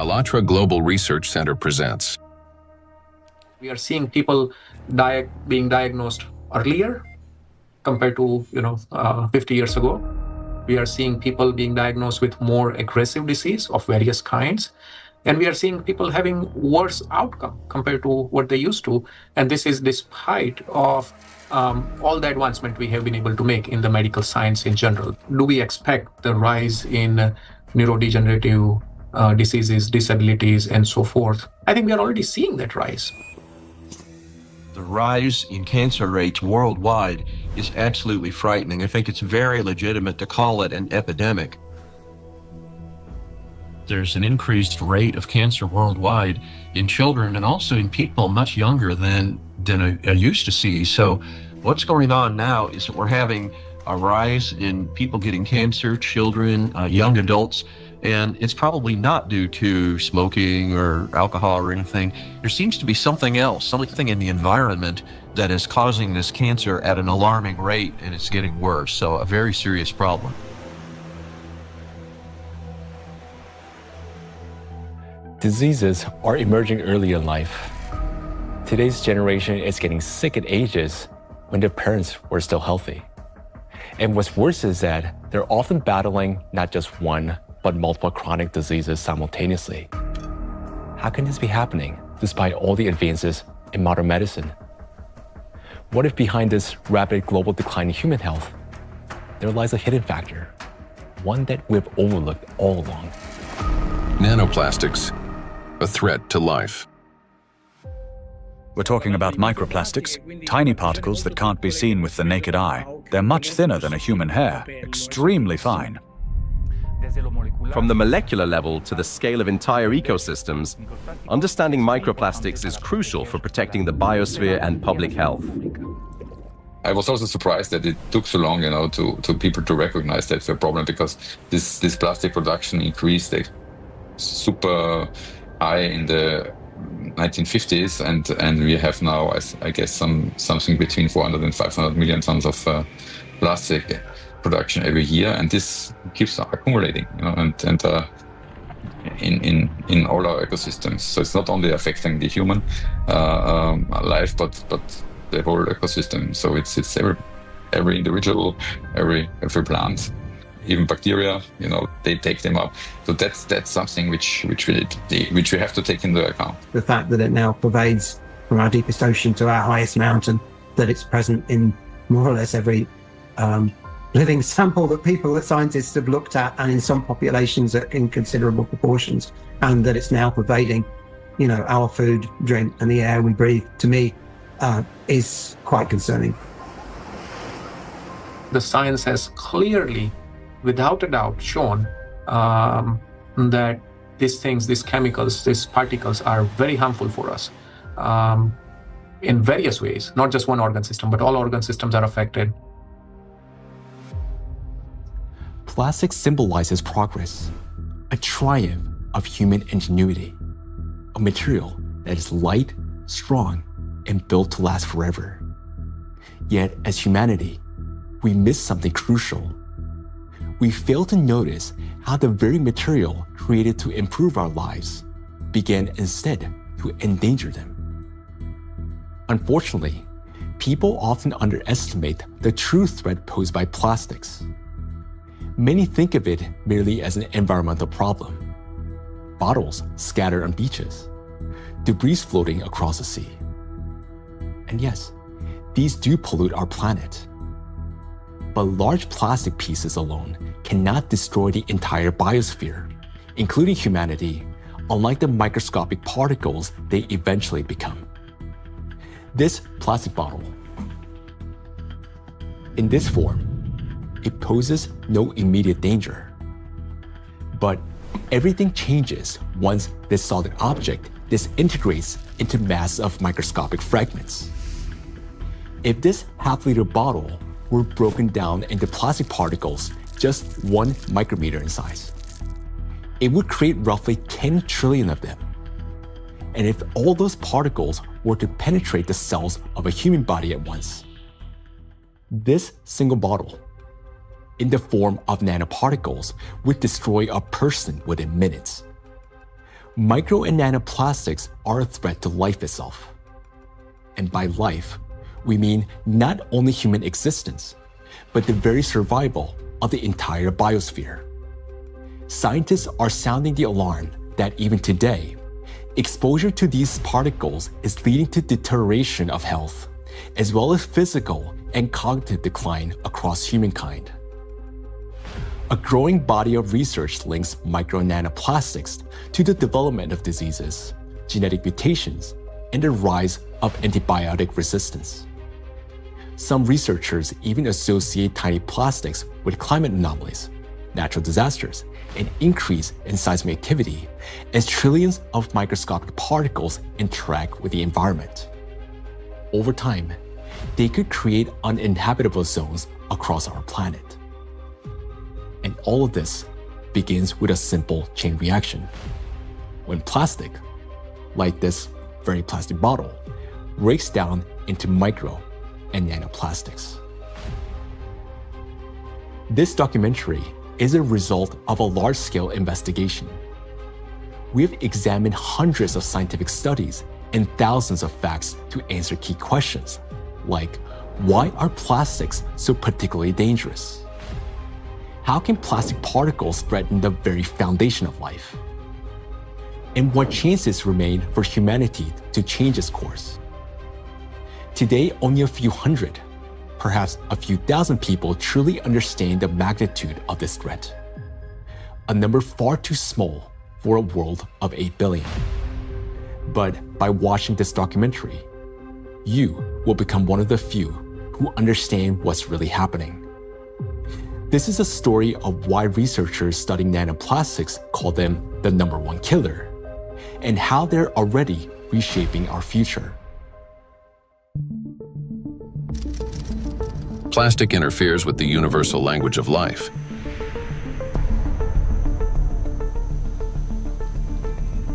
ALLATRA Global Research Center presents. We are seeing people being diagnosed earlier compared to 50 years ago. We are seeing people being diagnosed with more aggressive disease of various kinds. And we are seeing people having worse outcome compared to what they used to. And this is despite of all the advancement we have been able to make in the medical science in general. Do we expect the rise in neurodegenerative diseases, disabilities, and so forth? I think we are already seeing that rise. The rise in cancer rates worldwide is absolutely frightening. I think it's very legitimate to call it an epidemic. There's an increased rate of cancer worldwide in children and also in people much younger than I used to see. So what's going on now is that we're having a rise in people getting cancer, children, young adults, and it's probably not due to smoking or alcohol or anything. There seems to be something else, something in the environment that is causing this cancer at an alarming rate, and it's getting worse. So a very serious problem. Diseases are emerging early in life. Today's generation is getting sick at ages when their parents were still healthy. And what's worse is that they're often battling not just one, but multiple chronic diseases simultaneously. How can this be happening despite all the advances in modern medicine? What if behind this rapid global decline in human health, there lies a hidden factor, one that we've overlooked all along? Nanoplastics, a threat to life. We're talking about microplastics, tiny particles that can't be seen with the naked eye. They're much thinner than a human hair, extremely fine. From the molecular level to the scale of entire ecosystems, understanding microplastics is crucial for protecting the biosphere and public health. I was also surprised that it took so long, to people to recognize that's a problem, because this plastic production increased super high in the 1950s, and we have now, I guess, something between 400 and 500 million tons of plastic production every year, and this keeps accumulating, and in all our ecosystems. So it's not only affecting the human life, but the whole ecosystem. So it's every individual, every plant, even bacteria. They take them up. So that's something which we have to take into account. The fact that it now pervades from our deepest ocean to our highest mountain, that it's present in more or less every living sample that scientists have looked at, and in some populations in considerable proportions, and that it's now pervading, our food, drink, and the air we breathe, to me, is quite concerning. The science has clearly, without a doubt, shown that these chemicals, these particles are very harmful for us in various ways, not just one organ system, but all organ systems are affected. Plastic symbolizes progress, a triumph of human ingenuity, a material that is light, strong, and built to last forever. Yet, as humanity, we miss something crucial. We fail to notice how the very material created to improve our lives began instead to endanger them. Unfortunately, people often underestimate the true threat posed by plastics. Many think of it merely as an environmental problem. Bottles scattered on beaches, debris floating across the sea. And yes, these do pollute our planet. But large plastic pieces alone cannot destroy the entire biosphere, including humanity, unlike the microscopic particles they eventually become. This plastic bottle, in this form, it poses no immediate danger. But everything changes once this solid object disintegrates into masses of microscopic fragments. If this half-liter bottle were broken down into plastic particles just 1 micrometer in size, it would create roughly 10 trillion of them. And if all those particles were to penetrate the cells of a human body at once, this single bottle, in the form of nanoparticles, would destroy a person within minutes. Micro and nanoplastics are a threat to life itself. And by life, we mean not only human existence, but the very survival of the entire biosphere. Scientists are sounding the alarm that even today, exposure to these particles is leading to deterioration of health, as well as physical and cognitive decline across humankind. A growing body of research links micro and nanoplastics to the development of diseases, genetic mutations, and the rise of antibiotic resistance. Some researchers even associate tiny plastics with climate anomalies, natural disasters, and increase in seismic activity as trillions of microscopic particles interact with the environment. Over time, they could create uninhabitable zones across our planet. And all of this begins with a simple chain reaction. When plastic, like this very plastic bottle, breaks down into micro and nanoplastics. This documentary is a result of a large-scale investigation. We have examined hundreds of scientific studies and thousands of facts to answer key questions, like why are plastics so particularly dangerous? How can plastic particles threaten the very foundation of life? And what chances remain for humanity to change its course? Today, only a few hundred, perhaps a few thousand people truly understand the magnitude of this threat. A number far too small for a world of 8 billion. But by watching this documentary, you will become one of the few who understand what's really happening. This is a story of why researchers studying nanoplastics call them the #1 killer, and how they're already reshaping our future. Plastic interferes with the universal language of life.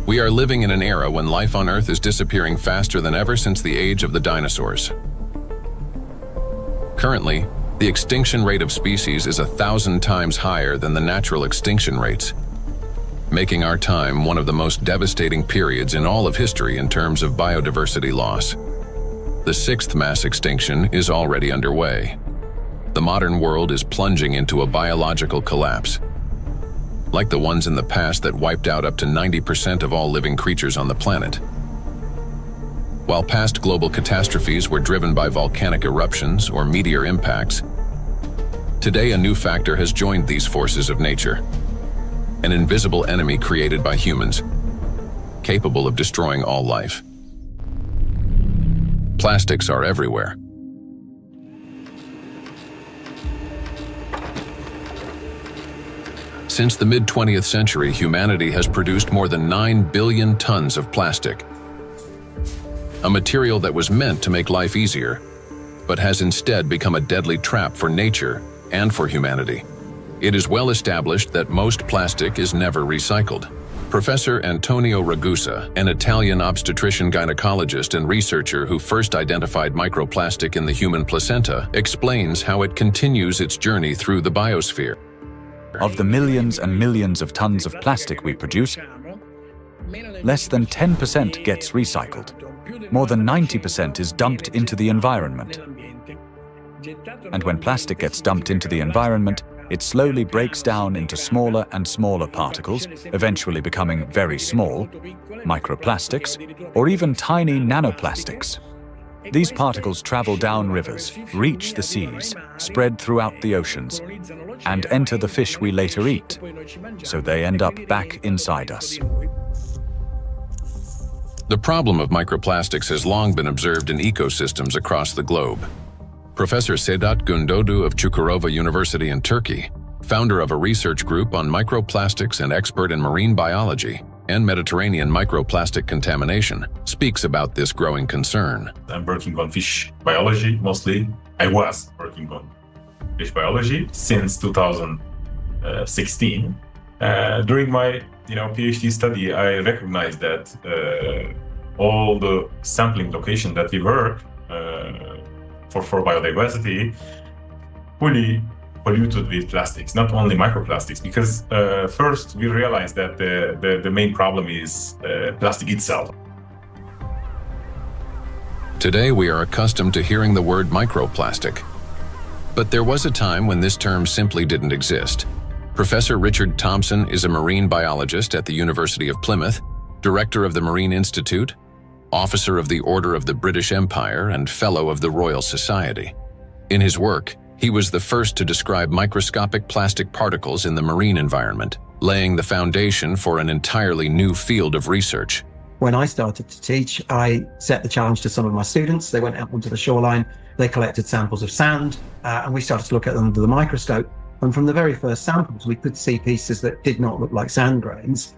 We are living in an era when life on Earth is disappearing faster than ever since the age of the dinosaurs. Currently, the extinction rate of species is 1,000 times higher than the natural extinction rates, making our time one of the most devastating periods in all of history in terms of biodiversity loss. The 6th mass extinction is already underway. The modern world is plunging into a biological collapse, like the ones in the past that wiped out up to 90% of all living creatures on the planet. While past global catastrophes were driven by volcanic eruptions or meteor impacts, today a new factor has joined these forces of nature. An invisible enemy created by humans, capable of destroying all life. Plastics are everywhere. Since the mid-20th century, humanity has produced more than 9 billion tons of plastic. A material that was meant to make life easier, but has instead become a deadly trap for nature and for humanity. It is well established that most plastic is never recycled. Professor Antonio Ragusa, an Italian obstetrician-gynecologist and researcher who first identified microplastic in the human placenta, explains how it continues its journey through the biosphere. Of the millions and millions of tons of plastic we produce, less than 10% gets recycled. More than 90% is dumped into the environment. And when plastic gets dumped into the environment, it slowly breaks down into smaller and smaller particles, eventually becoming very small, microplastics, or even tiny nanoplastics. These particles travel down rivers, reach the seas, spread throughout the oceans, and enter the fish we later eat, so they end up back inside us. The problem of microplastics has long been observed in ecosystems across the globe. Professor Sedat Gündoğdu of Çukurova University in Turkey, founder of a research group on microplastics and expert in marine biology and Mediterranean microplastic contamination, speaks about this growing concern. I'm working on fish biology mostly. I was working on fish biology since 2016. During my PhD study, I recognized that all the sampling location that we work for biodiversity fully polluted with plastics, not only microplastics, because first we realized that the main problem is plastic itself. Today we are accustomed to hearing the word microplastic. But there was a time when this term simply didn't exist. Professor Richard Thompson is a marine biologist at the University of Plymouth, director of the Marine Institute, officer of the Order of the British Empire, and fellow of the Royal Society. In his work, he was the first to describe microscopic plastic particles in the marine environment, laying the foundation for an entirely new field of research. When I started to teach, I set the challenge to some of my students. They went out onto the shoreline, they collected samples of sand, and we started to look at them under the microscope. And from the very first samples, we could see pieces that did not look like sand grains,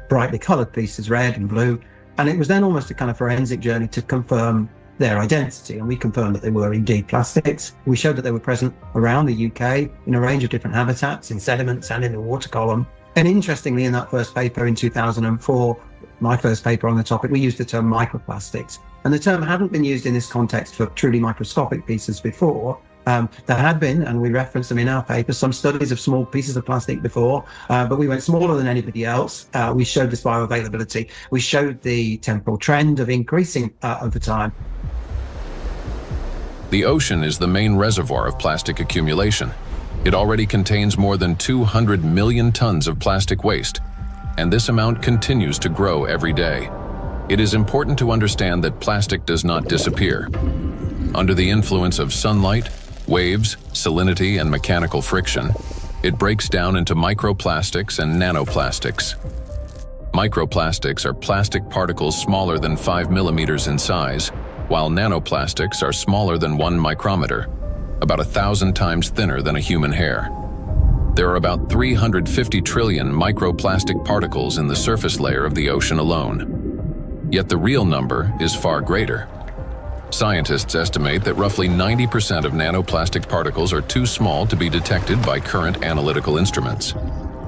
brightly colored pieces, red and blue. And it was then almost a kind of forensic journey to confirm their identity. And we confirmed that they were indeed plastics. We showed that they were present around the UK in a range of different habitats, in sediments and in the water column. And interestingly, in that first paper in 2004, my first paper on the topic, we used the term microplastics. And the term hadn't been used in this context for truly microscopic pieces before. There had been, and we referenced them in our paper, some studies of small pieces of plastic before, but we went smaller than anybody else. We showed this bioavailability. We showed the temporal trend of increasing over time. The ocean is the main reservoir of plastic accumulation. It already contains more than 200 million tons of plastic waste, and this amount continues to grow every day. It is important to understand that plastic does not disappear. Under the influence of sunlight, waves, salinity, and mechanical friction, it breaks down into microplastics and nanoplastics. Microplastics are plastic particles smaller than 5 millimeters in size, while nanoplastics are smaller than 1 micrometer, about 1,000 times thinner than a human hair. There are about 350 trillion microplastic particles in the surface layer of the ocean alone. Yet the real number is far greater. Scientists estimate that roughly 90% of nanoplastic particles are too small to be detected by current analytical instruments.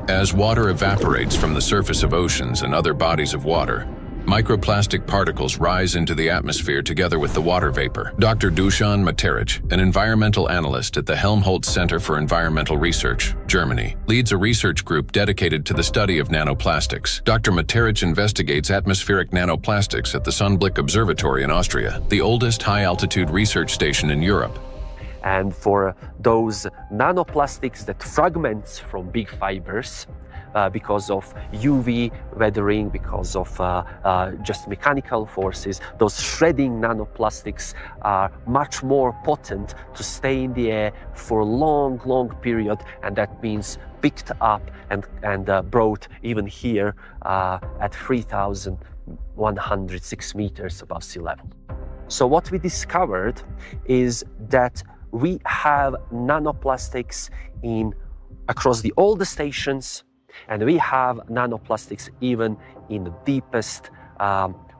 As water evaporates from the surface of oceans and other bodies of water, microplastic particles rise into the atmosphere together with the water vapor. Dr. Dusan Materic, an environmental analyst at the Helmholtz Center for Environmental Research, Germany, leads a research group dedicated to the study of nanoplastics. Dr. Materic investigates atmospheric nanoplastics at the Sonnenblick Observatory in Austria, the oldest high-altitude research station in Europe. And for those nanoplastics that fragments from big fibers, because of UV weathering, because of just mechanical forces, those shredding nanoplastics are much more potent to stay in the air for a long, long period, and that means picked up and brought even here at 3,106 meters above sea level. So what we discovered is that we have nanoplastics across all the stations, and we have nanoplastics even in the deepest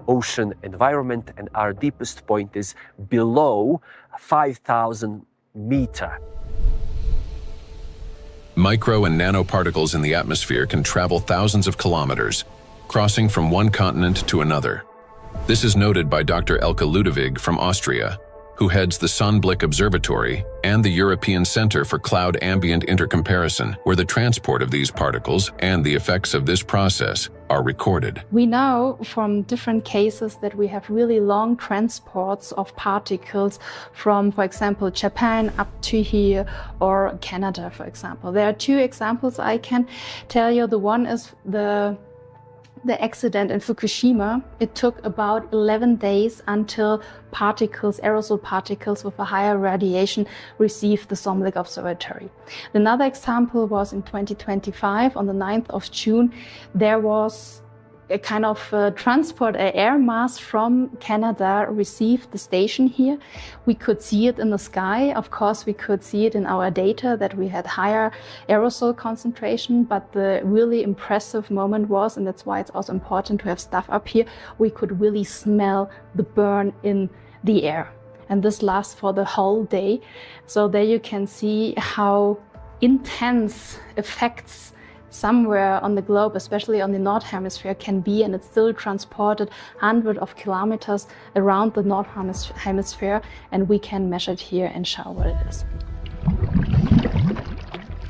ocean environment, and our deepest point is below 5,000 meters. Micro and nanoparticles in the atmosphere can travel thousands of kilometers, crossing from one continent to another. This is noted by Dr. Elke Ludewig from Austria, who heads the Sonnenblick Observatory and the European Center for Cloud Ambient Intercomparison, where the transport of these particles and the effects of this process are recorded. We know from different cases that we have really long transports of particles from, for example, Japan up to here, or Canada, for example. There are two examples I can tell you. The one is the accident in Fukushima. It took about 11 days until aerosol particles with a higher radiation received the Sonnenblick Observatory. Another example was in 2025, on the 9th of June, there was a kind of transport, an air mass from Canada received the station here. We could see it in the sky. Of course, we could see it in our data that we had higher aerosol concentration, but the really impressive moment was, and that's why it's also important to have stuff up here, we could really smell the burn in the air. And this lasts for the whole day. So there you can see how intense effects somewhere on the globe, especially on the North Hemisphere, can be, and it's still transported hundreds of kilometers around the North Hemisphere, and we can measure it here and show what it is.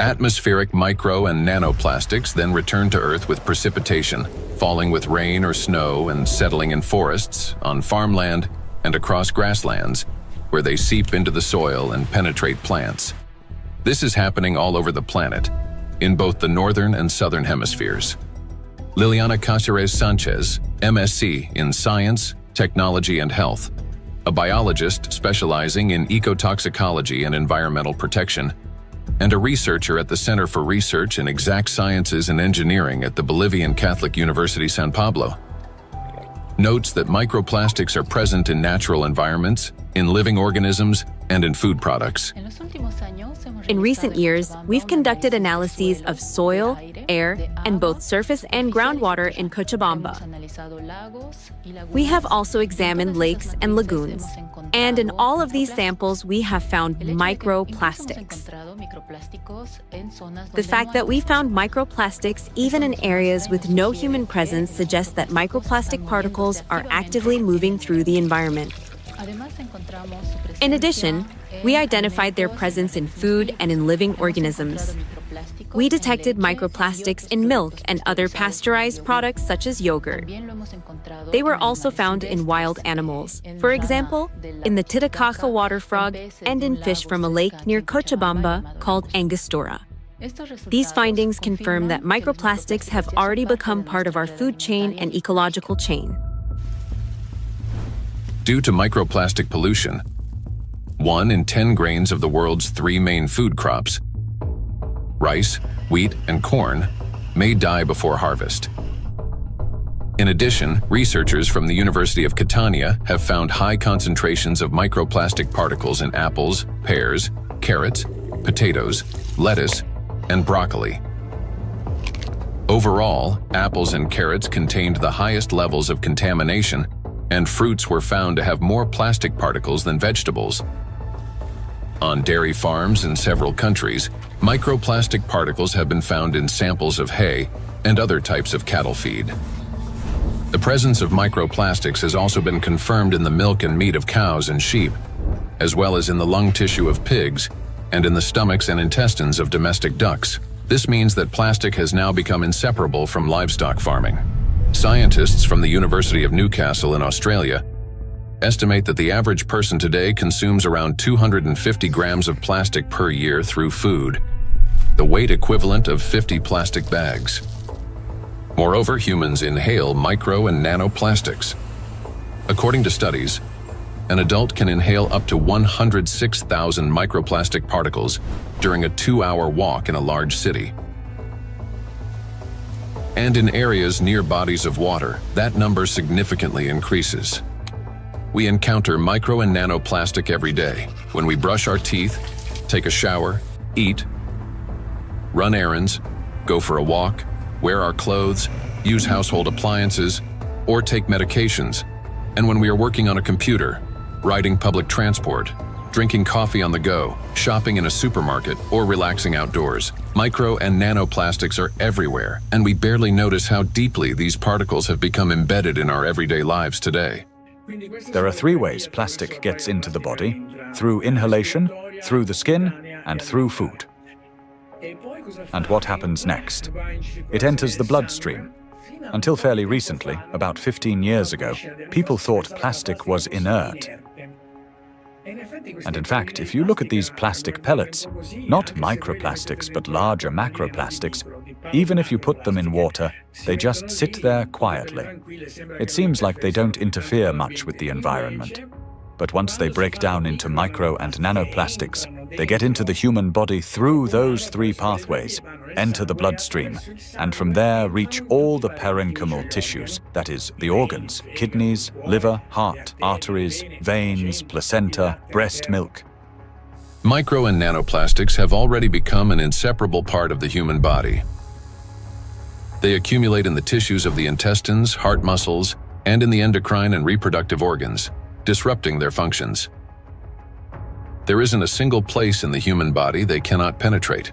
Atmospheric micro and nanoplastics then return to Earth with precipitation, falling with rain or snow and settling in forests, on farmland, and across grasslands, where they seep into the soil and penetrate plants. This is happening all over the planet, in both the northern and southern hemispheres. Liliana Cáceres Sanchez, MSc in Science, Technology and Health, a biologist specializing in ecotoxicology and environmental protection, and a researcher at the Center for Research in Exact Sciences and Engineering at the Bolivian Catholic University San Pablo, notes that microplastics are present in natural environments, in living organisms, and in food products. In recent years, we've conducted analyses of soil, air, and both surface and groundwater in Cochabamba. We have also examined lakes and lagoons, and in all of these samples, we have found microplastics. The fact that we found microplastics even in areas with no human presence suggests that microplastic particles are actively moving through the environment. In addition, we identified their presence in food and in living organisms. We detected microplastics in milk and other pasteurized products such as yogurt. They were also found in wild animals, for example, in the Titicaca water frog and in fish from a lake near Cochabamba called Angostura. These findings confirm that microplastics have already become part of our food chain and ecological chain. Due to microplastic pollution, 1 in 10 grains of the world's 3 main food crops, rice, wheat, and corn, may die before harvest. In addition, researchers from the University of Catania have found high concentrations of microplastic particles in apples, pears, carrots, potatoes, lettuce, and broccoli. Overall, apples and carrots contained the highest levels of contamination, and fruits were found to have more plastic particles than vegetables. On dairy farms in several countries, microplastic particles have been found in samples of hay and other types of cattle feed. The presence of microplastics has also been confirmed in the milk and meat of cows and sheep, as well as in the lung tissue of pigs and in the stomachs and intestines of domestic ducks. This means that plastic has now become inseparable from livestock farming. Scientists from the University of Newcastle in Australia estimate that the average person today consumes around 250 grams of plastic per year through food, the weight equivalent of 50 plastic bags. Moreover, humans inhale micro and nanoplastics. According to studies, an adult can inhale up to 106,000 microplastic particles during a 2-hour walk in a large city. And in areas near bodies of water, that number significantly increases. We encounter micro and nanoplastic every day when we brush our teeth, take a shower, eat, run errands, go for a walk, wear our clothes, use household appliances, or take medications, and when we are working on a computer, riding public transport, drinking coffee on the go, shopping in a supermarket, or relaxing outdoors. Micro and nanoplastics are everywhere, and we barely notice how deeply these particles have become embedded in our everyday lives today. There are 3 ways plastic gets into the body: through inhalation, through the skin, and through food. And what happens next? It enters the bloodstream. Until fairly recently, about 15 years ago, people thought plastic was inert. And in fact, if you look at these plastic pellets, not microplastics but larger macroplastics, even if you put them in water, they just sit there quietly. It seems like they don't interfere much with the environment. But once they break down into micro and nanoplastics, they get into the human body through those 3 pathways, enter the bloodstream, and from there reach all the parenchymal tissues, that is, the organs, kidneys, liver, heart, arteries, veins, placenta, breast milk. Micro and nanoplastics have already become an inseparable part of the human body. They accumulate in the tissues of the intestines, heart muscles, and in the endocrine and reproductive organs, disrupting their functions. There isn't a single place in the human body they cannot penetrate.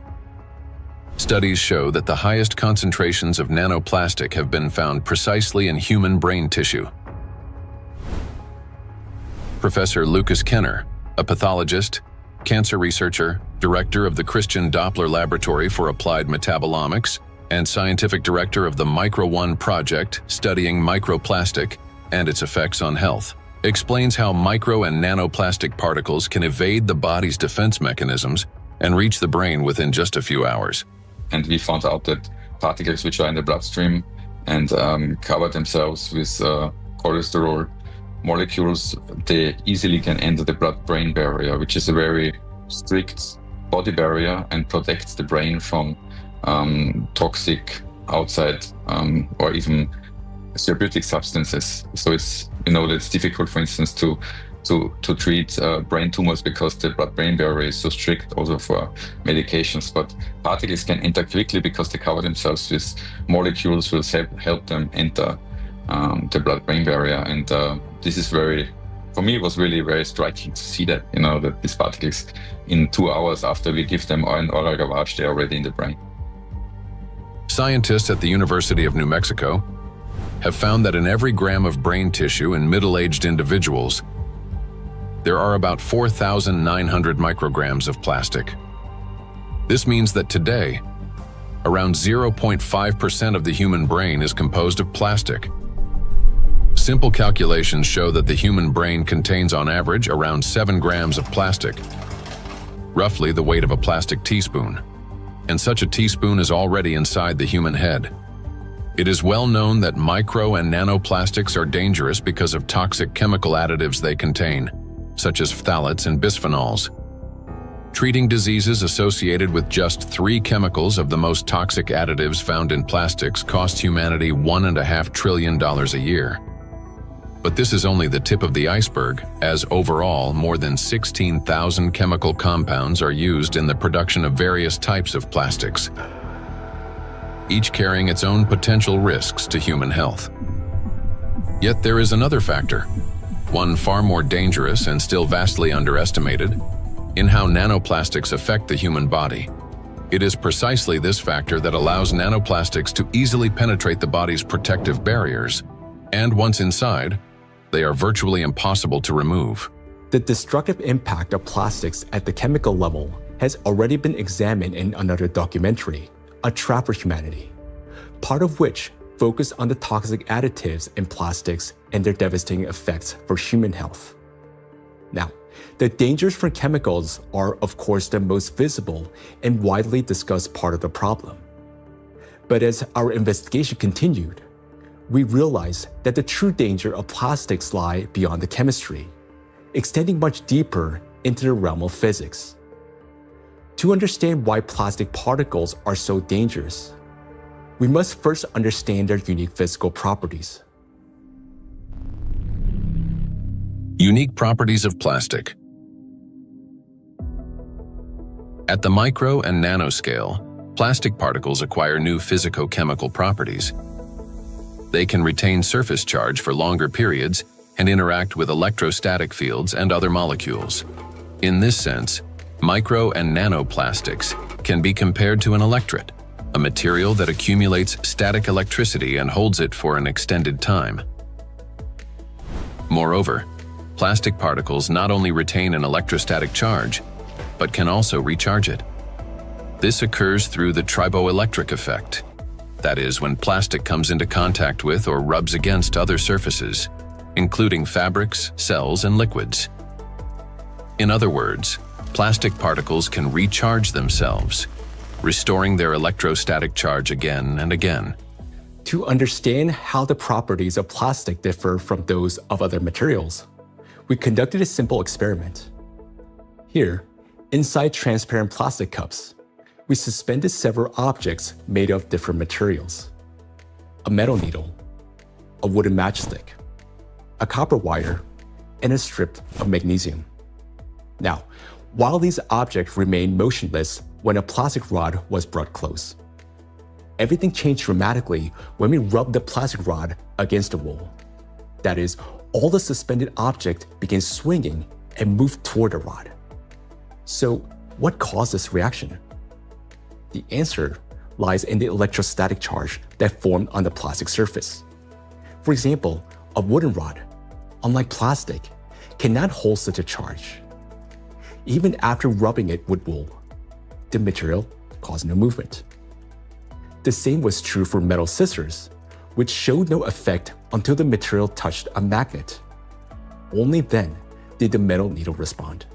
Studies show that the highest concentrations of nanoplastic have been found precisely in human brain tissue. Professor Lucas Kenner, a pathologist cancer researcher, director of the Christian Doppler Laboratory for Applied Metabolomics, and scientific director of the Micro-1 project studying microplastic and its effects on health, explains how micro and nanoplastic particles can evade the body's defense mechanisms and reach the brain within just a few hours. And we found out that particles which are in the bloodstream and cover themselves with cholesterol molecules, they easily can enter the blood-brain barrier, which is a very strict body barrier and protects the brain from toxic outside or even therapeutic substances. So it's, that's difficult, for instance, to treat brain tumors because the blood-brain barrier is so strict also for medications. But particles can enter quickly because they cover themselves with molecules will help them enter the blood-brain barrier. And this is for me, it was really very striking to see that, that these particles in 2 hours after we give them an oral gavage, they're already in the brain. Scientists at the University of New Mexico have found that in every gram of brain tissue in middle-aged individuals, there are about 4,900 micrograms of plastic. This means that today, around 0.5% of the human brain is composed of plastic. Simple calculations show that the human brain contains on average around 7 grams of plastic, roughly the weight of a plastic teaspoon. And such a teaspoon is already inside the human head. It is well known that micro and nanoplastics are dangerous because of toxic chemical additives they contain, such as phthalates and bisphenols. Treating diseases associated with just 3 chemicals of the most toxic additives found in plastics costs humanity $1.5 trillion a year. But this is only the tip of the iceberg, as overall more than 16,000 chemical compounds are used in the production of various types of plastics, each carrying its own potential risks to human health. Yet there is another factor, one far more dangerous and still vastly underestimated, in how nanoplastics affect the human body. It is precisely this factor that allows nanoplastics to easily penetrate the body's protective barriers, and once inside, they are virtually impossible to remove. The destructive impact of plastics at the chemical level has already been examined in another documentary, A Trap for Humanity, part of which focused on the toxic additives in plastics and their devastating effects for human health. Now, the dangers from chemicals are, of course, the most visible and widely discussed part of the problem. But as our investigation continued, we realized that the true danger of plastics lie beyond the chemistry, extending much deeper into the realm of physics. To understand why plastic particles are so dangerous, we must first understand their unique physical properties. Unique properties of plastic. At the micro and nanoscale, plastic particles acquire new physicochemical properties. They can retain surface charge for longer periods and interact with electrostatic fields and other molecules. In this sense, micro and nanoplastics can be compared to an electret, a material that accumulates static electricity and holds it for an extended time. Moreover, plastic particles not only retain an electrostatic charge, but can also recharge it. This occurs through the triboelectric effect. That is, when plastic comes into contact with or rubs against other surfaces, including fabrics, cells, and liquids. In other words, plastic particles can recharge themselves, restoring their electrostatic charge again and again. To understand how the properties of plastic differ from those of other materials, we conducted a simple experiment. Here, inside transparent plastic cups, we suspended several objects made of different materials: a metal needle, a wooden matchstick, a copper wire, and a strip of magnesium. Now, while these objects remained motionless when a plastic rod was brought close, everything changed dramatically when we rubbed the plastic rod against the wall. That is, all the suspended objects began swinging and moved toward the rod. So, what caused this reaction? The answer lies in the electrostatic charge that formed on the plastic surface. For example, a wooden rod, unlike plastic, cannot hold such a charge. even after rubbing it with wool. The material caused no movement. The same was true for metal scissors, which showed no effect until the material touched a magnet. Only then did the metal needle respond.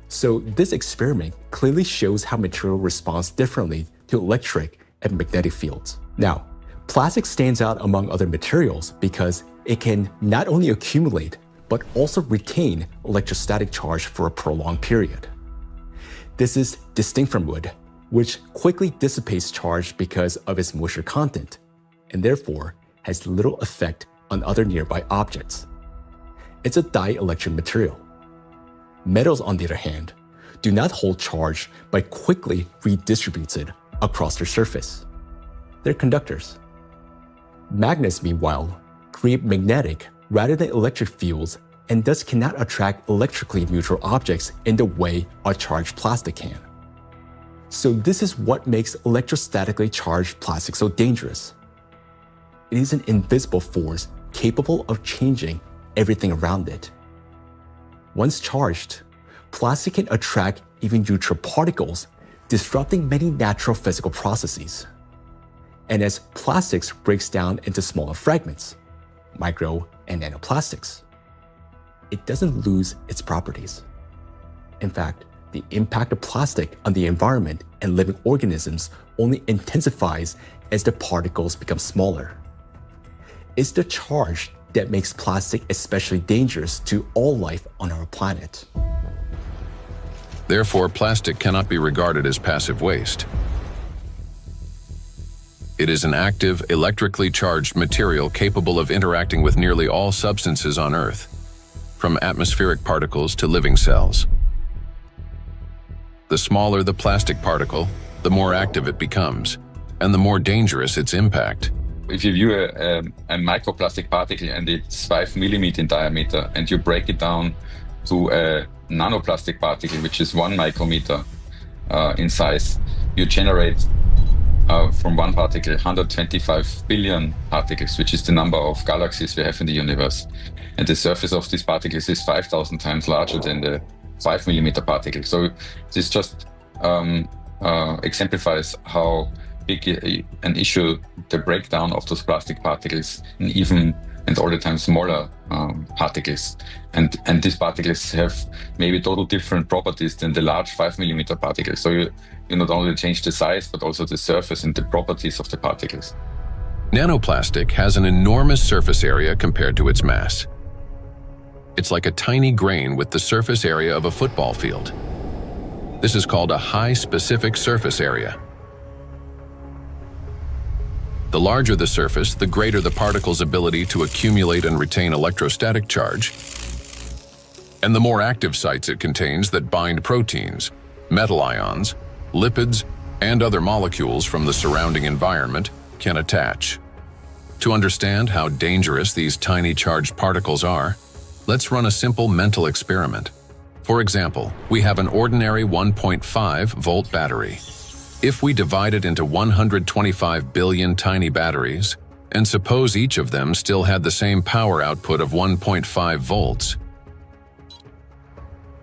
So this experiment clearly shows how material responds differently to electric and magnetic fields. Now, plastic stands out among other materials because it can not only accumulate, but also retain electrostatic charge for a prolonged period. This is distinct from wood, which quickly dissipates charge because of its moisture content, and therefore has little effect on other nearby objects. It's a dielectric material. Metals, on the other hand, do not hold charge but quickly redistributes it across their surface. They're conductors. Magnets, meanwhile, create magnetic rather than electric fields and thus cannot attract electrically neutral objects in the way a charged plastic can. So this is what makes electrostatically charged plastic so dangerous. It is an invisible force capable of changing everything around it. Once charged, plastic can attract even neutral particles, disrupting many natural physical processes. And as plastics breaks down into smaller fragments, micro and nanoplastics, it doesn't lose its properties. In fact, the impact of plastic on the environment and living organisms only intensifies as the particles become smaller. It's the charge that makes plastic especially dangerous to all life on our planet. Therefore, plastic cannot be regarded as passive waste. It is an active, electrically charged material capable of interacting with nearly all substances on Earth, from atmospheric particles to living cells. The smaller the plastic particle, the more active it becomes, and the more dangerous its impact. If you view a microplastic particle and it's 5 millimeters in diameter, and you break it down to a nanoplastic particle, which is 1 micrometer in size, you generate from one particle 125 billion particles, which is the number of galaxies we have in the universe. And the surface of these particles is 5,000 times larger than the 5 millimeter particle. So this just exemplifies how big an issue the breakdown of those plastic particles in even and all the time smaller particles. And these particles have maybe totally different properties than the large 5 millimeter particles. So you not only change the size, but also the surface and the properties of the particles. Nanoplastic has an enormous surface area compared to its mass. It's like a tiny grain with the surface area of a football field. This is called a high specific surface area. The larger the surface, the greater the particle's ability to accumulate and retain electrostatic charge, and the more active sites it contains that bind proteins, metal ions, lipids, and other molecules from the surrounding environment can attach. To understand how dangerous these tiny charged particles are, let's run a simple mental experiment. For example, we have an ordinary 1.5 volt battery. If we divide it into 125 billion tiny batteries, and suppose each of them still had the same power output of 1.5 volts,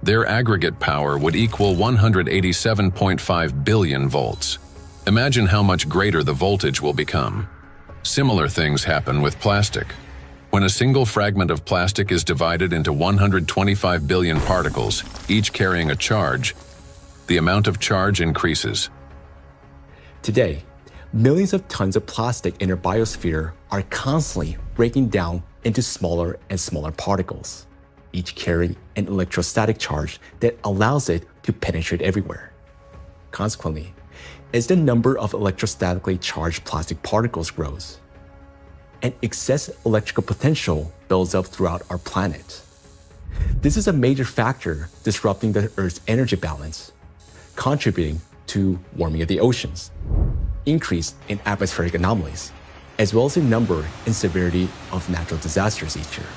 their aggregate power would equal 187.5 billion volts. Imagine how much greater the voltage will become. Similar things happen with plastic. When a single fragment of plastic is divided into 125 billion particles, each carrying a charge, the amount of charge increases. Today, millions of tons of plastic in our biosphere are constantly breaking down into smaller and smaller particles, each carrying an electrostatic charge that allows it to penetrate everywhere. Consequently, as the number of electrostatically charged plastic particles grows, an excess electrical potential builds up throughout our planet. This is a major factor disrupting the Earth's energy balance, contributing to warming of the oceans, increase in atmospheric anomalies, as well as the number and severity of natural disasters each year.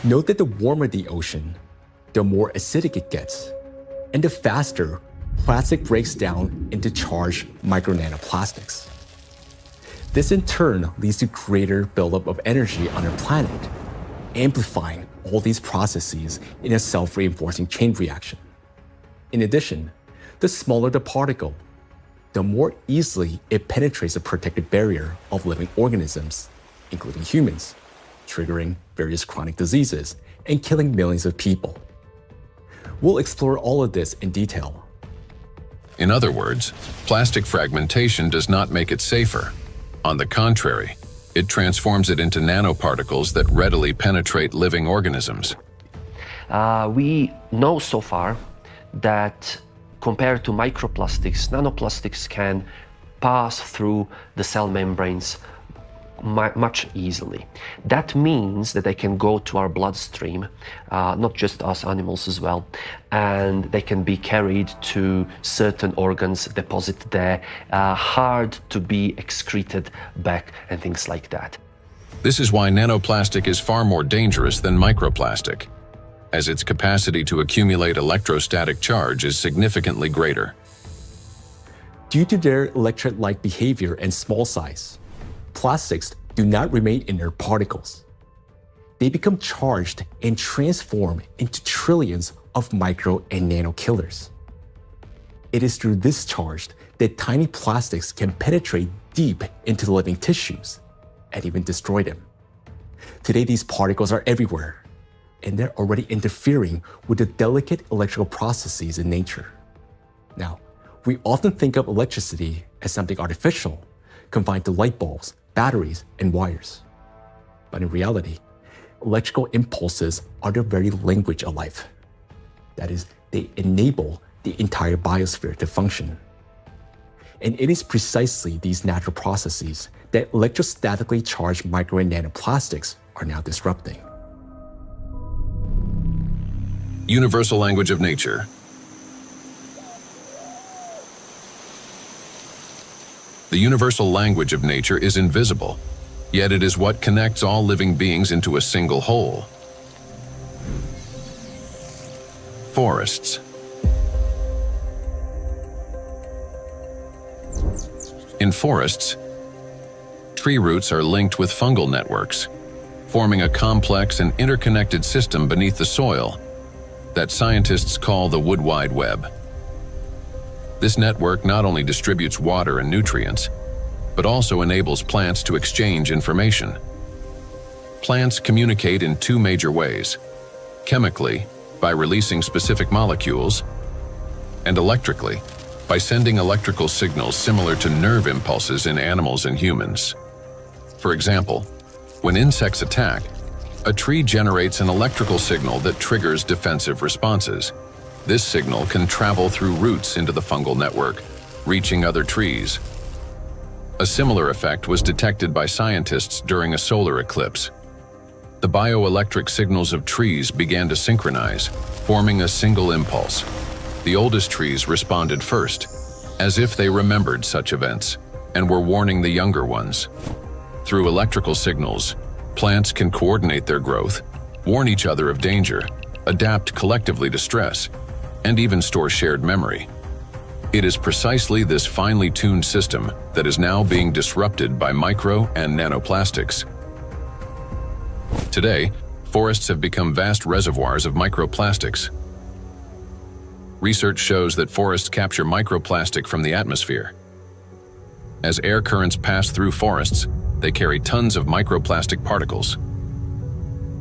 Note that the warmer the ocean, the more acidic it gets, and the faster plastic breaks down into charged micro-nanoplastics. This in turn leads to greater buildup of energy on our planet, amplifying all these processes in a self-reinforcing chain reaction. In addition, the smaller the particle, the more easily it penetrates the protective barrier of living organisms, including humans, triggering various chronic diseases and killing millions of people. We'll explore all of this in detail. In other words, plastic fragmentation does not make it safer. On the contrary, it transforms it into nanoparticles that readily penetrate living organisms. We know so far that compared to microplastics, nanoplastics can pass through the cell membranes much easily. That means that they can go to our bloodstream, not just us animals as well, and they can be carried to certain organs, deposited there, hard to be excreted back and things like that. This is why nanoplastic is far more dangerous than microplastic, as its capacity to accumulate electrostatic charge is significantly greater. Due to their electrolyte behavior and small size, plastics do not remain inert particles. They become charged and transform into trillions of micro and nano killers. It is through this charge that tiny plastics can penetrate deep into the living tissues and even destroy them. Today, these particles are everywhere, and they're already interfering with the delicate electrical processes in nature. Now, we often think of electricity as something artificial, confined to light bulbs, batteries, and wires. But in reality, electrical impulses are the very language of life. That is, they enable the entire biosphere to function. And it is precisely these natural processes that electrostatically charged micro and nanoplastics are now disrupting. Universal language of nature. The universal language of nature is invisible, yet it is what connects all living beings into a single whole. Forests. In forests, tree roots are linked with fungal networks, forming a complex and interconnected system beneath the soil that scientists call the Wood Wide Web. This network not only distributes water and nutrients, but also enables plants to exchange information. Plants communicate in two major ways: chemically, by releasing specific molecules, and electrically, by sending electrical signals similar to nerve impulses in animals and humans. For example, when insects attack, a tree generates an electrical signal that triggers defensive responses. This signal can travel through roots into the fungal network, reaching other trees. A similar effect was detected by scientists during a solar eclipse. The bioelectric signals of trees began to synchronize, forming a single impulse. The oldest trees responded first, as if they remembered such events, and were warning the younger ones. Through electrical signals, plants can coordinate their growth, warn each other of danger, adapt collectively to stress, and even store shared memory. It is precisely this finely tuned system that is now being disrupted by micro and nanoplastics. Today, forests have become vast reservoirs of microplastics. Research shows that forests capture microplastic from the atmosphere. As air currents pass through forests, they carry tons of microplastic particles.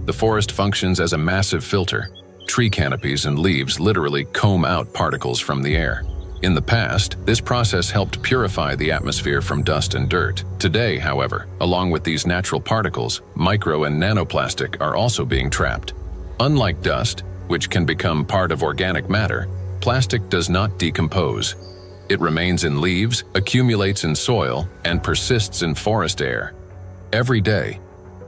The forest functions as a massive filter. Tree canopies and leaves literally comb out particles from the air. In the past, this process helped purify the atmosphere from dust and dirt. Today, however, along with these natural particles, micro and nanoplastic are also being trapped. Unlike dust, which can become part of organic matter, plastic does not decompose. It remains in leaves, accumulates in soil, and persists in forest air. Every day,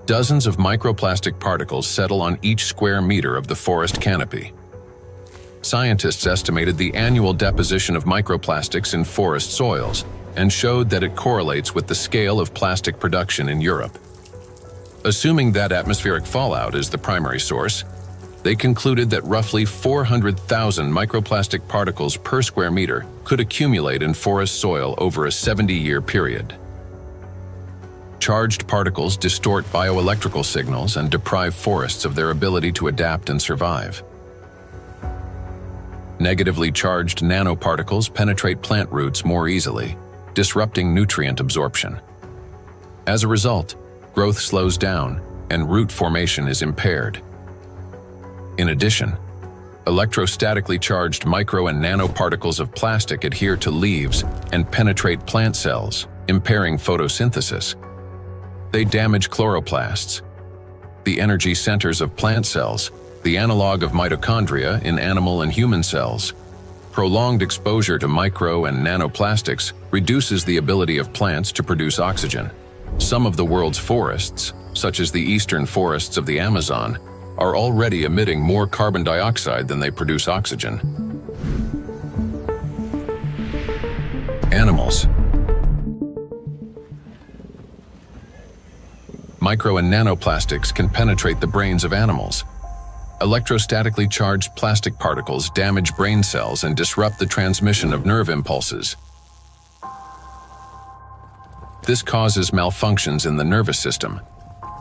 dozens of microplastic particles settle on each square meter of the forest canopy. Scientists estimated the annual deposition of microplastics in forest soils and showed that it correlates with the scale of plastic production in Europe. Assuming that atmospheric fallout is the primary source, they concluded that roughly 400,000 microplastic particles per square meter could accumulate in forest soil over a 70-year period. Charged particles distort bioelectrical signals and deprive forests of their ability to adapt and survive. Negatively charged nanoparticles penetrate plant roots more easily, disrupting nutrient absorption. As a result, growth slows down and root formation is impaired. In addition, electrostatically charged micro and nanoparticles of plastic adhere to leaves and penetrate plant cells, impairing photosynthesis. They damage chloroplasts, the energy centers of plant cells, the analog of mitochondria in animal and human cells. Prolonged exposure to micro and nanoplastics reduces the ability of plants to produce oxygen. Some of the world's forests, such as the eastern forests of the Amazon, are already emitting more carbon dioxide than they produce oxygen. Animals. Micro and nanoplastics can penetrate the brains of animals. Electrostatically charged plastic particles damage brain cells and disrupt the transmission of nerve impulses. This causes malfunctions in the nervous system,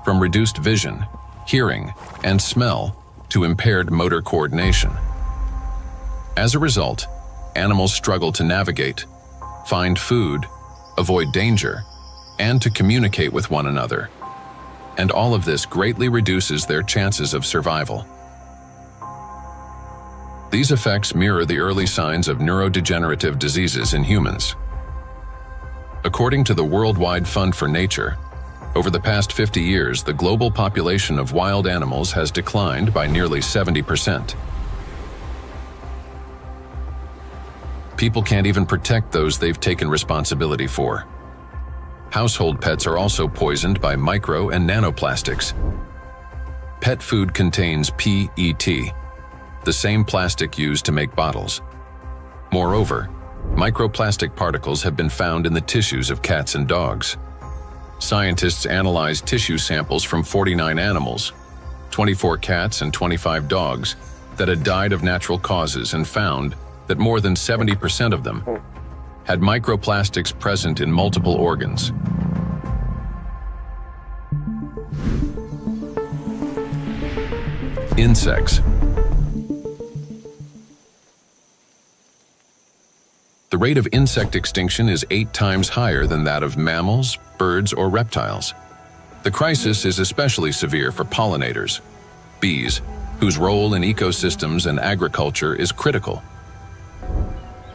from reduced vision, hearing, and smell to impaired motor coordination. As a result, animals struggle to navigate, find food, avoid danger, and to communicate with one another. And all of this greatly reduces their chances of survival. These effects mirror the early signs of neurodegenerative diseases in humans. According to the Worldwide Fund for Nature, over the past 50 years, the global population of wild animals has declined by nearly 70%. People can't even protect those they've taken responsibility for. Household pets are also poisoned by micro and nanoplastics. Pet food contains PET, the same plastic used to make bottles. Moreover, microplastic particles have been found in the tissues of cats and dogs. Scientists analyzed tissue samples from 49 animals, 24 cats and 25 dogs, that had died of natural causes and found that more than 70% of them had microplastics present in multiple organs. Insects. The rate of insect extinction is 8 times higher than that of mammals, birds, or reptiles. The crisis is especially severe for pollinators, bees, whose role in ecosystems and agriculture is critical.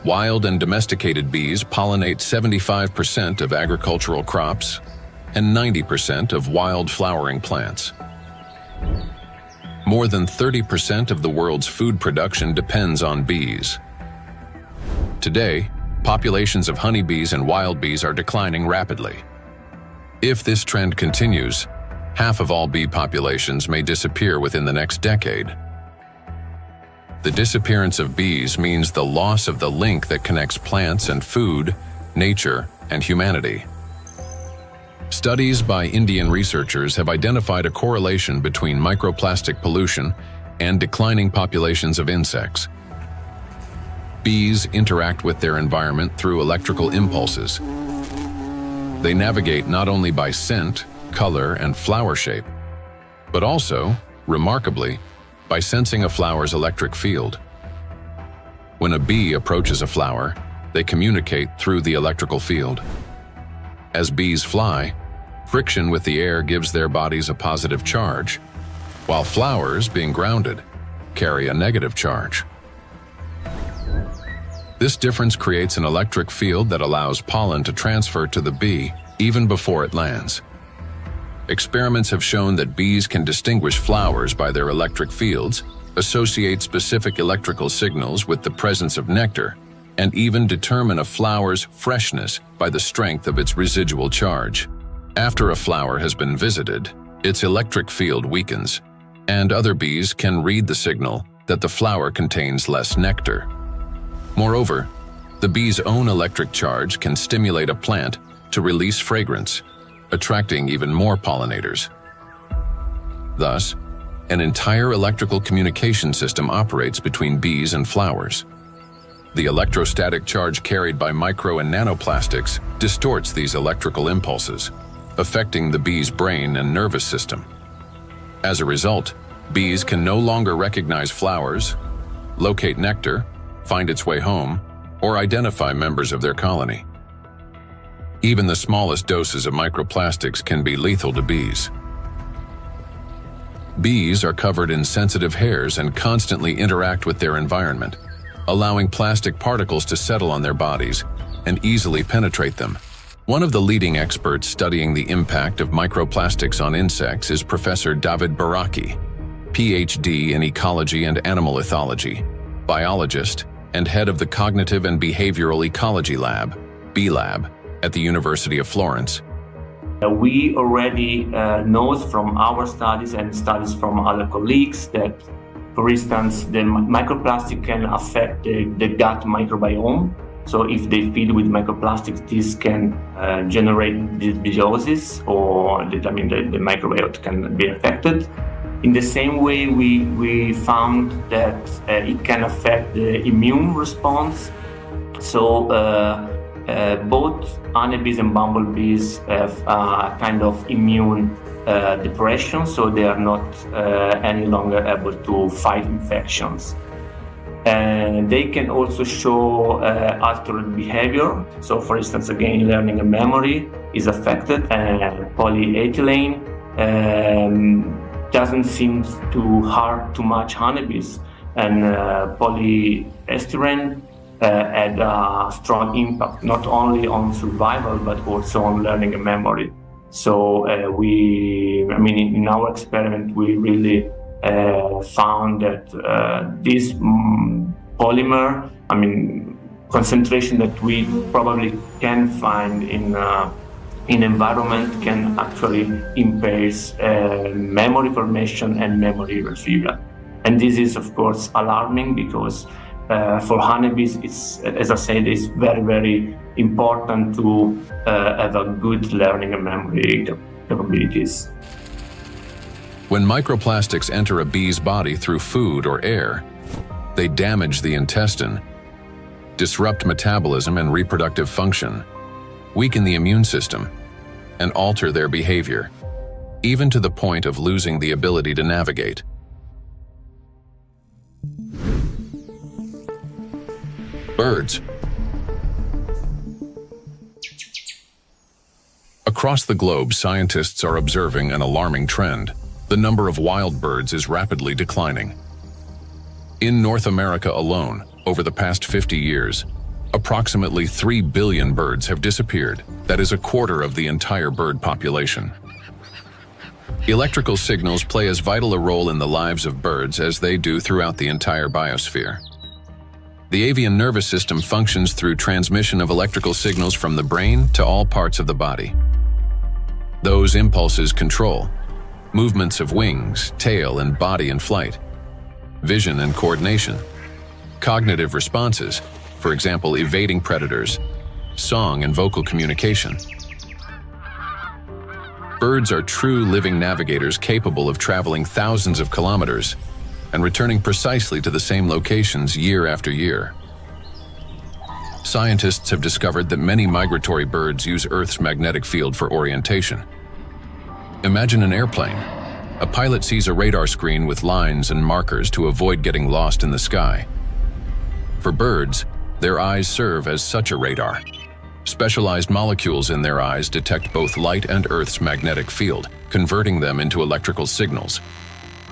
Wild and domesticated bees pollinate 75% of agricultural crops and 90% of wild flowering plants. More than 30% of the world's food production depends on bees. Today, populations of honeybees and wild bees are declining rapidly. If this trend continues, half of all bee populations may disappear within the next decade. The disappearance of bees means the loss of the link that connects plants and food, nature, and humanity. Studies by Indian researchers have identified a correlation between microplastic pollution and declining populations of insects. Bees interact with their environment through electrical impulses. They navigate not only by scent, color, and flower shape, but also, remarkably, by sensing a flower's electric field. When a bee approaches a flower, they communicate through the electrical field. As bees fly, friction with the air gives their bodies a positive charge, while flowers, being grounded, carry a negative charge. This difference creates an electric field that allows pollen to transfer to the bee even before it lands. Experiments have shown that bees can distinguish flowers by their electric fields, associate specific electrical signals with the presence of nectar, and even determine a flower's freshness by the strength of its residual charge. After a flower has been visited, its electric field weakens, and other bees can read the signal that the flower contains less nectar. Moreover, the bee's own electric charge can stimulate a plant to release fragrance, attracting even more pollinators. Thus, an entire electrical communication system operates between bees and flowers. The electrostatic charge carried by micro and nanoplastics distorts these electrical impulses, affecting the bee's brain and nervous system. As a result, bees can no longer recognize flowers, locate nectar, find its way home, or identify members of their colony. Even the smallest doses of microplastics can be lethal to bees. Bees are covered in sensitive hairs and constantly interact with their environment, allowing plastic particles to settle on their bodies and easily penetrate them. One of the leading experts studying the impact of microplastics on insects is Professor David Baraki, PhD in ecology and animal ethology, biologist, and head of the Cognitive and Behavioral Ecology Lab, B-Lab, at the University of Florence. We already know from our studies and studies from other colleagues that, for instance, the microplastic can affect the gut microbiome. So if they feed with microplastics, this can generate dysbiosis, or the microbiota can be affected. In the same way, we found that it can affect the immune response. So both honeybees and bumblebees have a kind of immune depression, so they are not any longer able to fight infections. And they can also show altered behavior. So, for instance, again, learning and memory is affected. Polyethylene doesn't seem to harm too much honeybees, and polyestyrene had a strong impact not only on survival but also on learning and memory. So in our experiment, we really found that this polymer, concentration that we probably can find in environment can actually impair memory formation and memory retrieval. And this is, of course, alarming because for honeybees, as I said, it's very, very important to have a good learning and memory capabilities. When microplastics enter a bee's body through food or air, they damage the intestine, disrupt metabolism and reproductive function, weaken the immune system, and alter their behavior, even to the point of losing the ability to navigate. Birds. Across the globe, scientists are observing an alarming trend. The number of wild birds is rapidly declining. In North America alone, over the past 50 years, approximately 3 billion birds have disappeared. That is a quarter of the entire bird population. Electrical signals play as vital a role in the lives of birds as they do throughout the entire biosphere. The avian nervous system functions through transmission of electrical signals from the brain to all parts of the body. Those impulses control movements of wings, tail, and body in flight, vision and coordination, cognitive responses, for example, evading predators, song and vocal communication. Birds are true living navigators capable of traveling thousands of kilometers and returning precisely to the same locations year after year. Scientists have discovered that many migratory birds use Earth's magnetic field for orientation. Imagine an airplane. A pilot sees a radar screen with lines and markers to avoid getting lost in the sky. For birds, their eyes serve as such a radar. Specialized molecules in their eyes detect both light and Earth's magnetic field, converting them into electrical signals.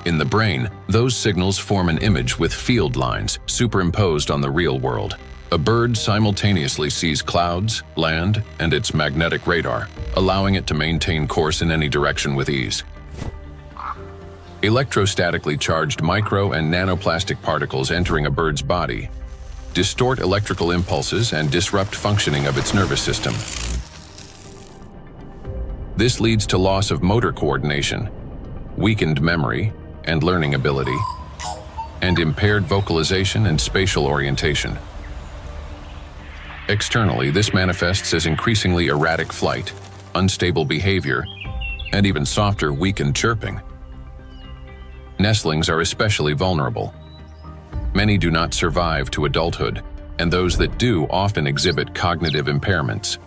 In the brain, those signals form an image with field lines superimposed on the real world. A bird simultaneously sees clouds, land, and its magnetic radar, allowing it to maintain course in any direction with ease. Electrostatically charged micro and nanoplastic particles entering a bird's body distort electrical impulses and disrupt functioning of its nervous system. This leads to loss of motor coordination, weakened memory and learning ability, and impaired vocalization and spatial orientation. Externally, this manifests as increasingly erratic flight, unstable behavior, and even softer, weakened chirping. Nestlings are especially vulnerable. Many do not survive to adulthood, and those that do often exhibit cognitive impairments.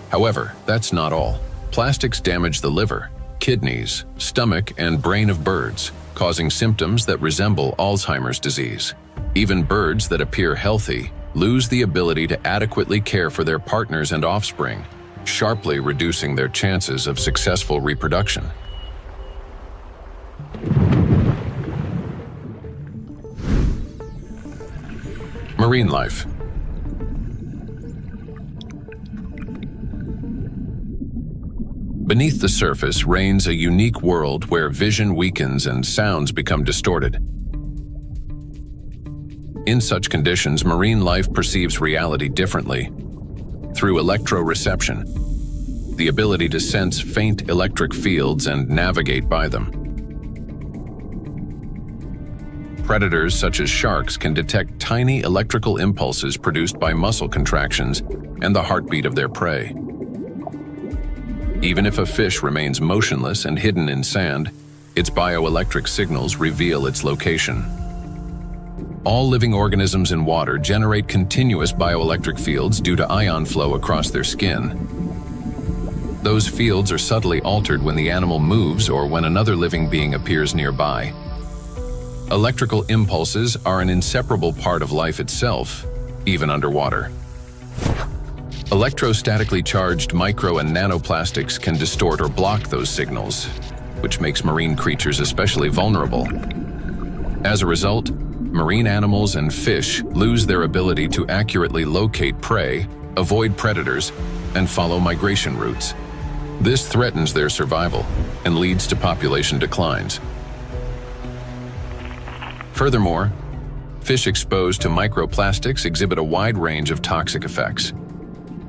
However, that's not all. Plastics damage the liver, kidneys, stomach, and brain of birds, causing symptoms that resemble Alzheimer's disease. Even birds that appear healthy lose the ability to adequately care for their partners and offspring, sharply reducing their chances of successful reproduction. Marine life. Beneath the surface reigns a unique world where vision weakens and sounds become distorted. In such conditions, marine life perceives reality differently. Through electroreception, the ability to sense faint electric fields and navigate by them. Predators such as sharks can detect tiny electrical impulses produced by muscle contractions and the heartbeat of their prey. Even if a fish remains motionless and hidden in sand, its bioelectric signals reveal its location. All living organisms in water generate continuous bioelectric fields due to ion flow across their skin. Those fields are subtly altered when the animal moves or when another living being appears nearby. Electrical impulses are an inseparable part of life itself, even underwater. Electrostatically charged micro and nanoplastics can distort or block those signals, which makes marine creatures especially vulnerable. As a result, marine animals and fish lose their ability to accurately locate prey, avoid predators, and follow migration routes. This threatens their survival and leads to population declines. Furthermore, fish exposed to microplastics exhibit a wide range of toxic effects,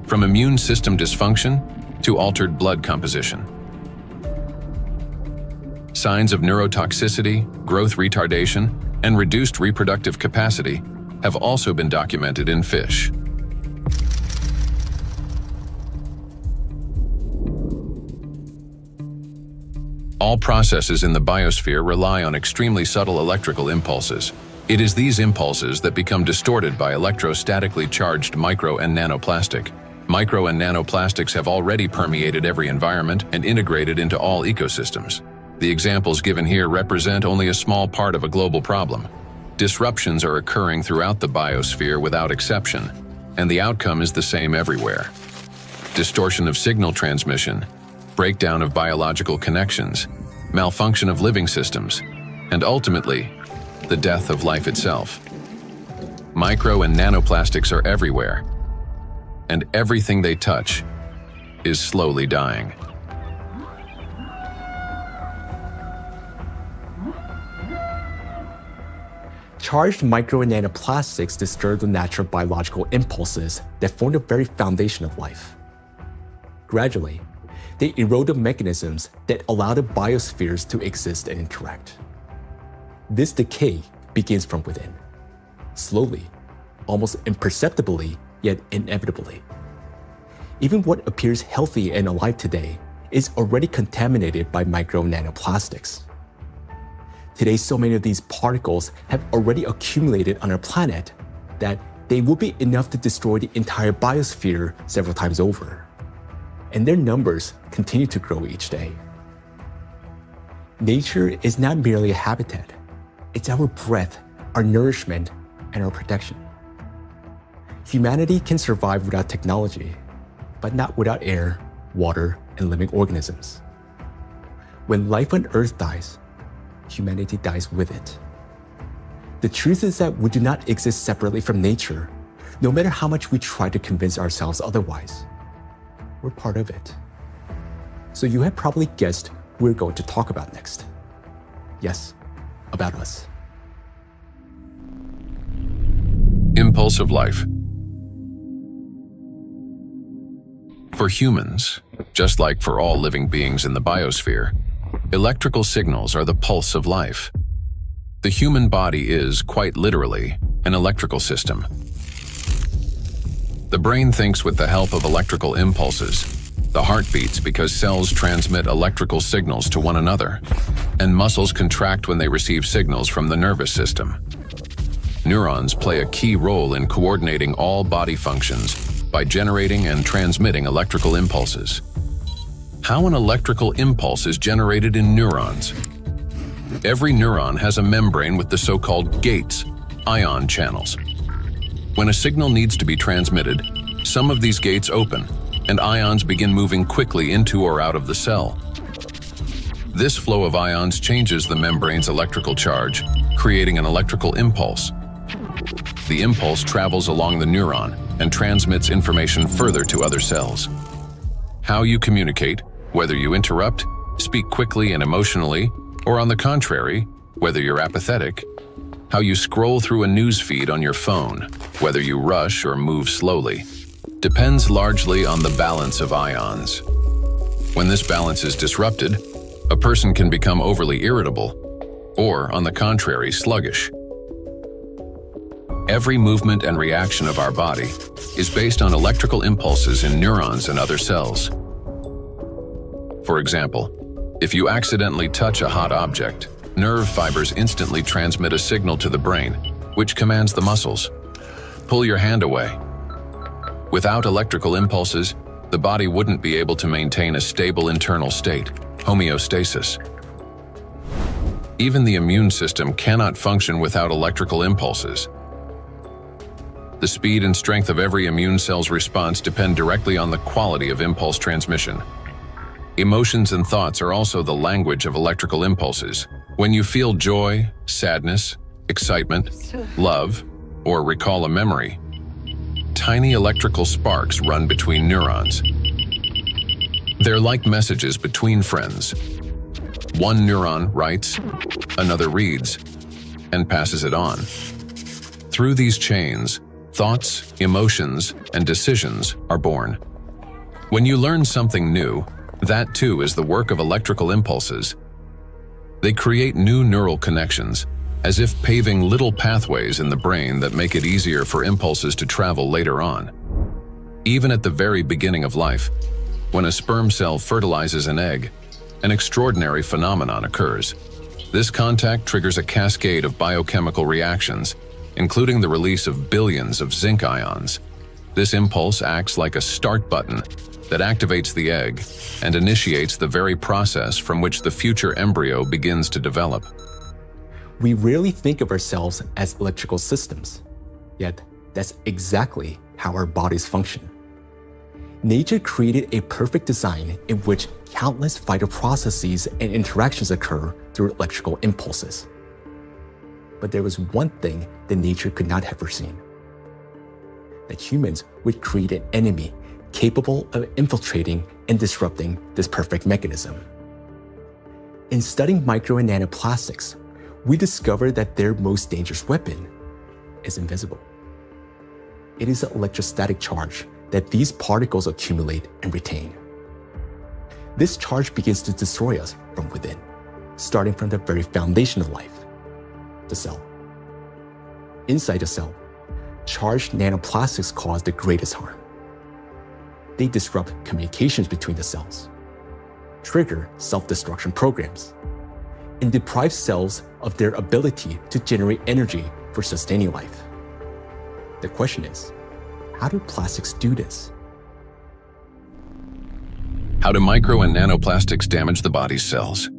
from immune system dysfunction to altered blood composition. Signs of neurotoxicity, growth retardation, and reduced reproductive capacity have also been documented in fish. All processes in the biosphere rely on extremely subtle electrical impulses. It is these impulses that become distorted by electrostatically charged micro and nanoplastic. Micro and nanoplastics have already permeated every environment and integrated into all ecosystems. The examples given here represent only a small part of a global problem. Disruptions are occurring throughout the biosphere without exception, and the outcome is the same everywhere. Distortion of signal transmission, breakdown of biological connections, malfunction of living systems, and ultimately, the death of life itself. Micro and nanoplastics are everywhere, and everything they touch is slowly dying. Charged micro and nanoplastics disturb the natural biological impulses that form the very foundation of life. Gradually, they erode the mechanisms that allow the biospheres to exist and interact. This decay begins from within, slowly, almost imperceptibly, yet inevitably. Even what appears healthy and alive today is already contaminated by micro and nanoplastics. Today, so many of these particles have already accumulated on our planet that they will be enough to destroy the entire biosphere several times over. And their numbers continue to grow each day. Nature is not merely a habitat. It's our breath, our nourishment, and our protection. Humanity can survive without technology, but not without air, water, and living organisms. When life on Earth dies, humanity dies with it. The truth is that we do not exist separately from nature, no matter how much we try to convince ourselves otherwise. We're part of it. So you have probably guessed who we're going to talk about next. Yes, about us. Impulse of life. For humans, just like for all living beings in the biosphere, electrical signals are the pulse of life. The human body is, quite literally, an electrical system. The brain thinks with the help of electrical impulses. The heart beats because cells transmit electrical signals to one another, and muscles contract when they receive signals from the nervous system. Neurons play a key role in coordinating all body functions by generating and transmitting electrical impulses. How an electrical impulse is generated in neurons. Every neuron has a membrane with the so-called gates, ion channels. When a signal needs to be transmitted, some of these gates open, and ions begin moving quickly into or out of the cell. This flow of ions changes the membrane's electrical charge, creating an electrical impulse. The impulse travels along the neuron and transmits information further to other cells. How you communicate, whether you interrupt, speak quickly and emotionally, or on the contrary, whether you're apathetic, how you scroll through a news feed on your phone, whether you rush or move slowly, depends largely on the balance of ions. When this balance is disrupted, a person can become overly irritable, or, on the contrary, sluggish. Every movement and reaction of our body is based on electrical impulses in neurons and other cells. For example, if you accidentally touch a hot object, nerve fibers instantly transmit a signal to the brain, which commands the muscles. Pull your hand away. Without electrical impulses, the body wouldn't be able to maintain a stable internal state, homeostasis. Even the immune system cannot function without electrical impulses. The speed and strength of every immune cell's response depend directly on the quality of impulse transmission. Emotions and thoughts are also the language of electrical impulses. When you feel joy, sadness, excitement, love, or recall a memory, tiny electrical sparks run between neurons. They're like messages between friends. One neuron writes, another reads, and passes it on. Through these chains, thoughts, emotions, and decisions are born. When you learn something new, that too is the work of electrical impulses. They create new neural connections, as if paving little pathways in the brain that make it easier for impulses to travel later on. Even at the very beginning of life, when a sperm cell fertilizes an egg, an extraordinary phenomenon occurs. This contact triggers a cascade of biochemical reactions, including the release of billions of zinc ions. This impulse acts like a start button that activates the egg and initiates the very process from which the future embryo begins to develop. We rarely think of ourselves as electrical systems, yet that's exactly how our bodies function. Nature created a perfect design in which countless vital processes and interactions occur through electrical impulses. But there was one thing that nature could not have foreseen: that humans would create an enemy capable of infiltrating and disrupting this perfect mechanism. In studying micro and nanoplastics, we discovered that their most dangerous weapon is invisible. It is the electrostatic charge that these particles accumulate and retain. This charge begins to destroy us from within, starting from the very foundation of life, the cell. Inside the cell, charged nanoplastics cause the greatest harm. They disrupt communications between the cells, trigger self-destruction programs, and deprive cells of their ability to generate energy for sustaining life. The question is, how do plastics do this? How do micro and nanoplastics damage the body's cells?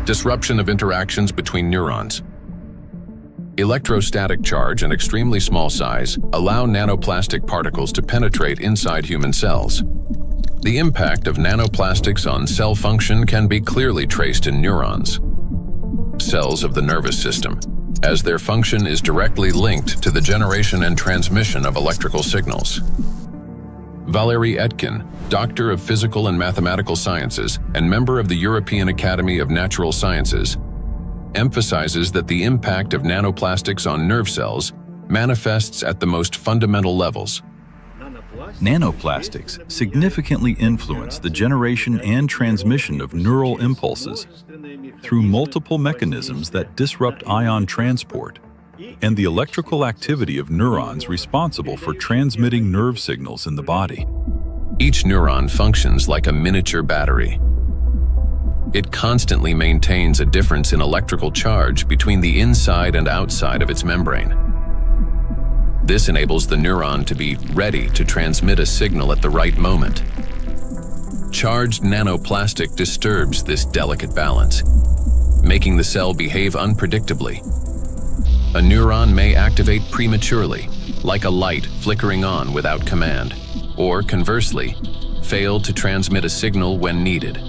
Disruption of interactions between neurons. Electrostatic charge and extremely small size allow nanoplastic particles to penetrate inside human cells. The impact of nanoplastics on cell function can be clearly traced in neurons, cells of the nervous system, as their function is directly linked to the generation and transmission of electrical signals. Valérie Etkin, Doctor of Physical and Mathematical Sciences and member of the European Academy of Natural Sciences, emphasizes that the impact of nanoplastics on nerve cells manifests at the most fundamental levels. Nanoplastics significantly influence the generation and transmission of neural impulses through multiple mechanisms that disrupt ion transport and the electrical activity of neurons responsible for transmitting nerve signals in the body. Each neuron functions like a miniature battery. It constantly maintains a difference in electrical charge between the inside and outside of its membrane. This enables the neuron to be ready to transmit a signal at the right moment. Charged nanoplastic disturbs this delicate balance, making the cell behave unpredictably. A neuron may activate prematurely, like a light flickering on without command, or conversely, fail to transmit a signal when needed.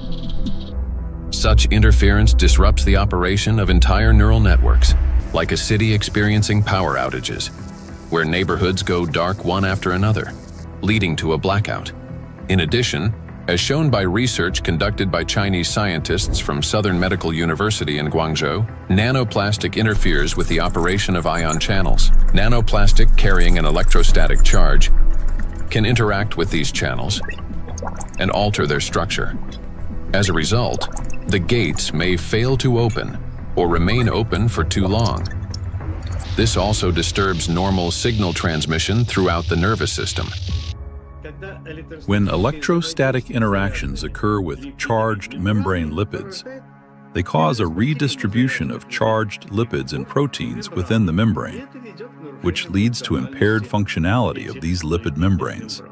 Such interference disrupts the operation of entire neural networks, like a city experiencing power outages, where neighborhoods go dark one after another, leading to a blackout. In addition, as shown by research conducted by Chinese scientists from Southern Medical University in Guangzhou, nanoplastic interferes with the operation of ion channels. Nanoplastic carrying an electrostatic charge can interact with these channels and alter their structure. As a result, the gates may fail to open or remain open for too long. This also disturbs normal signal transmission throughout the nervous system. When electrostatic interactions occur with charged membrane lipids, they cause a redistribution of charged lipids and proteins within the membrane, which leads to impaired functionality of these lipid membranes.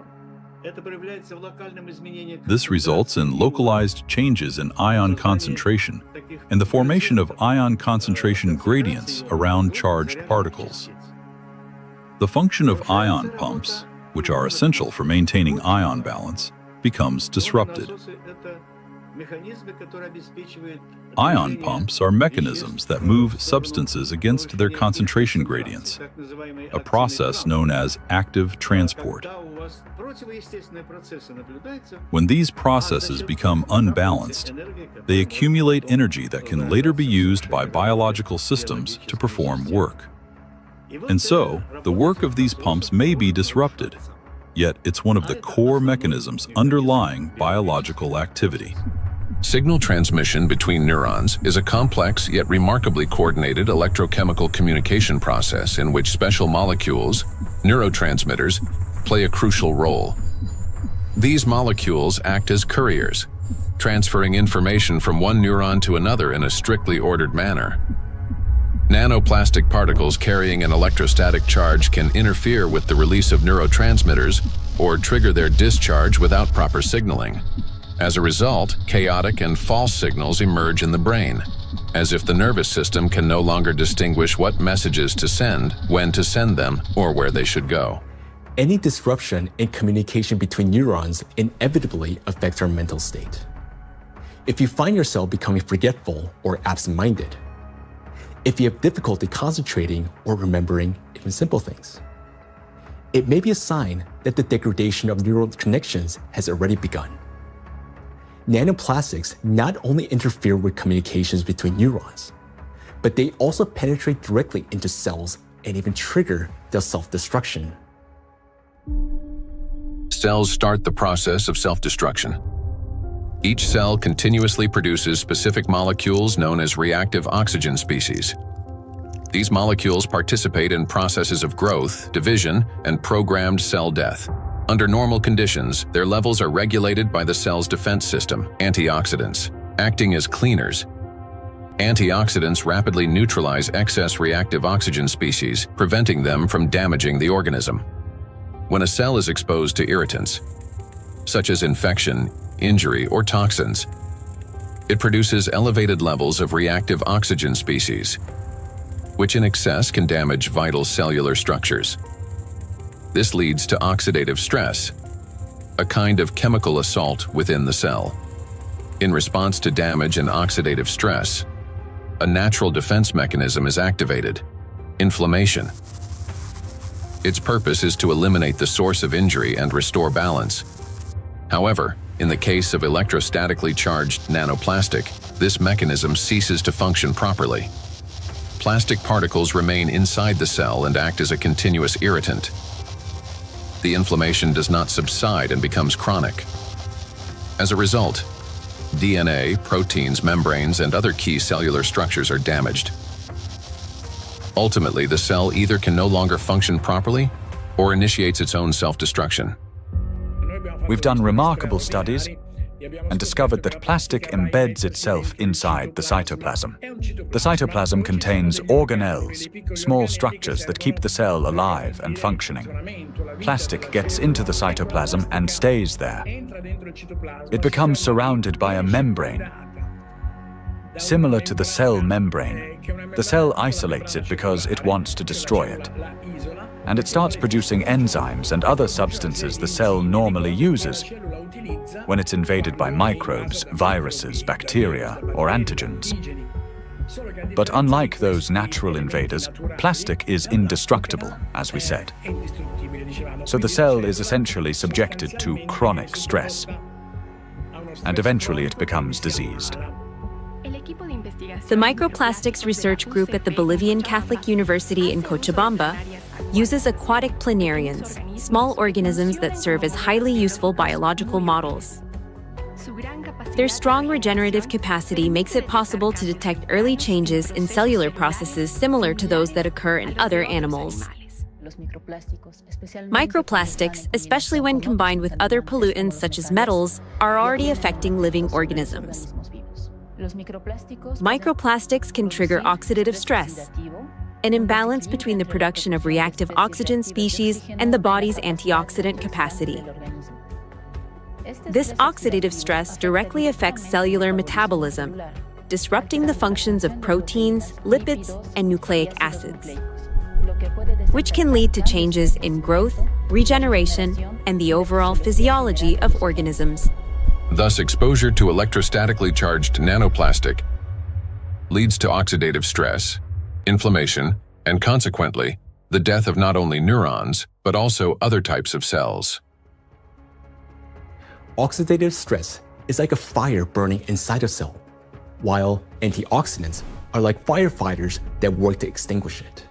This results in localized changes in ion concentration and the formation of ion concentration gradients around charged particles. The function of ion pumps, which are essential for maintaining ion balance, becomes disrupted. Ion pumps are mechanisms that move substances against their concentration gradients, a process known as active transport. When these processes become unbalanced, they accumulate energy that can later be used by biological systems to perform work. And so, the work of these pumps may be disrupted, yet it's one of the core mechanisms underlying biological activity. Signal transmission between neurons is a complex yet remarkably coordinated electrochemical communication process in which special molecules, neurotransmitters, play a crucial role. These molecules act as couriers, transferring information from one neuron to another in a strictly ordered manner. Nanoplastic particles carrying an electrostatic charge can interfere with the release of neurotransmitters or trigger their discharge without proper signaling. As a result, chaotic and false signals emerge in the brain, as if the nervous system can no longer distinguish what messages to send, when to send them, or where they should go. Any disruption in communication between neurons inevitably affects our mental state. If you find yourself becoming forgetful or absent-minded, if you have difficulty concentrating or remembering even simple things, it may be a sign that the degradation of neural connections has already begun. Nanoplastics not only interfere with communications between neurons, but they also penetrate directly into cells and even trigger their self-destruction. Cells start the process of self-destruction. Each cell continuously produces specific molecules known as reactive oxygen species. These molecules participate in processes of growth, division, and programmed cell death. Under normal conditions, their levels are regulated by the cell's defense system, antioxidants, acting as cleaners. Antioxidants rapidly neutralize excess reactive oxygen species, preventing them from damaging the organism. When a cell is exposed to irritants, such as infection, injury, or toxins, it produces elevated levels of reactive oxygen species, which in excess can damage vital cellular structures. This leads to oxidative stress, a kind of chemical assault within the cell. In response to damage and oxidative stress, a natural defense mechanism is activated: inflammation. Its purpose is to eliminate the source of injury and restore balance. However, in the case of electrostatically charged nanoplastic, this mechanism ceases to function properly. Plastic particles remain inside the cell and act as a continuous irritant. The inflammation does not subside and becomes chronic. As a result, DNA, proteins, membranes, and other key cellular structures are damaged. Ultimately, the cell either can no longer function properly or initiates its own self-destruction. We've done remarkable studies and discovered that plastic embeds itself inside the cytoplasm. The cytoplasm contains organelles, small structures that keep the cell alive and functioning. Plastic gets into the cytoplasm and stays there. It becomes surrounded by a membrane. Similar to the cell membrane, the cell isolates it because it wants to destroy it. And it starts producing enzymes and other substances the cell normally uses when it's invaded by microbes, viruses, bacteria, or antigens. But unlike those natural invaders, plastic is indestructible, as we said. So the cell is essentially subjected to chronic stress, and eventually it becomes diseased. The Microplastics Research Group at the Bolivian Catholic University in Cochabamba uses aquatic planarians, small organisms that serve as highly useful biological models. Their strong regenerative capacity makes it possible to detect early changes in cellular processes similar to those that occur in other animals. Microplastics, especially when combined with other pollutants such as metals, are already affecting living organisms. Microplastics can trigger oxidative stress, an imbalance between the production of reactive oxygen species and the body's antioxidant capacity. This oxidative stress directly affects cellular metabolism, disrupting the functions of proteins, lipids, and nucleic acids, which can lead to changes in growth, regeneration, and the overall physiology of organisms. Thus, exposure to electrostatically charged nanoplastic leads to oxidative stress, inflammation, and consequently, the death of not only neurons, but also other types of cells. Oxidative stress is like a fire burning inside a cell, while antioxidants are like firefighters that work to extinguish it.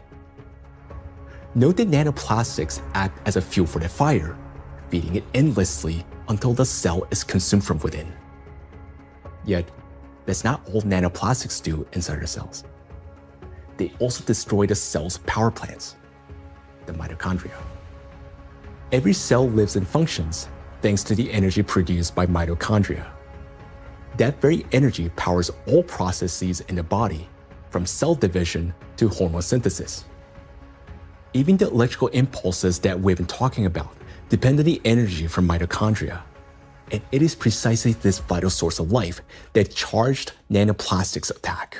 Note that nanoplastics act as a fuel for the fire, feeding it endlessly until the cell is consumed from within. Yet, that's not all nanoplastics do inside our cells. They also destroy the cell's power plants, the mitochondria. Every cell lives and functions thanks to the energy produced by mitochondria. That very energy powers all processes in the body, from cell division to hormone synthesis. Even the electrical impulses that we've been talking about depend on the energy from mitochondria. And it is precisely this vital source of life that charged nanoplastics attack.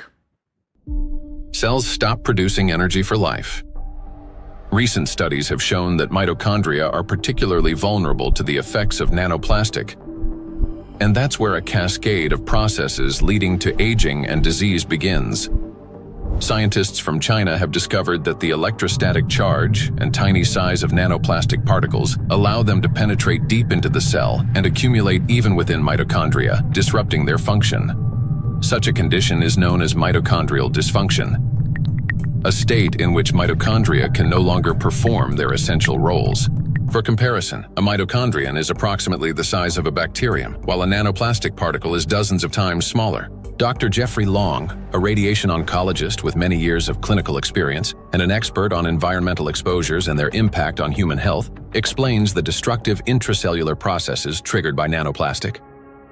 Cells stop producing energy for life. Recent studies have shown that mitochondria are particularly vulnerable to the effects of nanoplastic. And that's where a cascade of processes leading to aging and disease begins. Scientists from China have discovered that the electrostatic charge and tiny size of nanoplastic particles allow them to penetrate deep into the cell and accumulate even within mitochondria, disrupting their function. Such a condition is known as mitochondrial dysfunction, a state in which mitochondria can no longer perform their essential roles. For comparison, a mitochondrion is approximately the size of a bacterium, while a nanoplastic particle is dozens of times smaller. Dr. Jeffrey Long, a radiation oncologist with many years of clinical experience and an expert on environmental exposures and their impact on human health, explains the destructive intracellular processes triggered by nanoplastic.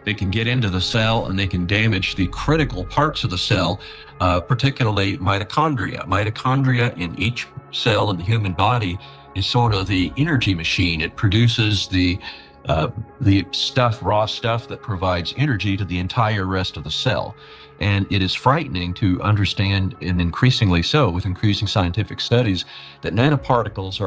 They can get into the cell and they can damage the critical parts of the cell, particularly mitochondria. Mitochondria in each cell in the human body is sort of the energy machine. It produces the raw stuff that provides energy to the entire rest of the cell. And it is frightening to understand, and increasingly so with increasing scientific studies, that nanoparticles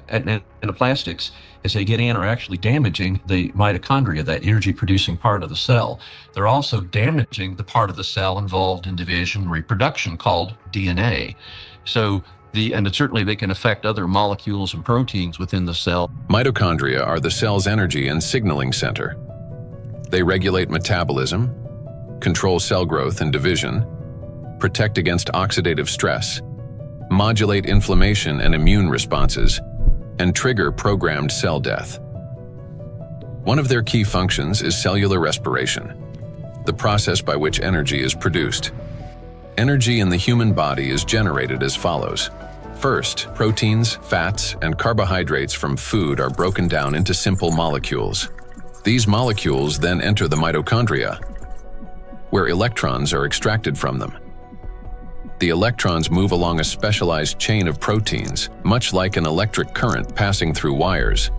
nanoplastics, as they get in, are actually damaging the mitochondria, that energy-producing part of the cell. They're also damaging the part of the cell involved in division and reproduction called DNA. And certainly they can affect other molecules and proteins within the cell. Mitochondria are the cell's energy and signaling center. They regulate metabolism, control cell growth and division, protect against oxidative stress, modulate inflammation and immune responses, and trigger programmed cell death. One of their key functions is cellular respiration, the process by which energy is produced. Energy in the human body is generated as follows. First, proteins, fats, and carbohydrates from food are broken down into simple molecules. These molecules then enter the mitochondria, where electrons are extracted from them. The electrons move along a specialized chain of proteins, much like an electric current passing through wires.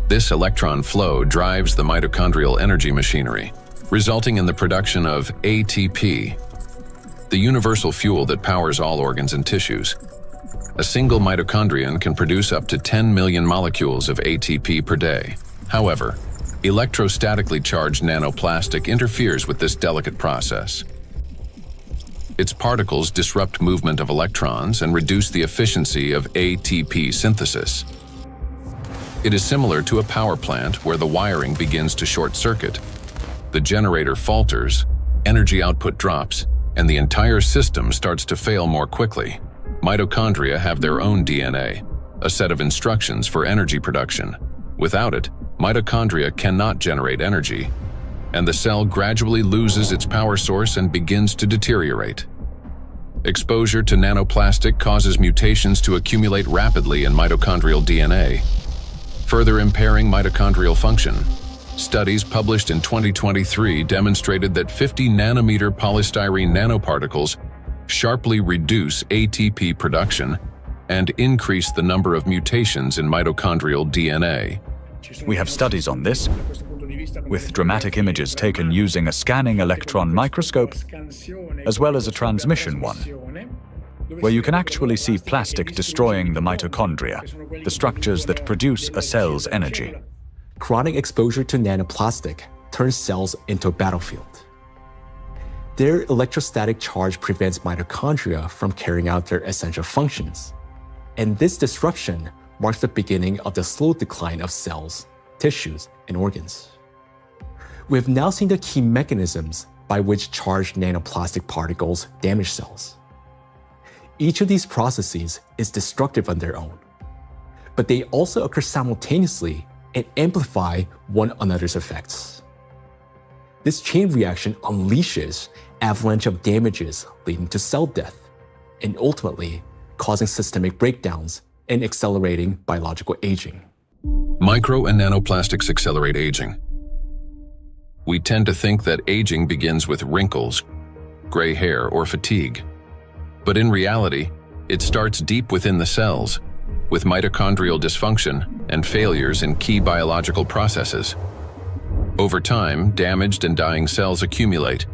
This electron flow drives the mitochondrial energy machinery, resulting in the production of ATP, the universal fuel that powers all organs and tissues. A single mitochondrion can produce up to 10 million molecules of ATP per day. However, electrostatically charged nanoplastic interferes with this delicate process. Its particles disrupt movement of electrons and reduce the efficiency of ATP synthesis. It is similar to a power plant where the wiring begins to short circuit. The generator falters, energy output drops, and the entire system starts to fail more quickly. Mitochondria have their own DNA, a set of instructions for energy production. Without it, mitochondria cannot generate energy, and the cell gradually loses its power source and begins to deteriorate. Exposure to nanoplastic causes mutations to accumulate rapidly in mitochondrial DNA, further impairing mitochondrial function. Studies published in 2023 demonstrated that 50 nanometer polystyrene nanoparticles sharply reduce ATP production and increase the number of mutations in mitochondrial DNA. We have studies on this, with dramatic images taken using a scanning electron microscope, as well as a transmission one, where you can actually see plastic destroying the mitochondria, the structures that produce a cell's energy. Chronic exposure to nanoplastic turns cells into a battlefield. Their electrostatic charge prevents mitochondria from carrying out their essential functions, and this disruption marks the beginning of the slow decline of cells, tissues, and organs. We have now seen the key mechanisms by which charged nanoplastic particles damage cells. Each of these processes is destructive on their own, but they also occur simultaneously and amplify one another's effects. This chain reaction unleashes avalanche of damages leading to cell death, and ultimately causing systemic breakdowns and accelerating biological aging. Micro and nanoplastics accelerate aging. We tend to think that aging begins with wrinkles, gray hair, or fatigue. But in reality, it starts deep within the cells, with mitochondrial dysfunction and failures in key biological processes. Over time, damaged and dying cells accumulate,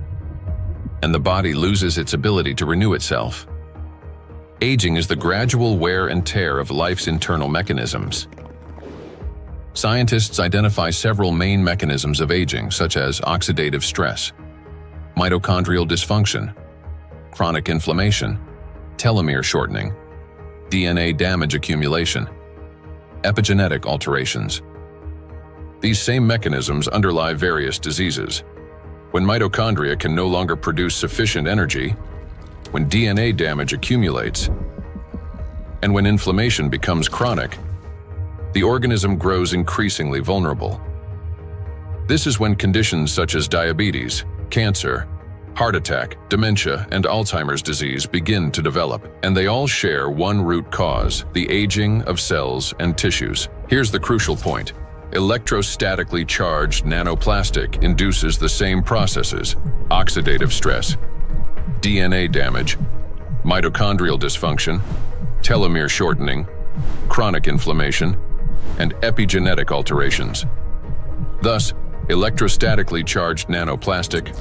and the body loses its ability to renew itself. Aging is the gradual wear and tear of life's internal mechanisms. Scientists identify several main mechanisms of aging, such as oxidative stress, mitochondrial dysfunction, chronic inflammation, telomere shortening, DNA damage accumulation, epigenetic alterations. These same mechanisms underlie various diseases. When mitochondria can no longer produce sufficient energy, when DNA damage accumulates, and when inflammation becomes chronic, the organism grows increasingly vulnerable. This is when conditions such as diabetes, cancer, heart attack, dementia, and Alzheimer's disease begin to develop, and they all share one root cause: the aging of cells and tissues. Here's the crucial point. Electrostatically charged nanoplastic induces the same processes: oxidative stress, DNA damage, mitochondrial dysfunction, telomere shortening, chronic inflammation, and epigenetic alterations. Thus, electrostatically charged nanoplastic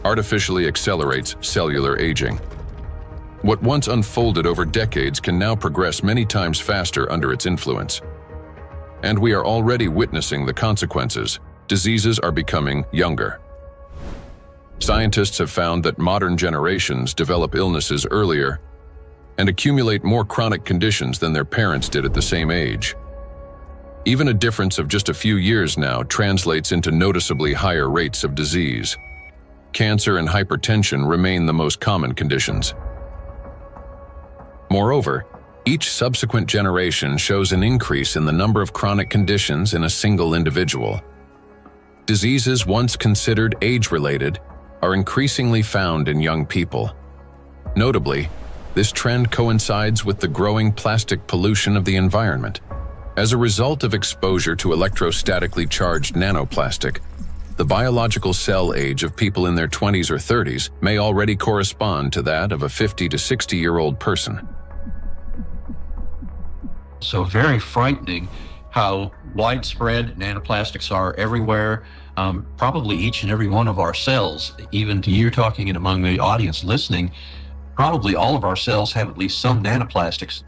artificially accelerates cellular aging. What once unfolded over decades can now progress many times faster under its influence. And we are already witnessing the consequences. Diseases are becoming younger. Scientists have found that modern generations develop illnesses earlier and accumulate more chronic conditions than their parents did at the same age. Even a difference of just a few years now translates into noticeably higher rates of disease. Cancer and hypertension remain the most common conditions. Moreover, each subsequent generation shows an increase in the number of chronic conditions in a single individual. Diseases once considered age-related are increasingly found in young people. Notably, this trend coincides with the growing plastic pollution of the environment. As a result of exposure to electrostatically charged nanoplastic, the biological cell age of people in their 20s or 30s may already correspond to that of a 50 to 60-year-old person. So very frightening how widespread nanoplastics are everywhere, probably each and every one of our cells, even to you talking and among the audience listening, probably all of our cells have at least some nanoplastics.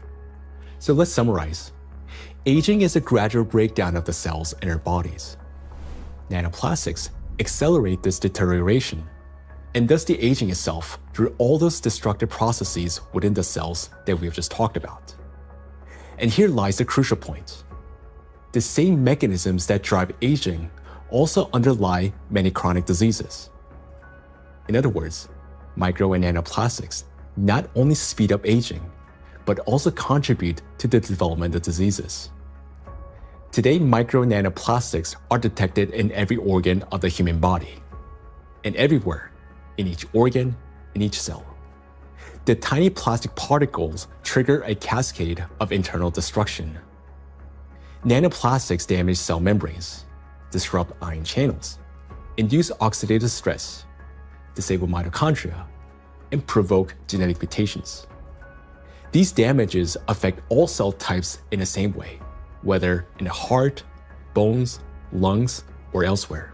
So let's summarize. Aging is a gradual breakdown of the cells in our bodies. Nanoplastics accelerate this deterioration, and thus the aging itself through all those destructive processes within the cells that we've just talked about. And here lies the crucial point. The same mechanisms that drive aging also underlie many chronic diseases. In other words, micro and nanoplastics not only speed up aging, but also contribute to the development of diseases. Today, micro and nanoplastics are detected in every organ of the human body, and everywhere, in each organ, in each cell. The tiny plastic particles trigger a cascade of internal destruction. Nanoplastics damage cell membranes, disrupt ion channels, induce oxidative stress, disable mitochondria, and provoke genetic mutations. These damages affect all cell types in the same way, whether in the heart, bones, lungs, or elsewhere.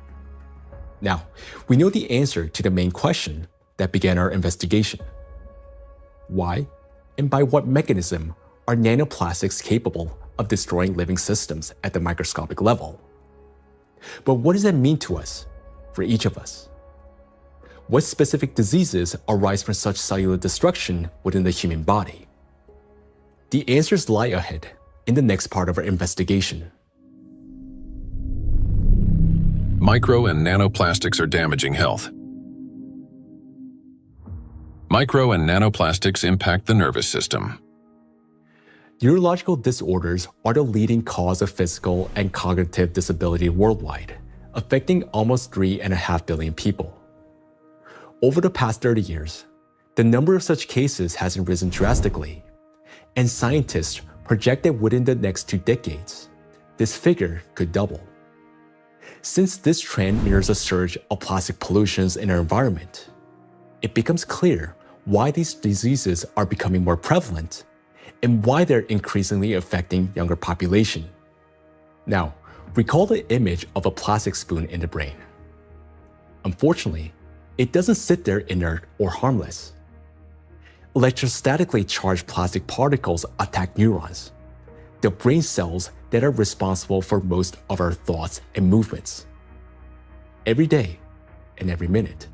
Now, we know the answer to the main question that began our investigation. Why and by what mechanism are nanoplastics capable of destroying living systems at the microscopic level? But what does that mean to us, for each of us? What specific diseases arise from such cellular destruction within the human body? The answers lie ahead in the next part of our investigation. Micro and nanoplastics are damaging health. Micro and nanoplastics impact the nervous system. Neurological disorders are the leading cause of physical and cognitive disability worldwide, affecting almost 3.5 billion people. Over the past 30 years, the number of such cases has risen drastically, and scientists project that within the next 2 decades, this figure could double. Since this trend mirrors a surge of plastic pollutions in our environment, it becomes clear why these diseases are becoming more prevalent and why they're increasingly affecting younger population. Now, recall the image of a plastic spoon in the brain. Unfortunately, it doesn't sit there inert or harmless. Electrostatically charged plastic particles attack neurons, the brain cells that are responsible for most of our thoughts and movements. Every day and every minute,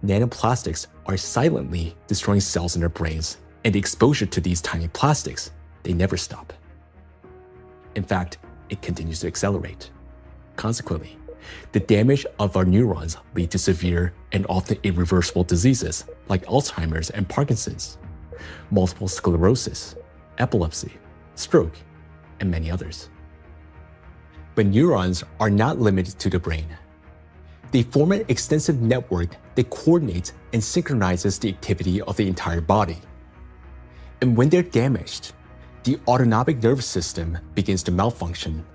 nanoplastics are silently destroying cells in our brains, and the exposure to these tiny plastics, they never stop. In fact, it continues to accelerate. Consequently, the damage of our neurons lead to severe and often irreversible diseases like Alzheimer's and Parkinson's, multiple sclerosis, epilepsy, stroke, and many others. But neurons are not limited to the brain. They form an extensive network that coordinates and synchronizes the activity of the entire body. And when they're damaged, the autonomic nervous system begins to malfunction,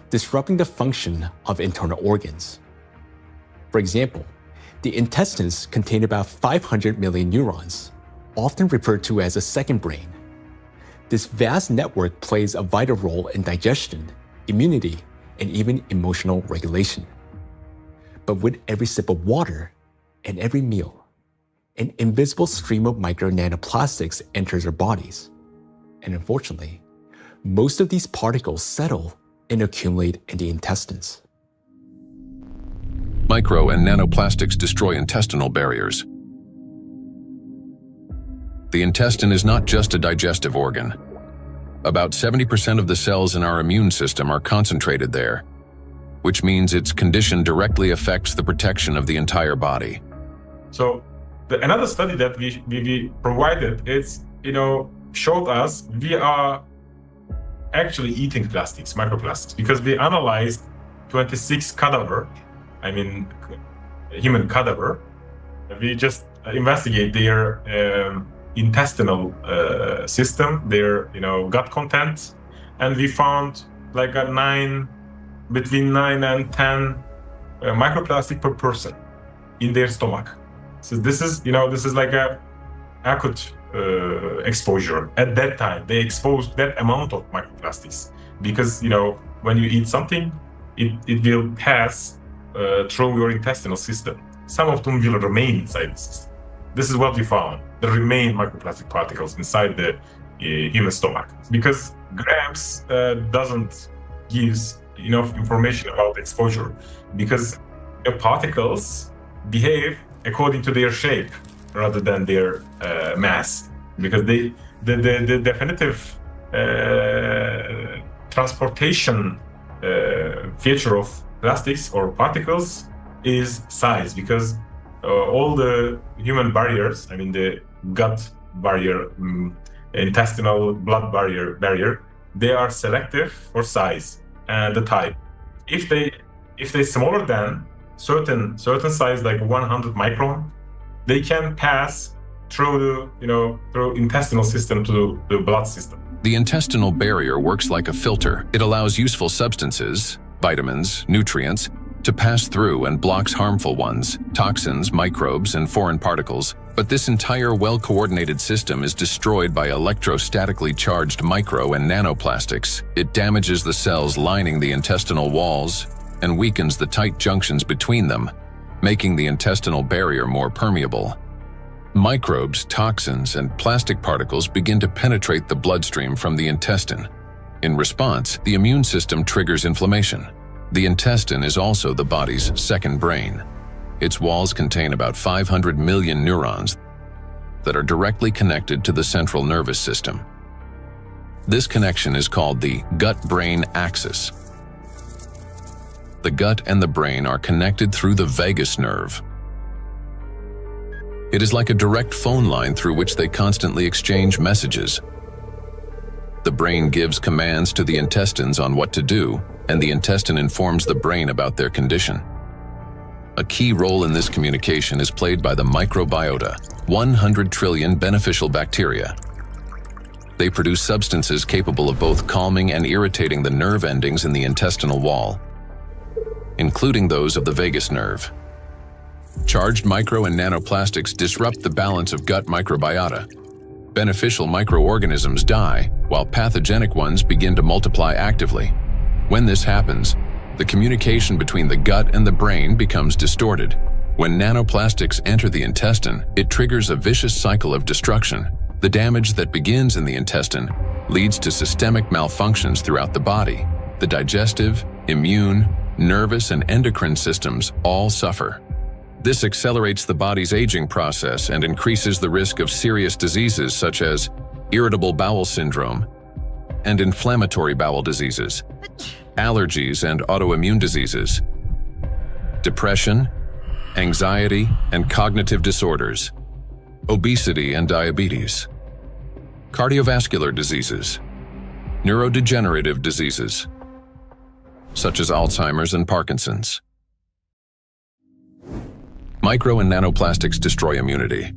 disrupting the function of internal organs. For example, the intestines contain about 500 million neurons, often referred to as a second brain. This vast network plays a vital role in digestion, immunity, and even emotional regulation. But with every sip of water and every meal, an invisible stream of micro nanoplastics enters our bodies. And unfortunately, most of these particles settle and accumulate in the intestines. Micro and nanoplastics destroy intestinal barriers. The intestine is not just a digestive organ. About 70% of the cells in our immune system are concentrated there, which means its condition directly affects the protection of the entire body. So another study that we provided, showed us we are actually eating plastics, microplastics, because we analyzed 26 human cadaver. We just investigate their intestinal system, their gut content, and we found like between 9 and 10 microplastic per person in their stomach. So this is like a acute exposure. At that time, they exposed that amount of microplastics because, when you eat something, it will pass through your intestinal system. Some of them will remain inside the system. This is what we found. There remain microplastic particles inside the human stomach because grams doesn't give enough information about exposure because the particles behave according to their shape rather than their mass, because the definitive transportation feature of plastics or particles is size, because all the human barriers, the gut barrier, intestinal blood barrier, they are selective for size and the type. If they smaller than certain size, like 100 micron, they can pass through through intestinal system to the blood system. The intestinal barrier works like a filter. It allows useful substances, vitamins, nutrients, to pass through and blocks harmful ones, toxins, microbes, and foreign particles. But this entire well-coordinated system is destroyed by electrostatically charged micro and nanoplastics. It damages the cells lining the intestinal walls and weakens the tight junctions between them, making the intestinal barrier more permeable. Microbes, toxins, and plastic particles begin to penetrate the bloodstream from the intestine. In response, the immune system triggers inflammation. The intestine is also the body's second brain. Its walls contain about 500 million neurons that are directly connected to the central nervous system. This connection is called the gut-brain axis. The gut and the brain are connected through the vagus nerve. It is like a direct phone line through which they constantly exchange messages. The brain gives commands to the intestines on what to do, and the intestine informs the brain about their condition. A key role in this communication is played by the microbiota, 100 trillion beneficial bacteria. They produce substances capable of both calming and irritating the nerve endings in the intestinal wall, including those of the vagus nerve. Charged micro and nanoplastics disrupt the balance of gut microbiota. Beneficial microorganisms die, while pathogenic ones begin to multiply actively. When this happens, the communication between the gut and the brain becomes distorted. When nanoplastics enter the intestine, it triggers a vicious cycle of destruction. The damage that begins in the intestine leads to systemic malfunctions throughout the body. The digestive, immune, nervous, and endocrine systems all suffer. This accelerates the body's aging process and increases the risk of serious diseases such as irritable bowel syndrome and inflammatory bowel diseases, allergies and autoimmune diseases, depression, anxiety and cognitive disorders, obesity and diabetes, cardiovascular diseases, neurodegenerative diseases, such as Alzheimer's and Parkinson's. Micro and nanoplastics destroy immunity.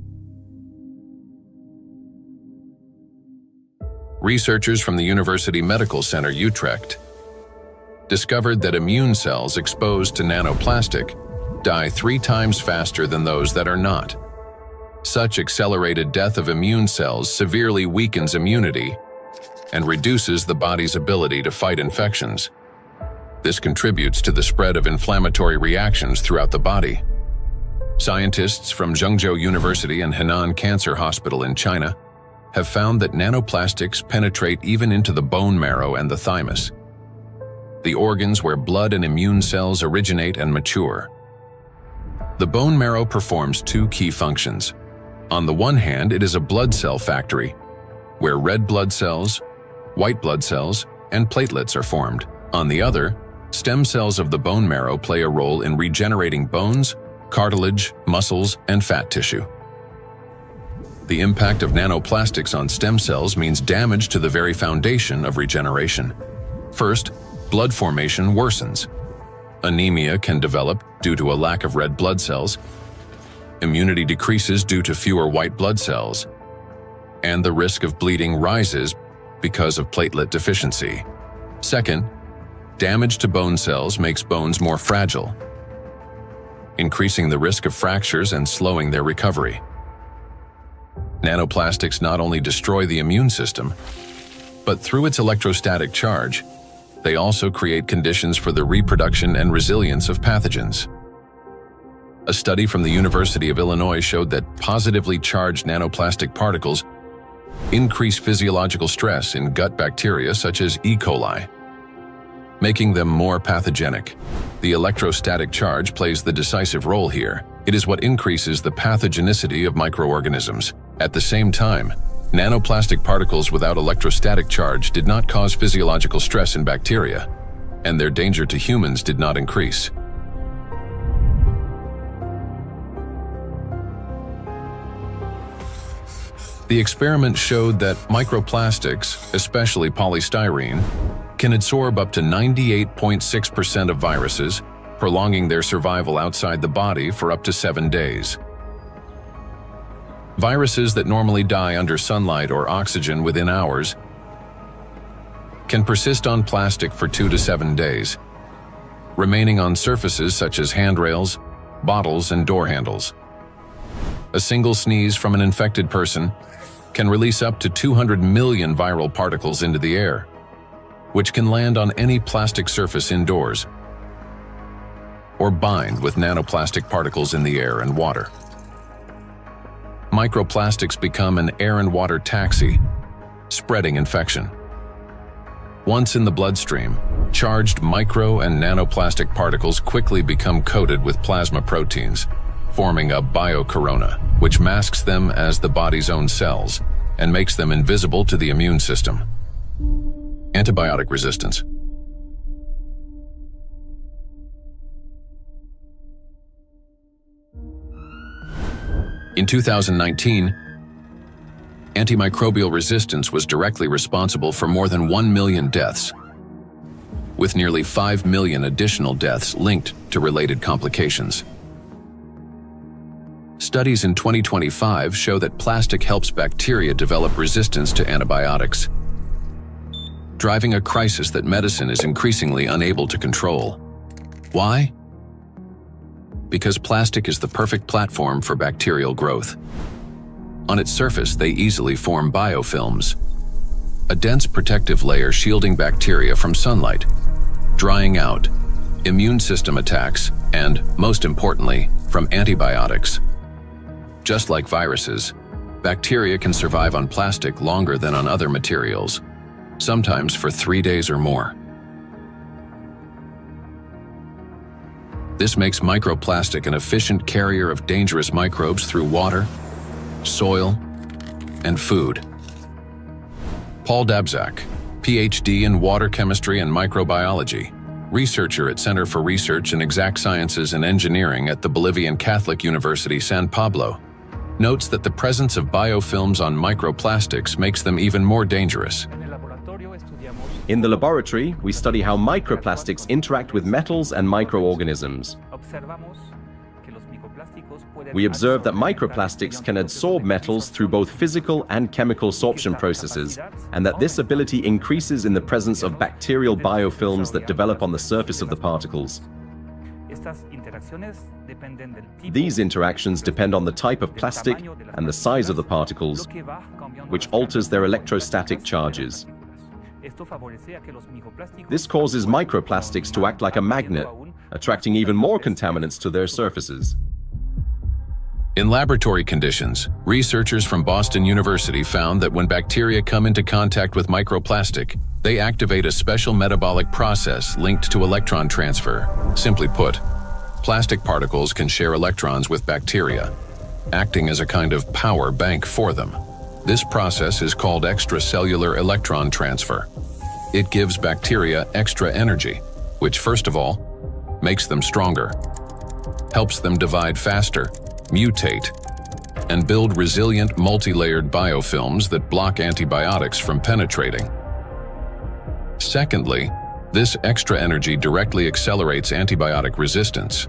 Researchers from the University Medical Center Utrecht discovered that immune cells exposed to nanoplastic die 3 times faster than those that are not. Such accelerated death of immune cells severely weakens immunity and reduces the body's ability to fight infections. This contributes to the spread of inflammatory reactions throughout the body. Scientists from Zhengzhou University and Henan Cancer Hospital in China have found that nanoplastics penetrate even into the bone marrow and the thymus, the organs where blood and immune cells originate and mature. The bone marrow performs 2 key functions. On the one hand, it is a blood cell factory, where red blood cells, white blood cells, and platelets are formed. On the other, stem cells of the bone marrow play a role in regenerating bones, cartilage, muscles, and fat tissue. The impact of nanoplastics on stem cells means damage to the very foundation of regeneration. First, blood formation worsens. Anemia can develop due to a lack of red blood cells. Immunity decreases due to fewer white blood cells. And the risk of bleeding rises because of platelet deficiency. Second, Damage to bone cells makes bones more fragile, increasing the risk of fractures and slowing their recovery. Nanoplastics not only destroy the immune system, but through its electrostatic charge, they also create conditions for the reproduction and resilience of pathogens. A study from the University of Illinois showed that positively charged nanoplastic particles increase physiological stress in gut bacteria such as E. coli, making them more pathogenic. The electrostatic charge plays the decisive role here. It is what increases the pathogenicity of microorganisms. At the same time, nanoplastic particles without electrostatic charge did not cause physiological stress in bacteria, and their danger to humans did not increase. The experiment showed that microplastics, especially polystyrene, can absorb up to 98.6% of viruses, prolonging their survival outside the body for up to 7 days. Viruses that normally die under sunlight or oxygen within hours can persist on plastic for 2 to 7 days, remaining on surfaces such as handrails, bottles, and door handles. A single sneeze from an infected person can release up to 200 million viral particles into the air, which can land on any plastic surface indoors or bind with nanoplastic particles in the air and water. Microplastics become an air and water taxi, spreading infection. Once in the bloodstream, charged micro and nanoplastic particles quickly become coated with plasma proteins, forming a biocorona, which masks them as the body's own cells and makes them invisible to the immune system. Antibiotic resistance. In 2019, antimicrobial resistance was directly responsible for more than 1 million deaths, with nearly 5 million additional deaths linked to related complications. Studies in 2025 show that plastic helps bacteria develop resistance to antibiotics, driving a crisis that medicine is increasingly unable to control. Why? Because plastic is the perfect platform for bacterial growth. On its surface, they easily form biofilms, a dense protective layer shielding bacteria from sunlight, drying out, immune system attacks, and, most importantly, from antibiotics. Just like viruses, bacteria can survive on plastic longer than on other materials, sometimes for 3 days or more. This makes microplastic an efficient carrier of dangerous microbes through water, soil, and food. Paul Dabzak, PhD in water chemistry and microbiology, researcher at Center for Research in Exact Sciences and Engineering at the Bolivian Catholic University San Pablo, notes that the presence of biofilms on microplastics makes them even more dangerous. In the laboratory, we study how microplastics interact with metals and microorganisms. We observe that microplastics can adsorb metals through both physical and chemical sorption processes, and that this ability increases in the presence of bacterial biofilms that develop on the surface of the particles. These interactions depend on the type of plastic and the size of the particles, which alters their electrostatic charges. This causes microplastics to act like a magnet, attracting even more contaminants to their surfaces. In laboratory conditions, researchers from Boston University found that when bacteria come into contact with microplastic, they activate a special metabolic process linked to electron transfer. Simply put, plastic particles can share electrons with bacteria, acting as a kind of power bank for them. This process is called extracellular electron transfer. It gives bacteria extra energy, which first of all, makes them stronger, helps them divide faster, mutate, and build resilient multi-layered biofilms that block antibiotics from penetrating. Secondly, this extra energy directly accelerates antibiotic resistance.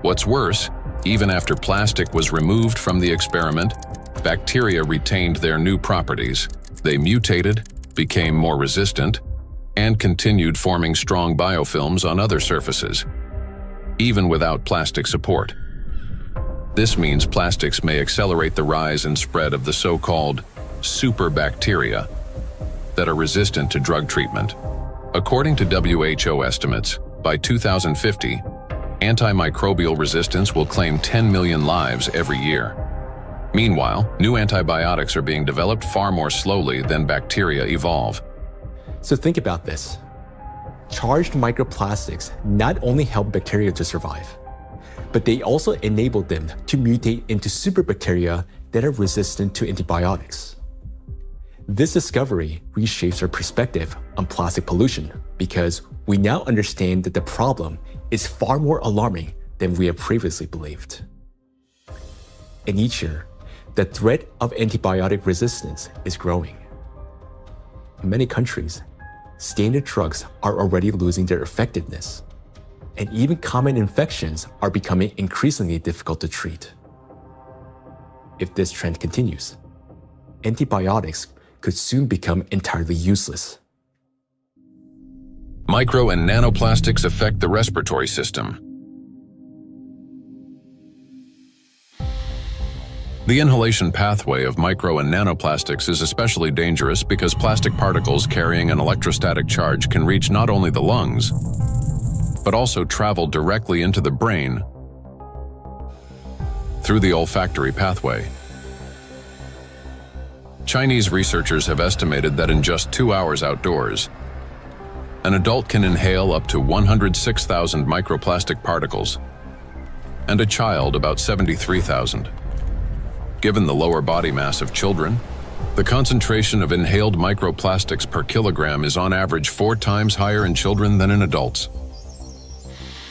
What's worse, even after plastic was removed from the experiment, bacteria retained their new properties. They mutated, became more resistant, and continued forming strong biofilms on other surfaces, even without plastic support. This means plastics may accelerate the rise and spread of the so-called superbacteria that are resistant to drug treatment. According to WHO estimates, by 2050, antimicrobial resistance will claim 10 million lives every year. Meanwhile, new antibiotics are being developed far more slowly than bacteria evolve. So think about this. Charged microplastics not only help bacteria to survive, but they also enable them to mutate into superbacteria that are resistant to antibiotics. This discovery reshapes our perspective on plastic pollution because we now understand that the problem is far more alarming than we have previously believed. And each year, the threat of antibiotic resistance is growing. In many countries, standard drugs are already losing their effectiveness, and even common infections are becoming increasingly difficult to treat. If this trend continues, antibiotics could soon become entirely useless. Micro and nanoplastics affect the respiratory system. The inhalation pathway of micro and nanoplastics is especially dangerous because plastic particles carrying an electrostatic charge can reach not only the lungs, but also travel directly into the brain through the olfactory pathway. Chinese researchers have estimated that in just 2 hours outdoors, an adult can inhale up to 106,000 microplastic particles, and a child about 73,000. Given the lower body mass of children, the concentration of inhaled microplastics per kilogram is on average 4 times higher in children than in adults.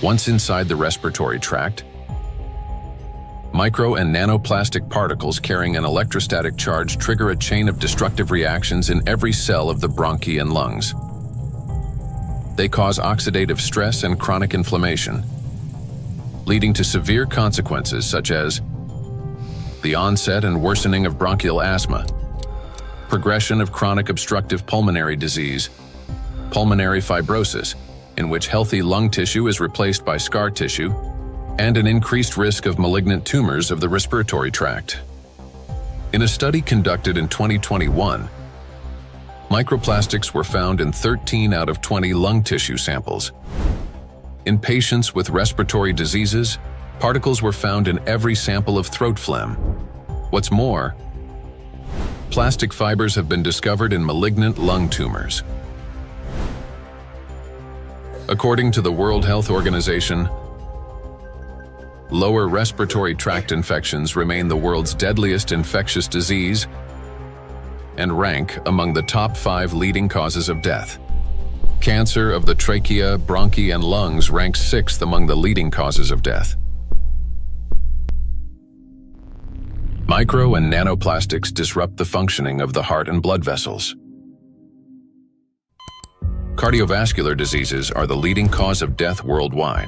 Once inside the respiratory tract, micro and nanoplastic particles carrying an electrostatic charge trigger a chain of destructive reactions in every cell of the bronchi and lungs. They cause oxidative stress and chronic inflammation, leading to severe consequences such as the onset and worsening of bronchial asthma, progression of chronic obstructive pulmonary disease, pulmonary fibrosis, in which healthy lung tissue is replaced by scar tissue, and an increased risk of malignant tumors of the respiratory tract. In a study conducted in 2021, microplastics were found in 13 out of 20 lung tissue samples. In patients with respiratory diseases, particles were found in every sample of throat phlegm. What's more, plastic fibers have been discovered in malignant lung tumors. According to the World Health Organization, lower respiratory tract infections remain the world's deadliest infectious disease and rank among the top 5 leading causes of death. Cancer of the trachea, bronchi, and lungs ranks 6th among the leading causes of death. Micro and nanoplastics disrupt the functioning of the heart and blood vessels. Cardiovascular diseases are the leading cause of death worldwide.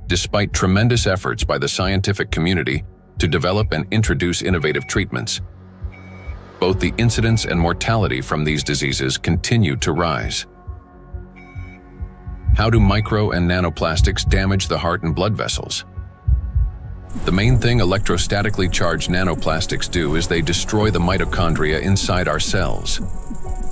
Despite tremendous efforts by the scientific community to develop and introduce innovative treatments, both the incidence and mortality from these diseases continue to rise. How do micro and nanoplastics damage the heart and blood vessels? The main thing electrostatically charged nanoplastics do is they destroy the mitochondria inside our cells.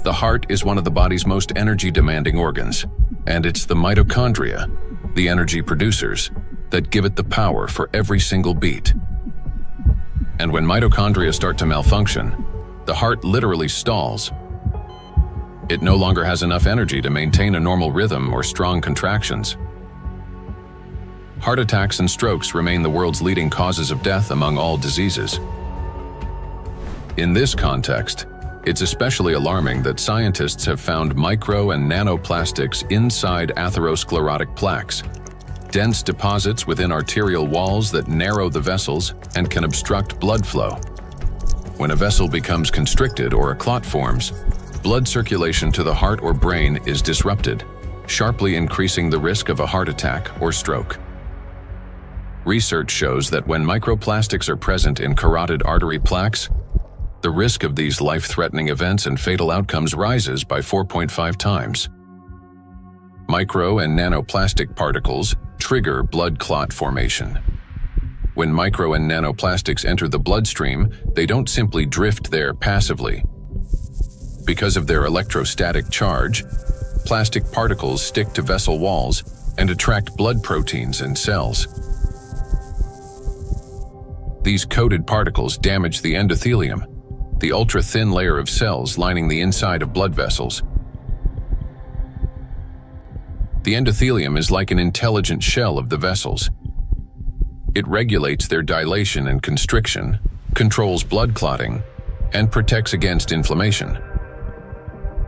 The heart is one of the body's most energy-demanding organs, and it's the mitochondria, the energy producers, that give it the power for every single beat. And when mitochondria start to malfunction, the heart literally stalls. It no longer has enough energy to maintain a normal rhythm or strong contractions. Heart attacks and strokes remain the world's leading causes of death among all diseases. In this context, it's especially alarming that scientists have found micro and nanoplastics inside atherosclerotic plaques, dense deposits within arterial walls that narrow the vessels and can obstruct blood flow. When a vessel becomes constricted or a clot forms, blood circulation to the heart or brain is disrupted, sharply increasing the risk of a heart attack or stroke. Research shows that when microplastics are present in carotid artery plaques, the risk of these life-threatening events and fatal outcomes rises by 4.5 times. Micro and nanoplastic particles trigger blood clot formation. When micro and nanoplastics enter the bloodstream, they don't simply drift there passively. Because of their electrostatic charge, plastic particles stick to vessel walls and attract blood proteins and cells. These coated particles damage the endothelium, the ultra-thin layer of cells lining the inside of blood vessels. The endothelium is like an intelligent shell of the vessels. It regulates their dilation and constriction, controls blood clotting, and protects against inflammation.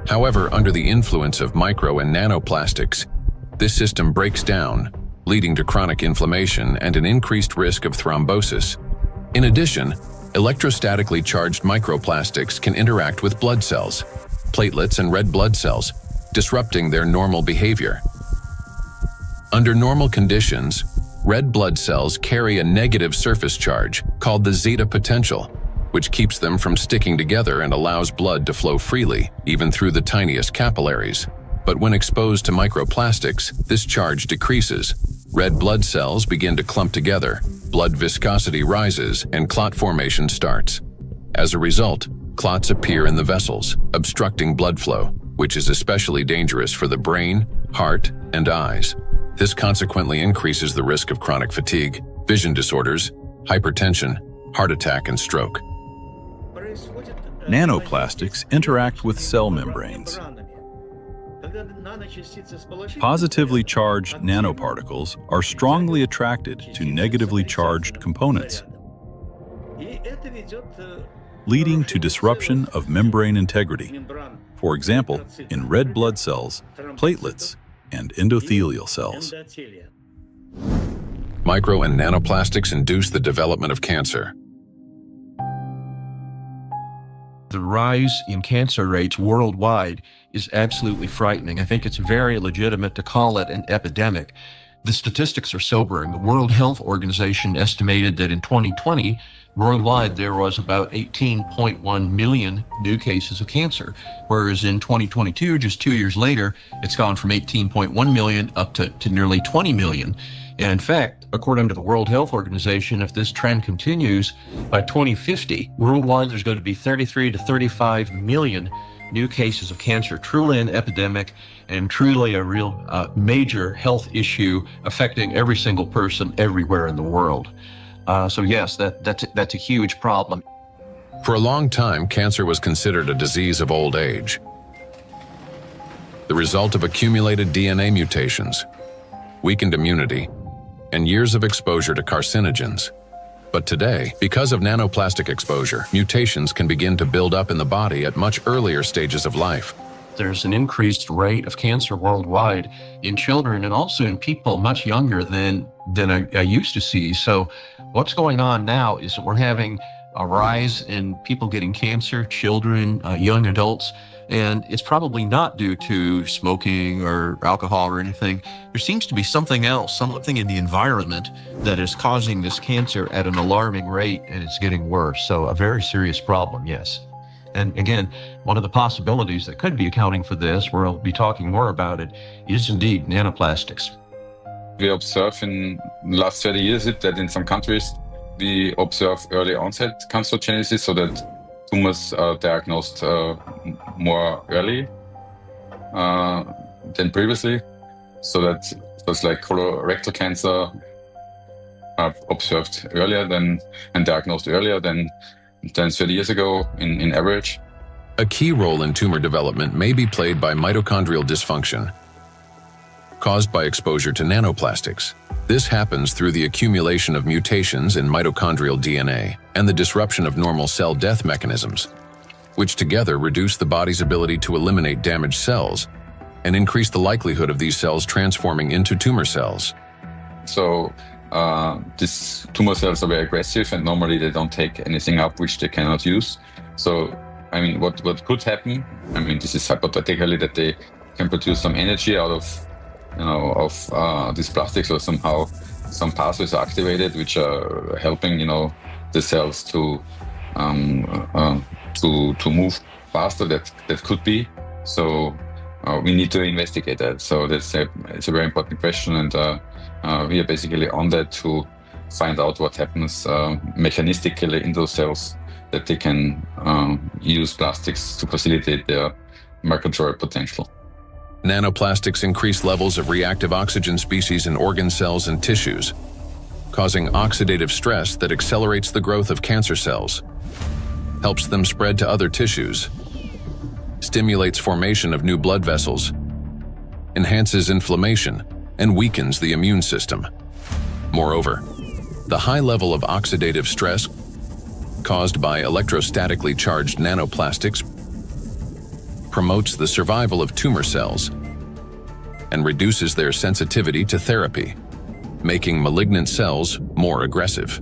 However, under the influence of micro and nanoplastics, this system breaks down, leading to chronic inflammation and an increased risk of thrombosis. In addition, electrostatically charged microplastics can interact with blood cells, platelets, and red blood cells, disrupting their normal behavior. Under normal conditions, red blood cells carry a negative surface charge called the zeta potential, which keeps them from sticking together and allows blood to flow freely, even through the tiniest capillaries. But when exposed to microplastics, this charge decreases. Red blood cells begin to clump together, blood viscosity rises, and clot formation starts. As a result, clots appear in the vessels, obstructing blood flow, which is especially dangerous for the brain, heart, and eyes. This consequently increases the risk of chronic fatigue, vision disorders, hypertension, heart attack, and stroke. Nanoplastics interact with cell membranes. Positively charged nanoparticles are strongly attracted to negatively charged components, leading to disruption of membrane integrity, for example, in red blood cells, platelets, and endothelial cells. Micro and nanoplastics induce the development of cancer. The rise in cancer rates worldwide is absolutely frightening. I think it's very legitimate to call it an epidemic. The statistics are sobering. The World Health Organization estimated that in 2020, worldwide there was about 18.1 million new cases of cancer, whereas in 2022, just 2 years later, it's gone from 18.1 million up to nearly 20 million. And in fact, according to the World Health Organization, if this trend continues, by 2050, worldwide there's going to be 33 to 35 million new cases of cancer, truly an epidemic and truly a real major health issue affecting every single person everywhere in the world. So yes, that's a huge problem. For a long time, cancer was considered a disease of old age, the result of accumulated DNA mutations, weakened immunity, and years of exposure to carcinogens. But today, because of nanoplastic exposure, mutations can begin to build up in the body at much earlier stages of life. There's an increased rate of cancer worldwide in children and also in people much younger than I used to see. So what's going on now is that we're having a rise in people getting cancer, children, young adults, and it's probably not due to smoking or alcohol or anything. There seems to be something else, something in the environment that is causing this cancer at an alarming rate, and it's getting worse. So a very serious problem, yes. And again, one of the possibilities that could be accounting for this, we'll be talking more about it, is indeed nanoplastics. We observe in the last 30 years that in some countries we observe early onset cancerogenesis, so that tumors are diagnosed more early than previously. So that was like colorectal cancer are observed earlier and diagnosed earlier than 30 years ago in average. A key role in tumor development may be played by mitochondrial dysfunction, caused by exposure to nanoplastics. This happens through the accumulation of mutations in mitochondrial DNA and the disruption of normal cell death mechanisms, which together reduce the body's ability to eliminate damaged cells and increase the likelihood of these cells transforming into tumor cells. So these tumor cells are very aggressive, and normally they don't take anything up which they cannot use. So, I mean, what could happen, I mean, this is hypothetically that they can produce some energy out of these plastics, or somehow some pathways are activated which are helping, the cells to to move faster. That could be. So we need to investigate that. So it's a very important question, and we are basically on that to find out what happens mechanistically in those cells, that they can use plastics to facilitate their migratory potential. Nanoplastics increase levels of reactive oxygen species in organ cells and tissues, causing oxidative stress that accelerates the growth of cancer cells, helps them spread to other tissues, stimulates formation of new blood vessels, enhances inflammation, and weakens the immune system. Moreover, the high level of oxidative stress caused by electrostatically charged nanoplastics promotes the survival of tumor cells and reduces their sensitivity to therapy, making malignant cells more aggressive.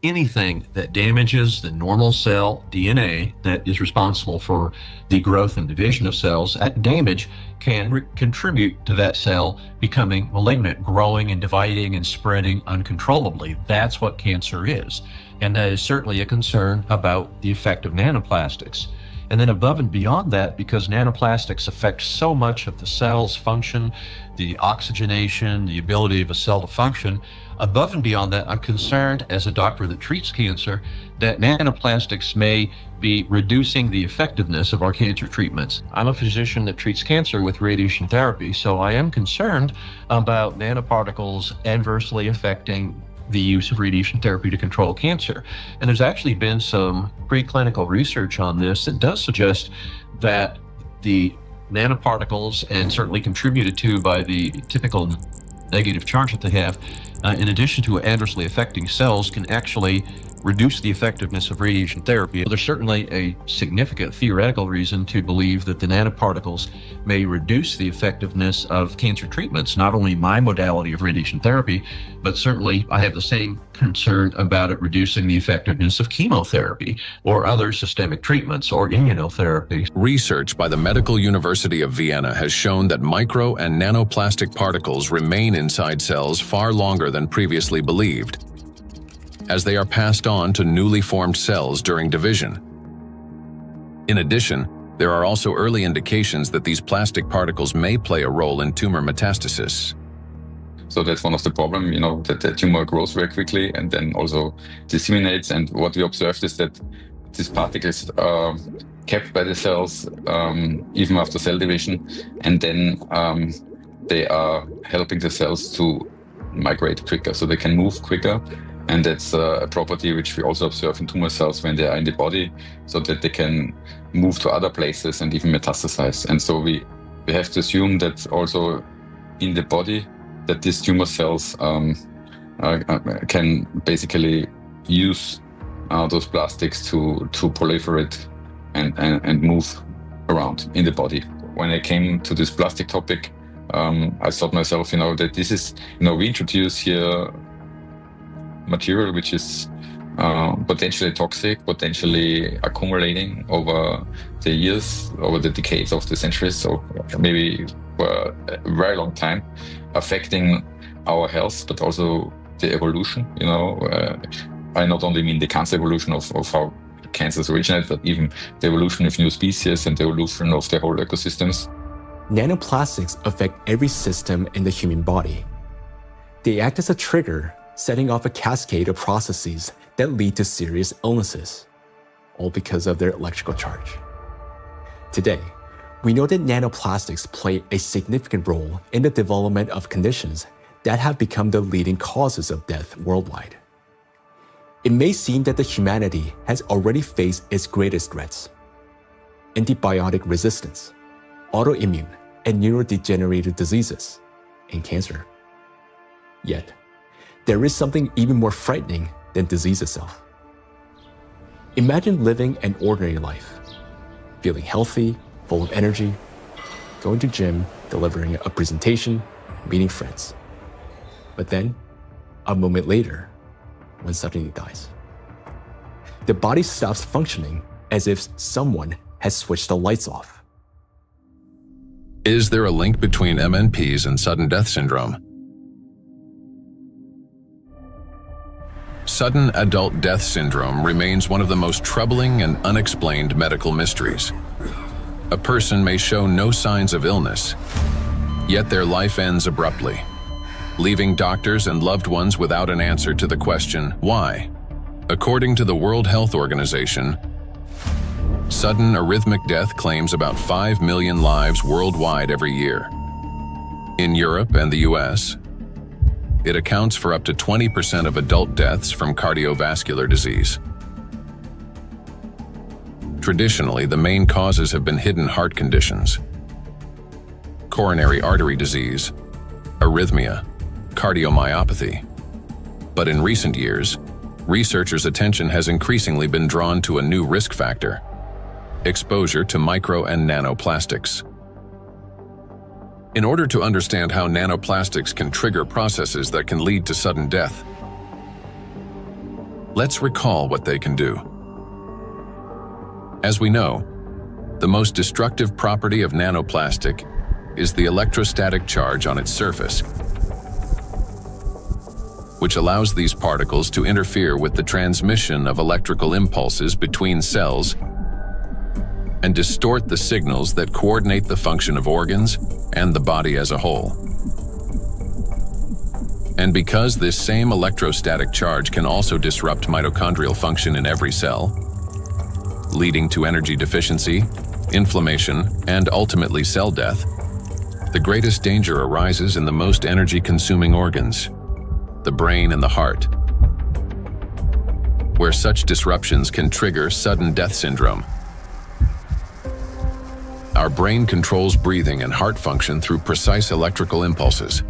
Anything that damages the normal cell DNA that is responsible for the growth and division of cells, that damage can contribute to that cell becoming malignant, growing and dividing and spreading uncontrollably. That's what cancer is. And that is certainly a concern about the effect of nanoplastics. And then above and beyond that, because nanoplastics affect so much of the cell's function, the oxygenation, the ability of a cell to function, above and beyond that, I'm concerned as a doctor that treats cancer that nanoplastics may be reducing the effectiveness of our cancer treatments. I'm a physician that treats cancer with radiation therapy, so I am concerned about nanoparticles adversely affecting the use of radiation therapy to control cancer. And there's actually been some preclinical research on this that does suggest that the nanoparticles, and certainly contributed to by the typical negative charge that they have, in addition to adversely affecting cells, can actually reduce the effectiveness of radiation therapy. There's certainly a significant theoretical reason to believe that the nanoparticles may reduce the effectiveness of cancer treatments, not only my modality of radiation therapy, but certainly I have the same concern about it reducing the effectiveness of chemotherapy or other systemic treatments or immunotherapy. Research by the Medical University of Vienna has shown that micro and nanoplastic particles remain inside cells far longer than previously believed, as they are passed on to newly formed cells during division. In addition, there are also early indications that these plastic particles may play a role in tumor metastasis. So that's one of the problems, that the tumor grows very quickly and then also disseminates. And what we observed is that these particles are kept by the cells even after cell division, and then they are helping the cells to migrate quicker, so they can move quicker. And that's a property which we also observe in tumor cells when they are in the body, so that they can move to other places and even metastasize. And so we have to assume that also in the body, that these tumor cells can basically use those plastics to proliferate and move around in the body. When I came to this plastic topic, I thought myself, that this is, we introduce here material which is potentially toxic, potentially accumulating over the years, over the decades of the centuries, so maybe for a very long time, affecting our health, but also the evolution. I not only mean the cancer evolution of how cancers originate, but even the evolution of new species and the evolution of the whole ecosystems. Nanoplastics affect every system in the human body. They act as a trigger, setting off a cascade of processes that lead to serious illnesses, all because of their electrical charge. Today, we know that nanoplastics play a significant role in the development of conditions that have become the leading causes of death worldwide. It may seem that the humanity has already faced its greatest threats: antibiotic resistance, autoimmune and neurodegenerative diseases, and cancer. Yet, there is something even more frightening than disease itself. Imagine living an ordinary life, feeling healthy, full of energy, going to gym, delivering a presentation, meeting friends. But then, a moment later, one suddenly dies. The body stops functioning as if someone has switched the lights off. Is there a link between MNPs and sudden death syndrome? Sudden adult death syndrome remains one of the most troubling and unexplained medical mysteries. A person may show no signs of illness, yet their life ends abruptly, leaving doctors and loved ones without an answer to the question, why? According to the World Health Organization, sudden arrhythmic death claims about 5 million lives worldwide every year. In Europe and the US, it accounts for up to 20% of adult deaths from cardiovascular disease. Traditionally, the main causes have been hidden heart conditions, coronary artery disease, arrhythmia, cardiomyopathy. But in recent years, researchers' attention has increasingly been drawn to a new risk factor: exposure to micro and nanoplastics. In order to understand how nanoplastics can trigger processes that can lead to sudden death, let's recall what they can do. As we know, the most destructive property of nanoplastic is the electrostatic charge on its surface, which allows these particles to interfere with the transmission of electrical impulses between cells and distort the signals that coordinate the function of organs and the body as a whole. And because this same electrostatic charge can also disrupt mitochondrial function in every cell, leading to energy deficiency, inflammation, and ultimately cell death, the greatest danger arises in the most energy-consuming organs, the brain and the heart, where such disruptions can trigger sudden death syndrome. Our brain controls breathing and heart function through precise electrical impulses.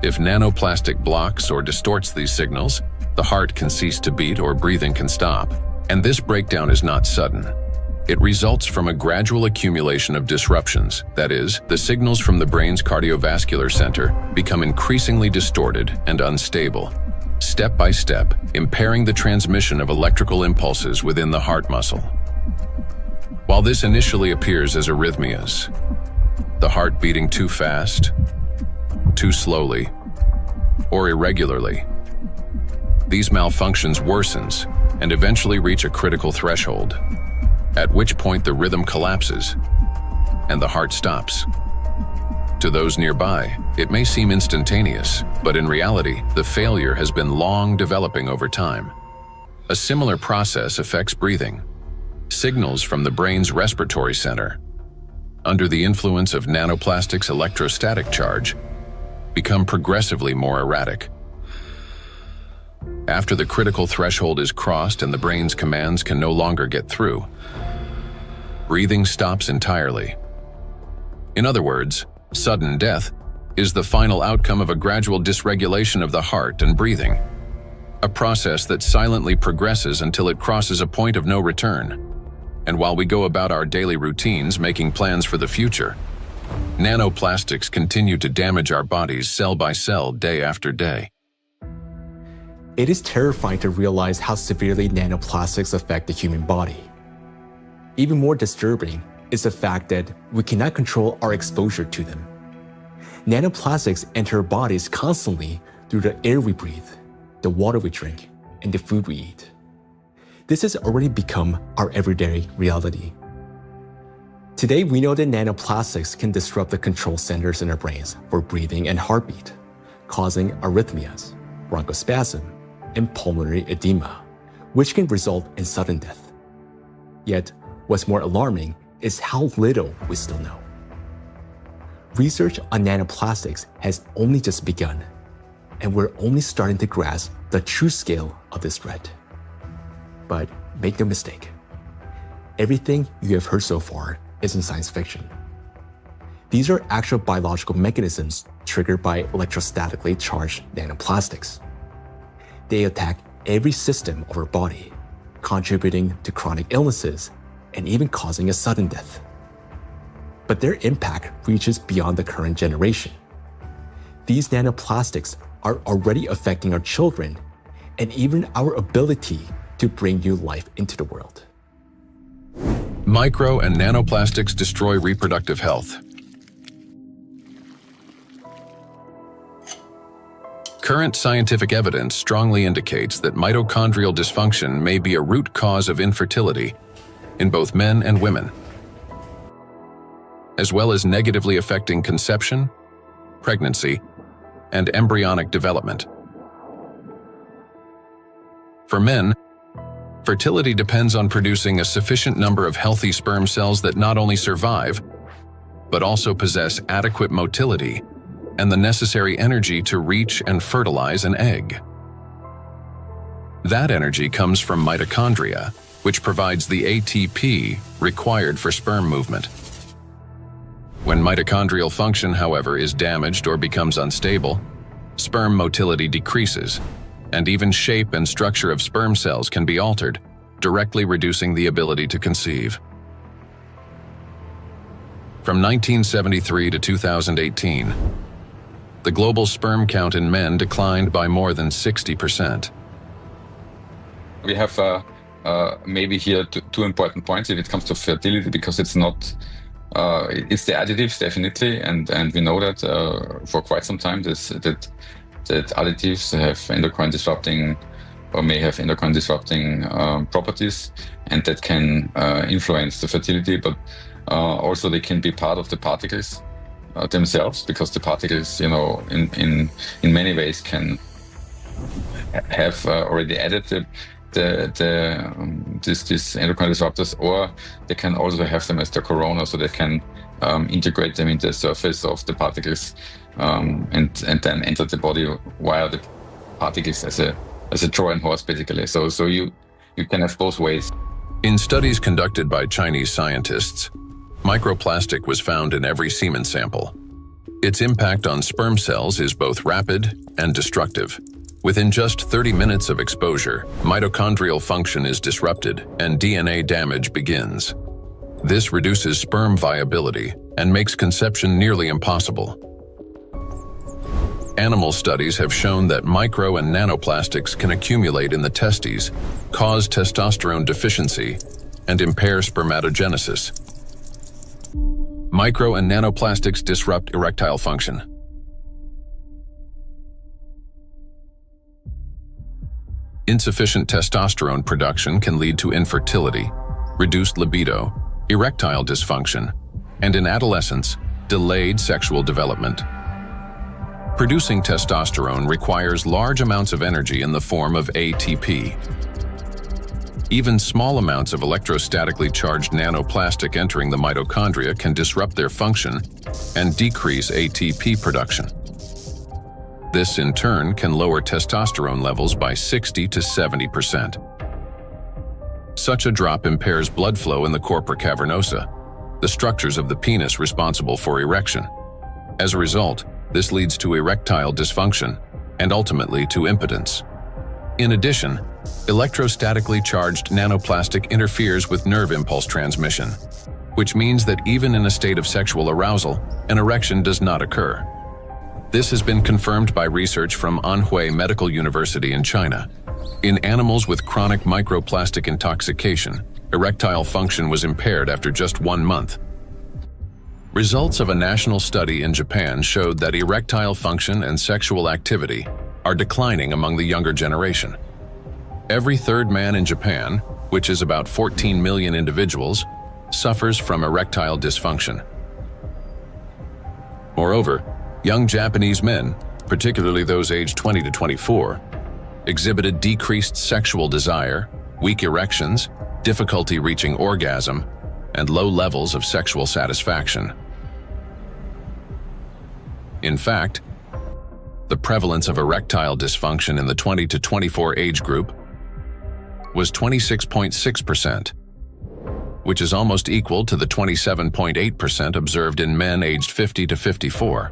If nanoplastic blocks or distorts these signals, the heart can cease to beat or breathing can stop. And this breakdown is not sudden. It results from a gradual accumulation of disruptions. That is, the signals from the brain's cardiovascular center become increasingly distorted and unstable, step by step, impairing the transmission of electrical impulses within the heart muscle. While this initially appears as arrhythmias, the heart beating too fast, too slowly, or irregularly, these malfunctions worsens and eventually reach a critical threshold, at which point the rhythm collapses and the heart stops. To those nearby, it may seem instantaneous, but in reality, the failure has been long developing over time. A similar process affects breathing. Signals from the brain's respiratory center, under the influence of nanoplastic's electrostatic charge, become progressively more erratic. After the critical threshold is crossed and the brain's commands can no longer get through, breathing stops entirely. In other words, sudden death is the final outcome of a gradual dysregulation of the heart and breathing, a process that silently progresses until it crosses a point of no return. And while we go about our daily routines making plans for the future, nanoplastics continue to damage our bodies cell by cell, day after day. It is terrifying to realize how severely nanoplastics affect the human body. Even more disturbing is the fact that we cannot control our exposure to them. Nanoplastics enter our bodies constantly through the air we breathe, the water we drink, and the food we eat. This has already become our everyday reality. Today, we know that nanoplastics can disrupt the control centers in our brains for breathing and heartbeat, causing arrhythmias, bronchospasm, and pulmonary edema, which can result in sudden death. Yet, what's more alarming is how little we still know. Research on nanoplastics has only just begun, and we're only starting to grasp the true scale of this threat. But make no mistake, everything you have heard so far isn't science fiction. These are actual biological mechanisms triggered by electrostatically charged nanoplastics. They attack every system of our body, contributing to chronic illnesses and even causing a sudden death. But their impact reaches beyond the current generation. These nanoplastics are already affecting our children and even our ability to bring new life into the world. Micro and nanoplastics destroy reproductive health. Current scientific evidence strongly indicates that mitochondrial dysfunction may be a root cause of infertility in both men and women, as well as negatively affecting conception, pregnancy, and embryonic development. For men, fertility depends on producing a sufficient number of healthy sperm cells that not only survive, but also possess adequate motility and the necessary energy to reach and fertilize an egg. That energy comes from mitochondria, which provides the ATP required for sperm movement. When mitochondrial function, however, is damaged or becomes unstable, sperm motility decreases, and even shape and structure of sperm cells can be altered, directly reducing the ability to conceive. From 1973 to 2018, the global sperm count in men declined by more than 60%. We have maybe here two important points if it comes to fertility, because it's not, it's the additives definitely, and we know that for quite some time that additives have endocrine disrupting or may have endocrine disrupting properties, and that can influence the fertility, but also they can be part of the particles themselves, because the particles, you know, in many ways can have already added these endocrine disruptors, or they can also have them as the corona, so they can integrate them into the surface of the particles and then enter the body via the particles as a Trojan horse, basically. So you can have both ways. In studies conducted by Chinese scientists, microplastic was found in every semen sample. Its impact on sperm cells is both rapid and destructive. Within just 30 minutes of exposure, mitochondrial function is disrupted and DNA damage begins. This reduces sperm viability and makes conception nearly impossible. Animal studies have shown that micro and nanoplastics can accumulate in the testes, cause testosterone deficiency, and impair spermatogenesis. Micro and nanoplastics disrupt erectile function. Insufficient testosterone production can lead to infertility, reduced libido, erectile dysfunction, and in adolescence, delayed sexual development. Producing testosterone requires large amounts of energy in the form of ATP. Even small amounts of electrostatically charged nanoplastic entering the mitochondria can disrupt their function and decrease ATP production. This, in turn, can lower testosterone levels by 60 to 70%. Such a drop impairs blood flow in the corpora cavernosa, the structures of the penis responsible for erection. As a result, this leads to erectile dysfunction and ultimately to impotence. In addition, electrostatically charged nanoplastic interferes with nerve impulse transmission, which means that even in a state of sexual arousal, an erection does not occur. This has been confirmed by research from Anhui Medical University in China. In animals with chronic microplastic intoxication, erectile function was impaired after just 1 month. Results of a national study in Japan showed that erectile function and sexual activity are declining among the younger generation. Every third man in Japan, which is about 14 million individuals, suffers from erectile dysfunction. Moreover, young Japanese men, particularly those aged 20 to 24, exhibited decreased sexual desire, weak erections, difficulty reaching orgasm, and low levels of sexual satisfaction. In fact, the prevalence of erectile dysfunction in the 20 to 24 age group was 26.6%, which is almost equal to the 27.8% observed in men aged 50 to 54.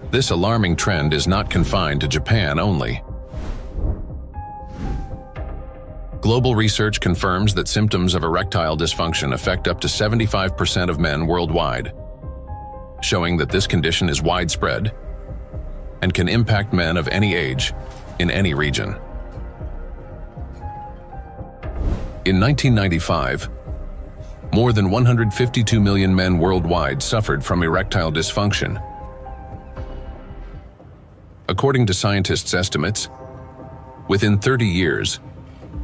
This alarming trend is not confined to Japan only. Global research confirms that symptoms of erectile dysfunction affect up to 75% of men worldwide, showing that this condition is widespread and can impact men of any age in any region. In 1995, more than 152 million men worldwide suffered from erectile dysfunction. According to scientists' estimates, within 30 years,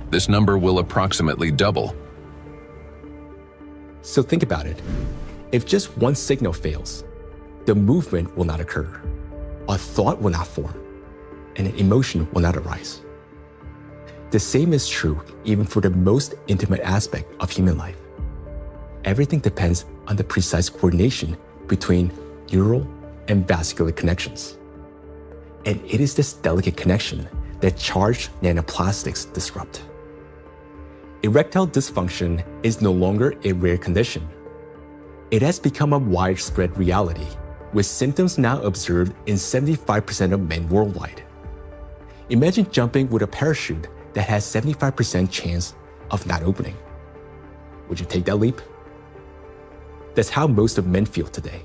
this number will approximately double. So think about it. If just one signal fails, the movement will not occur, a thought will not form, and an emotion will not arise. The same is true even for the most intimate aspect of human life. Everything depends on the precise coordination between neural and vascular connections. And it is this delicate connection that charged nanoplastics disrupt. Erectile dysfunction is no longer a rare condition. It has become a widespread reality, with symptoms now observed in 75% of men worldwide. Imagine jumping with a parachute that has 75% chance of not opening. Would you take that leap? That's how most of men feel today.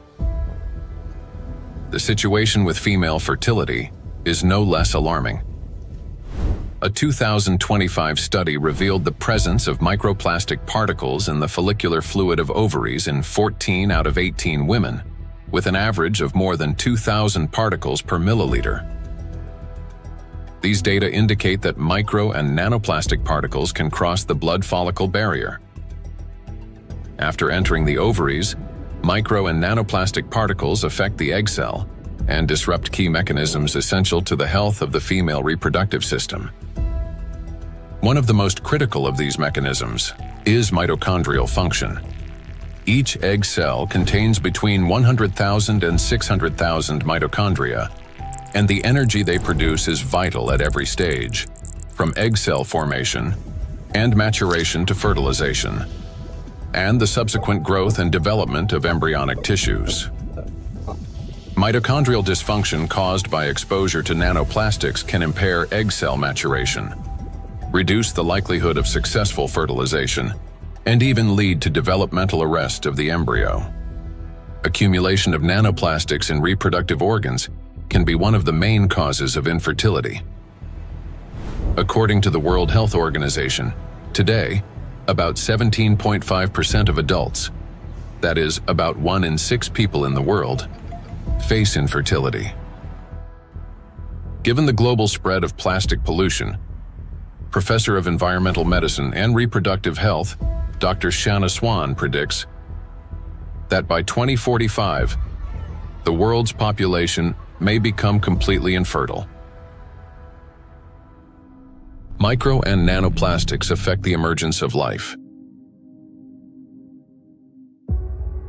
The situation with female fertility is no less alarming. A 2025 study revealed the presence of microplastic particles in the follicular fluid of ovaries in 14 out of 18 women, with an average of more than 2,000 particles per milliliter. These data indicate that micro and nanoplastic particles can cross the blood follicle barrier. After entering the ovaries, micro and nanoplastic particles affect the egg cell and disrupt key mechanisms essential to the health of the female reproductive system. One of the most critical of these mechanisms is mitochondrial function. Each egg cell contains between 100,000 and 600,000 mitochondria, and the energy they produce is vital at every stage, from egg cell formation and maturation to fertilization, and the subsequent growth and development of embryonic tissues. Mitochondrial dysfunction caused by exposure to nanoplastics can impair egg cell maturation, reduce the likelihood of successful fertilization, and even lead to developmental arrest of the embryo. Accumulation of nanoplastics in reproductive organs can be one of the main causes of infertility. According to the World Health Organization, today, about 17.5% of adults, that is, about 1 in 6 people in the world, face infertility. Given the global spread of plastic pollution, Professor of Environmental Medicine and Reproductive Health, Dr. Shanna Swan predicts that by 2045, the world's population may become completely infertile. Micro and nanoplastics affect the emergence of life.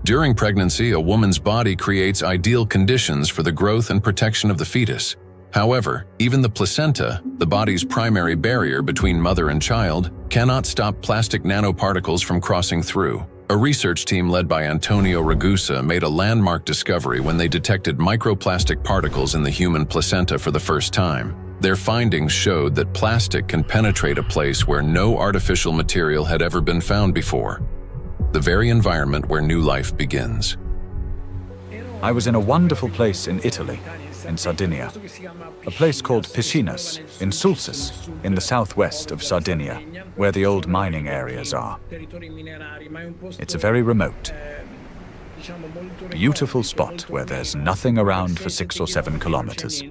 During pregnancy, a woman's body creates ideal conditions for the growth and protection of the fetus. However, even the placenta, the body's primary barrier between mother and child, cannot stop plastic nanoparticles from crossing through. A research team led by Antonio Ragusa made a landmark discovery when they detected microplastic particles in the human placenta for the first time. Their findings showed that plastic can penetrate a place where no artificial material had ever been found before, the very environment where new life begins. I was in a wonderful place in Italy, in Sardinia, a place called Piscinas, in Sulcis, in the southwest of Sardinia, where the old mining areas are. It's a very remote, beautiful spot where there's nothing around for 6 or 7 kilometers.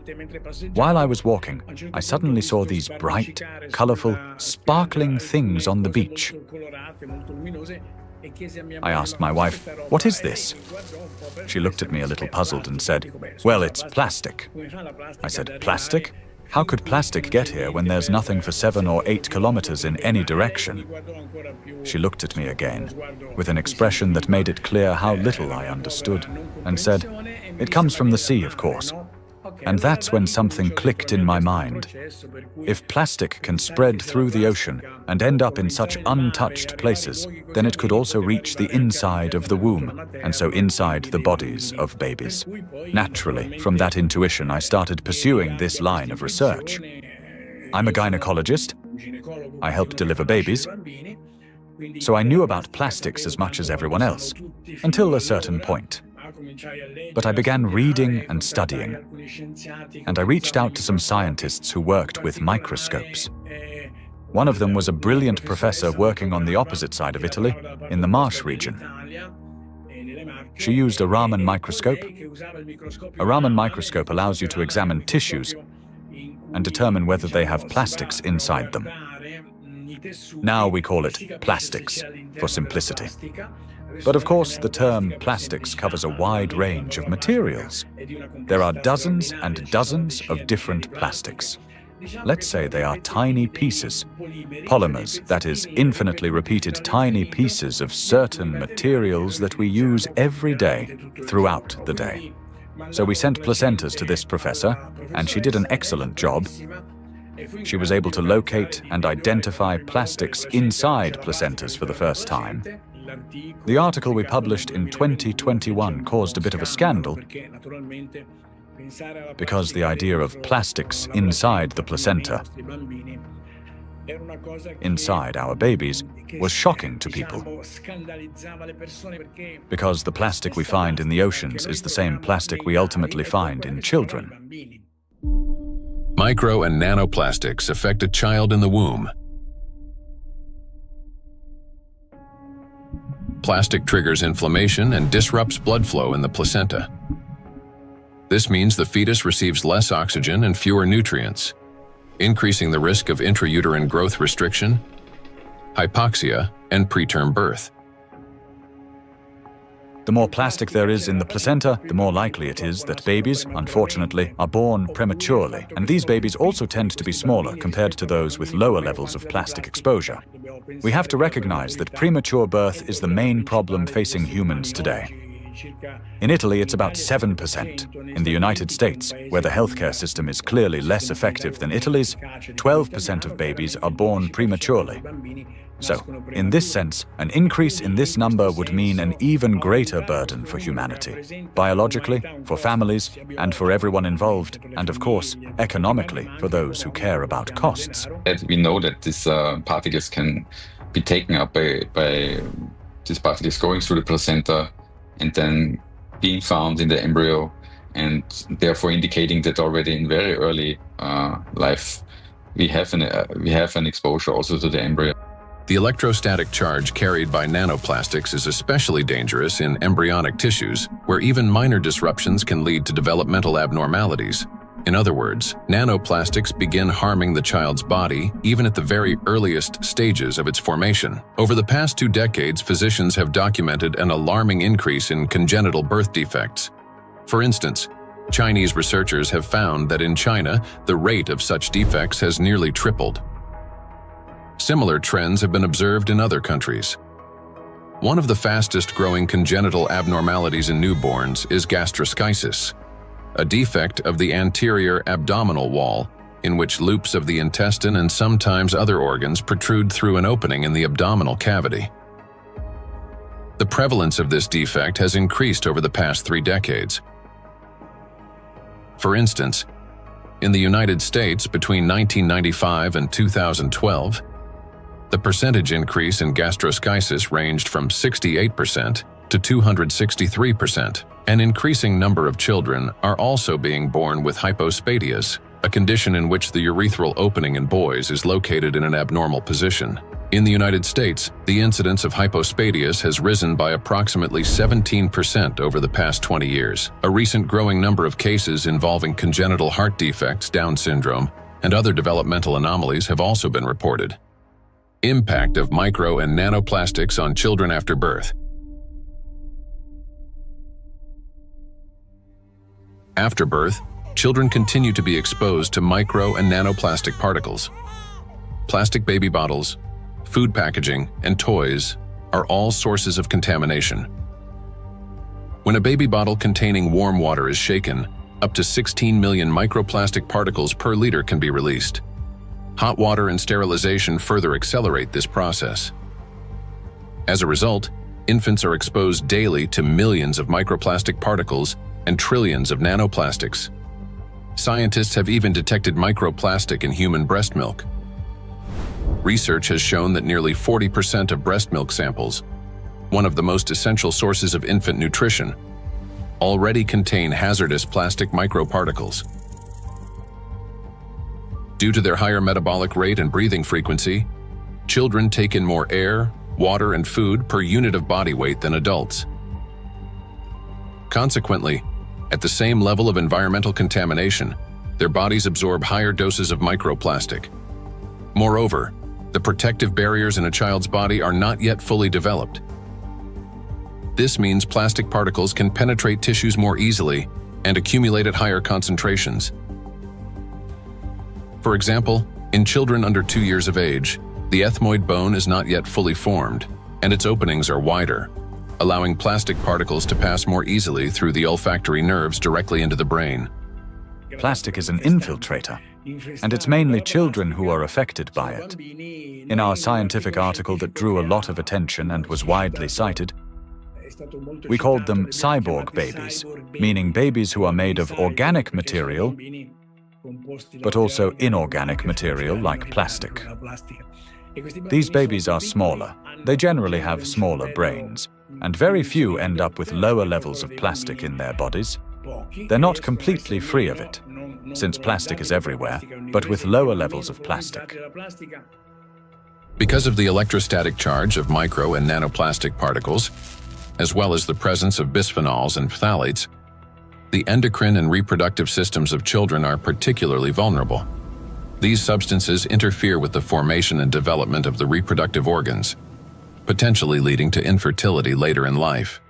While I was walking, I suddenly saw these bright, colorful, sparkling things on the beach. I asked my wife, "What is this?" She looked at me a little puzzled and said, "Well, it's plastic." I said, "Plastic? How could plastic get here when there's nothing for 7 or 8 kilometers in any direction?" She looked at me again, with an expression that made it clear how little I understood, and said, "It comes from the sea, of course." And that's when something clicked in my mind. If plastic can spread through the ocean and end up in such untouched places, then it could also reach the inside of the womb, and so inside the bodies of babies. Naturally, from that intuition, I started pursuing this line of research. I'm a gynecologist. I help deliver babies. So I knew about plastics as much as everyone else, until a certain point. But I began reading and studying, and I reached out to some scientists who worked with microscopes. One of them was a brilliant professor working on the opposite side of Italy, in the Marsh region. She used a Raman microscope. A Raman microscope allows you to examine tissues and determine whether they have plastics inside them. Now we call it plastics, for simplicity. But of course, the term plastics covers a wide range of materials. There are dozens and dozens of different plastics. Let's say they are tiny pieces, polymers, that is, infinitely repeated tiny pieces of certain materials that we use every day, throughout the day. So we sent placentas to this professor, and she did an excellent job. She was able to locate and identify plastics inside placentas for the first time. The article we published in 2021 caused a bit of a scandal because the idea of plastics inside the placenta, inside our babies, was shocking to people. Because the plastic we find in the oceans is the same plastic we ultimately find in children. Micro and nanoplastics affect a child in the womb. Plastic triggers inflammation and disrupts blood flow in the placenta. This means the fetus receives less oxygen and fewer nutrients, increasing the risk of intrauterine growth restriction, hypoxia, and preterm birth. The more plastic there is in the placenta, the more likely it is that babies, unfortunately, are born prematurely. And these babies also tend to be smaller compared to those with lower levels of plastic exposure. We have to recognize that premature birth is the main problem facing humans today. In Italy, it's about 7%. In the United States, where the healthcare system is clearly less effective than Italy's, 12% of babies are born prematurely. So, in this sense, an increase in this number would mean an even greater burden for humanity, biologically, for families, and for everyone involved, and of course, economically, for those who care about costs. We know that these particles can be taken up by these particles going through the placenta and then being found in the embryo, and therefore indicating that already in very early life we have an exposure also to the embryo. The electrostatic charge carried by nanoplastics is especially dangerous in embryonic tissues, where even minor disruptions can lead to developmental abnormalities. In other words, nanoplastics begin harming the child's body even at the very earliest stages of its formation. Over the past 2 decades, physicians have documented an alarming increase in congenital birth defects. For instance, Chinese researchers have found that in China, the rate of such defects has nearly tripled. Similar trends have been observed in other countries. One of the fastest-growing congenital abnormalities in newborns is gastroschisis, a defect of the anterior abdominal wall in which loops of the intestine and sometimes other organs protrude through an opening in the abdominal cavity. The prevalence of this defect has increased over the past 3 decades. For instance, in the United States between 1995 and 2012, the percentage increase in gastroschisis ranged from 68% to 263%. An increasing number of children are also being born with hypospadias, a condition in which the urethral opening in boys is located in an abnormal position. In the United States, the incidence of hypospadias has risen by approximately 17% over the past 20 years. A recent growing number of cases involving congenital heart defects, Down syndrome, and other developmental anomalies have also been reported. Impact of micro and nanoplastics on children after birth. After birth, children continue to be exposed to micro and nanoplastic particles. Plastic baby bottles, food packaging, and toys are all sources of contamination. When a baby bottle containing warm water is shaken, up to 16 million microplastic particles per liter can be released. Hot water and sterilization further accelerate this process. As a result, infants are exposed daily to millions of microplastic particles and trillions of nanoplastics. Scientists have even detected microplastic in human breast milk. Research has shown that nearly 40% of breast milk samples, one of the most essential sources of infant nutrition, already contain hazardous plastic microparticles. Due to their higher metabolic rate and breathing frequency, children take in more air, water, and food per unit of body weight than adults. Consequently, at the same level of environmental contamination, their bodies absorb higher doses of microplastic. Moreover, the protective barriers in a child's body are not yet fully developed. This means plastic particles can penetrate tissues more easily and accumulate at higher concentrations. For example, in children under 2 years of age, the ethmoid bone is not yet fully formed, and its openings are wider, allowing plastic particles to pass more easily through the olfactory nerves directly into the brain. Plastic is an infiltrator, and it's mainly children who are affected by it. In our scientific article that drew a lot of attention and was widely cited, we called them cyborg babies, meaning babies who are made of organic material, but also inorganic material like plastic. These babies are smaller. They generally have smaller brains, and very few end up with lower levels of plastic in their bodies. They're not completely free of it, since plastic is everywhere, but with lower levels of plastic. Because of the electrostatic charge of micro and nanoplastic particles, as well as the presence of bisphenols and phthalates, the endocrine and reproductive systems of children are particularly vulnerable. These substances interfere with the formation and development of the reproductive organs, potentially leading to infertility later in life.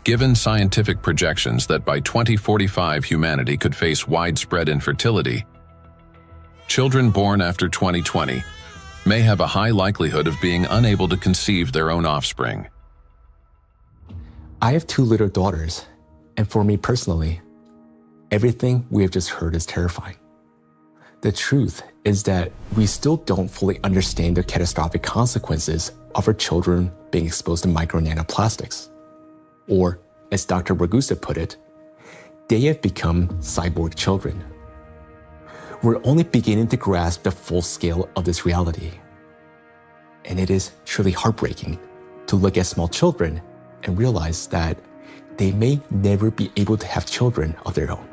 Given scientific projections that by 2045 humanity could face widespread infertility, children born after 2020 may have a high likelihood of being unable to conceive their own offspring. I have 2 little daughters, and for me personally, everything we have just heard is terrifying. The truth is that we still don't fully understand the catastrophic consequences of our children being exposed to micro nanoplastics. Or, as Dr. Ragusa put it, they have become cyborg children. We're only beginning to grasp the full scale of this reality. And it is truly heartbreaking to look at small children and realize that they may never be able to have children of their own.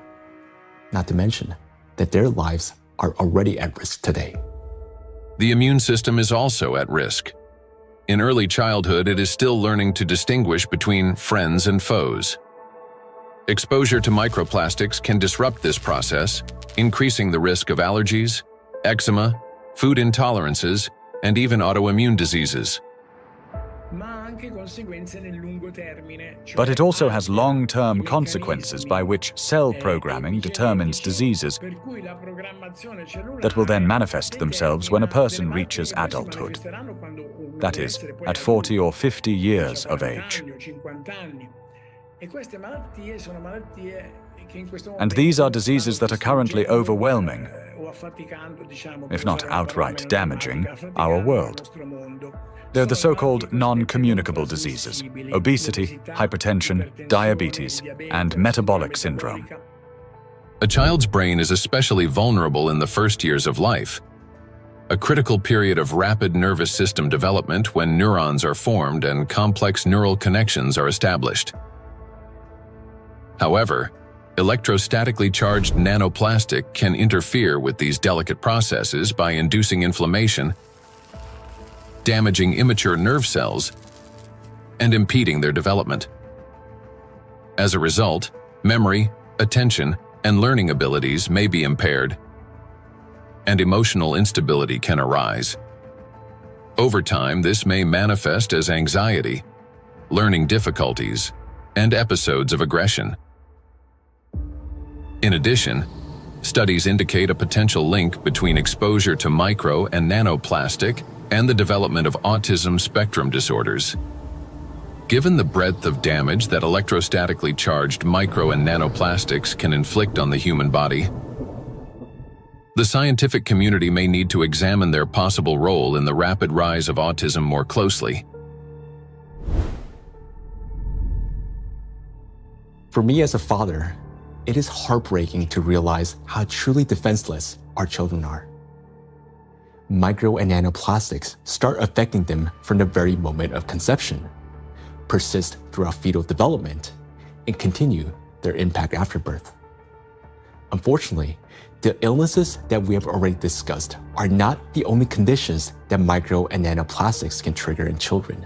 Not to mention that their lives are already at risk today. The immune system is also at risk. In early childhood, it is still learning to distinguish between friends and foes. Exposure to microplastics can disrupt this process, increasing the risk of allergies, eczema, food intolerances, and even autoimmune diseases. But it also has long-term consequences by which cell programming determines diseases that will then manifest themselves when a person reaches adulthood. That is, at 40 or 50 years of age. And these are diseases that are currently overwhelming, if not outright damaging, our world. They're the so-called non-communicable diseases: obesity, hypertension, diabetes, and metabolic syndrome. A child's brain is especially vulnerable in the first years of life, a critical period of rapid nervous system development when neurons are formed and complex neural connections are established. However, electrostatically charged nanoplastic can interfere with these delicate processes by inducing inflammation, damaging immature nerve cells, and impeding their development. As a result, memory, attention, and learning abilities may be impaired, and emotional instability can arise. Over time, this may manifest as anxiety, learning difficulties, and episodes of aggression. In addition, studies indicate a potential link between exposure to micro and nanoplastic and the development of autism spectrum disorders. Given the breadth of damage that electrostatically charged micro and nanoplastics can inflict on the human body, the scientific community may need to examine their possible role in the rapid rise of autism more closely. For me as a father, it is heartbreaking to realize how truly defenseless our children are. Micro and nanoplastics start affecting them from the very moment of conception, persist throughout fetal development, and continue their impact after birth. Unfortunately, the illnesses that we have already discussed are not the only conditions that micro and nanoplastics can trigger in children.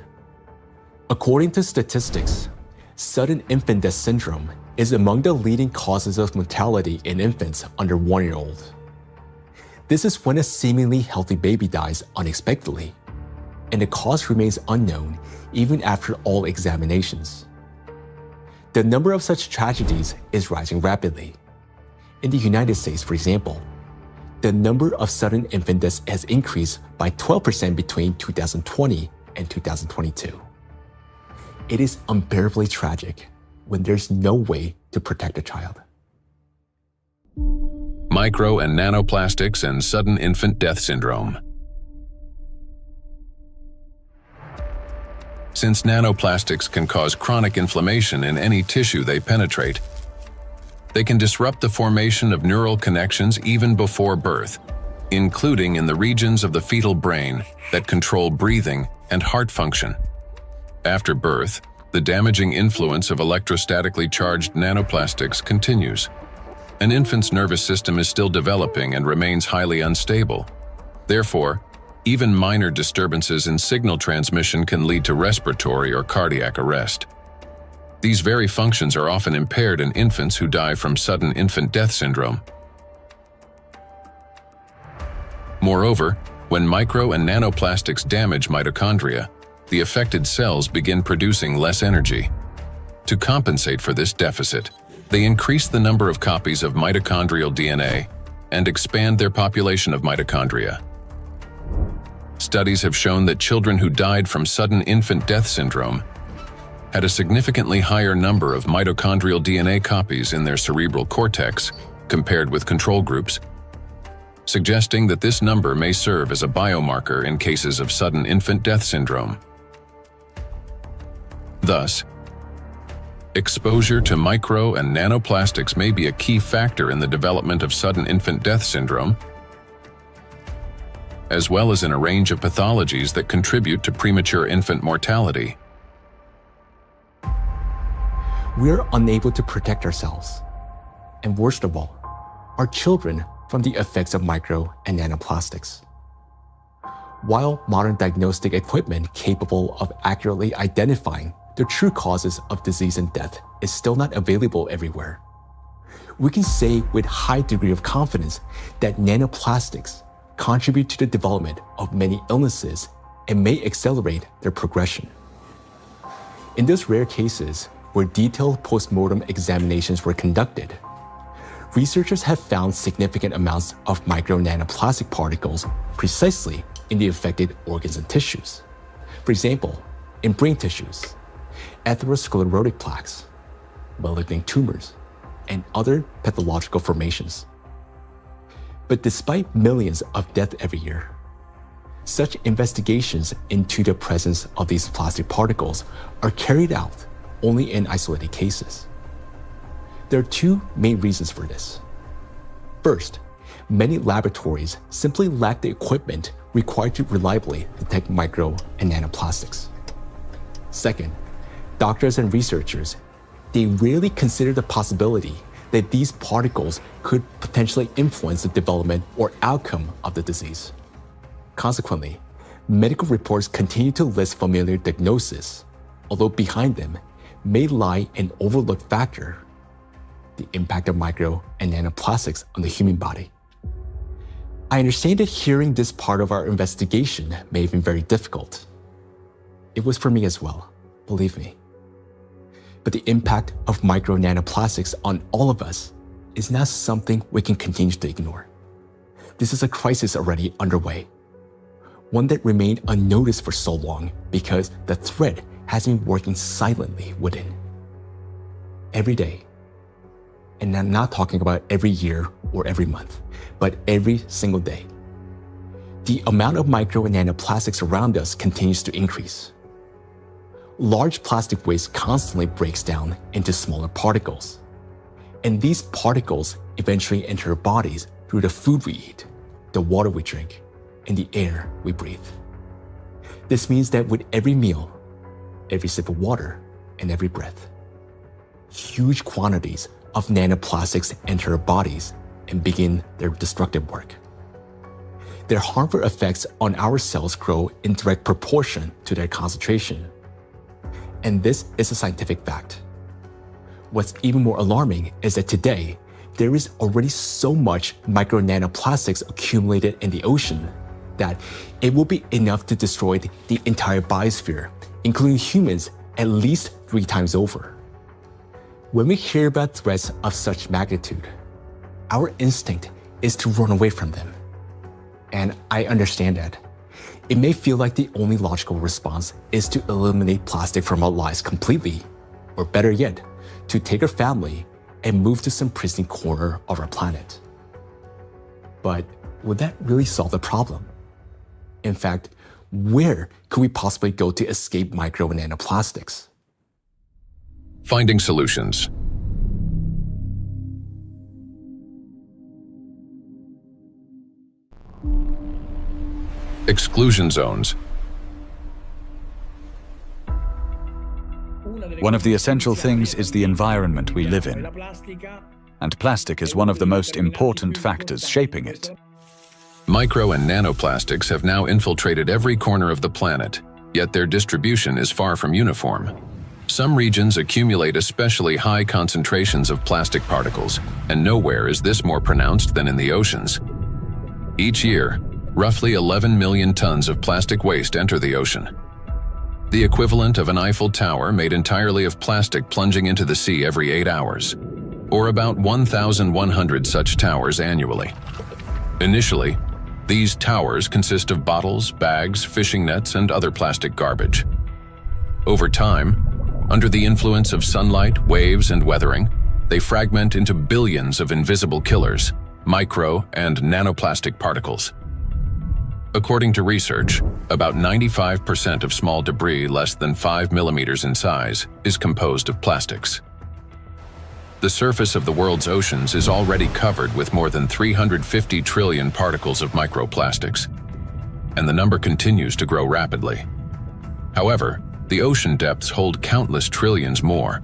According to statistics, Sudden infant death syndrome is among the leading causes of mortality in infants under 1 year old. This is when a seemingly healthy baby dies unexpectedly, and the cause remains unknown even after all examinations. The number of such tragedies is rising rapidly. In the United States, for example, the number of sudden infant deaths has increased by 12% between 2020 and 2022. It is unbearably tragic when there's no way to protect a child. Micro and nanoplastics and sudden infant death syndrome. Since nanoplastics can cause chronic inflammation in any tissue they penetrate, they can disrupt the formation of neural connections even before birth, including in the regions of the fetal brain that control breathing and heart function. After birth, the damaging influence of electrostatically charged nanoplastics continues. An infant's nervous system is still developing and remains highly unstable. Therefore, even minor disturbances in signal transmission can lead to respiratory or cardiac arrest. These very functions are often impaired in infants who die from sudden infant death syndrome. Moreover, when micro and nanoplastics damage mitochondria, the affected cells begin producing less energy. To compensate for this deficit, they increase the number of copies of mitochondrial DNA and expand their population of mitochondria. Studies have shown that children who died from sudden infant death syndrome had a significantly higher number of mitochondrial DNA copies in their cerebral cortex compared with control groups, suggesting that this number may serve as a biomarker in cases of sudden infant death syndrome. Thus, exposure to micro and nanoplastics may be a key factor in the development of sudden infant death syndrome, as well as in a range of pathologies that contribute to premature infant mortality. We're unable to protect ourselves, and worst of all, our children from the effects of micro and nanoplastics. While modern diagnostic equipment capable of accurately identifying the true causes of disease and death is still not available everywhere, we can say with high degree of confidence that nanoplastics contribute to the development of many illnesses and may accelerate their progression. In those rare cases where detailed postmortem examinations were conducted, researchers have found significant amounts of micro nanoplastic particles precisely in the affected organs and tissues. For example, in brain tissues, atherosclerotic plaques, malignant tumors, and other pathological formations. But despite millions of deaths every year, such investigations into the presence of these plastic particles are carried out only in isolated cases. There are two main reasons for this. First, many laboratories simply lack the equipment required to reliably detect micro and nanoplastics. Second, doctors and researchers, they rarely consider the possibility that these particles could potentially influence the development or outcome of the disease. Consequently, medical reports continue to list familiar diagnoses, although behind them may lie an overlooked factor: the impact of micro and nanoplastics on the human body. I understand that hearing this part of our investigation may have been very difficult. It was for me as well, believe me. But the impact of micro nanoplastics on all of us is not something we can continue to ignore. This is a crisis already underway, one that remained unnoticed for so long because the threat has been working silently within. Every day, and I'm not talking about every year or every month, but every single day, the amount of micro and nanoplastics around us continues to increase. Large plastic waste constantly breaks down into smaller particles, and these particles eventually enter our bodies through the food we eat, the water we drink, and the air we breathe. This means that with every meal, every sip of water, and every breath, huge quantities of nanoplastics enter our bodies and begin their destructive work. Their harmful effects on our cells grow in direct proportion to their concentration. And this is a scientific fact. what's even more alarming is that today, there is already so much micro nanoplastics accumulated in the ocean that it will be enough to destroy the entire biosphere, including humans, at least 3 times over. When we hear about threats of such magnitude, our instinct is to run away from them. And I understand that. It may feel like the only logical response is to eliminate plastic from our lives completely, or better yet, to take our family and move to some pristine corner of our planet. But would that really solve the problem? In fact, where could we possibly go to escape micro and nanoplastics? Finding solutions. Exclusion zones. One of the essential things is the environment we live in, and plastic is one of the most important factors shaping it. Micro and nanoplastics have now infiltrated every corner of the planet, yet their distribution is far from uniform. Some regions accumulate especially high concentrations of plastic particles, and nowhere is this more pronounced than in the oceans. Each year, roughly 11 million tons of plastic waste enter the ocean. The equivalent of an Eiffel Tower made entirely of plastic plunging into the sea every 8 hours, or about 1,100 such towers annually. Initially, these towers consist of bottles, bags, fishing nets, and other plastic garbage. Over time, under the influence of sunlight, waves, and weathering, they fragment into billions of invisible killers, micro and nanoplastic particles. According to research, about 95% of small debris less than 5 millimeters in size is composed of plastics. The surface of the world's oceans is already covered with more than 350 trillion particles of microplastics, and the number continues to grow rapidly. However, the ocean depths hold countless trillions more,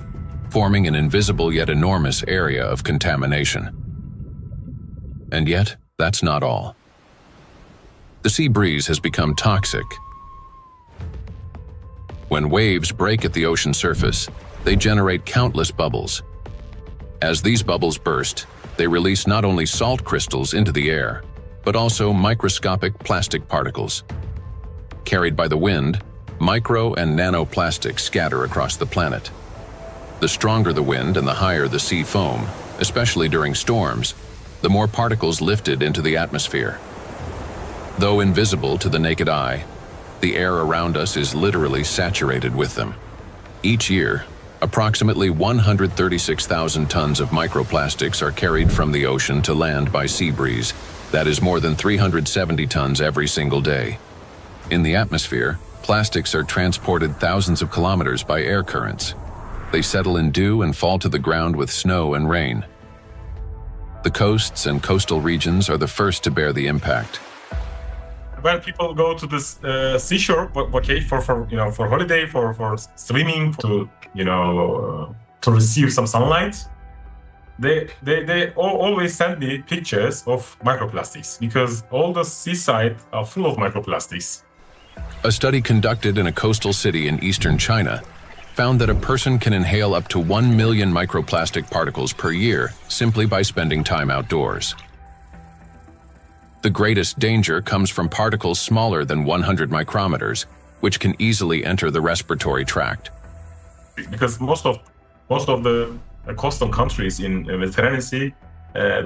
forming an invisible yet enormous area of contamination. And yet, that's not all. The sea breeze has become toxic. When waves break at the ocean surface, they generate countless bubbles. As these bubbles burst, they release not only salt crystals into the air, but also microscopic plastic particles. Carried by the wind, micro and nanoplastics scatter across the planet. The stronger the wind and the higher the sea foam, especially during storms, the more particles lifted into the atmosphere. Though invisible to the naked eye, the air around us is literally saturated with them. Each year, approximately 136,000 tons of microplastics are carried from the ocean to land by sea breeze. That is more than 370 tons every single day. In the atmosphere, plastics are transported thousands of kilometers by air currents. They settle in dew and fall to the ground with snow and rain. The coasts and coastal regions are the first to bear the impact. When people go to this seashore, okay, for holiday, for swimming, to receive some sunlight, they always send me pictures of microplastics because all the seaside are full of microplastics. A study conducted in a coastal city in eastern China found that a person can inhale up to 1 million microplastic particles per year simply by spending time outdoors. The greatest danger comes from particles smaller than 100 micrometers, which can easily enter the respiratory tract. Because most of the coastal countries in the Mediterranean Sea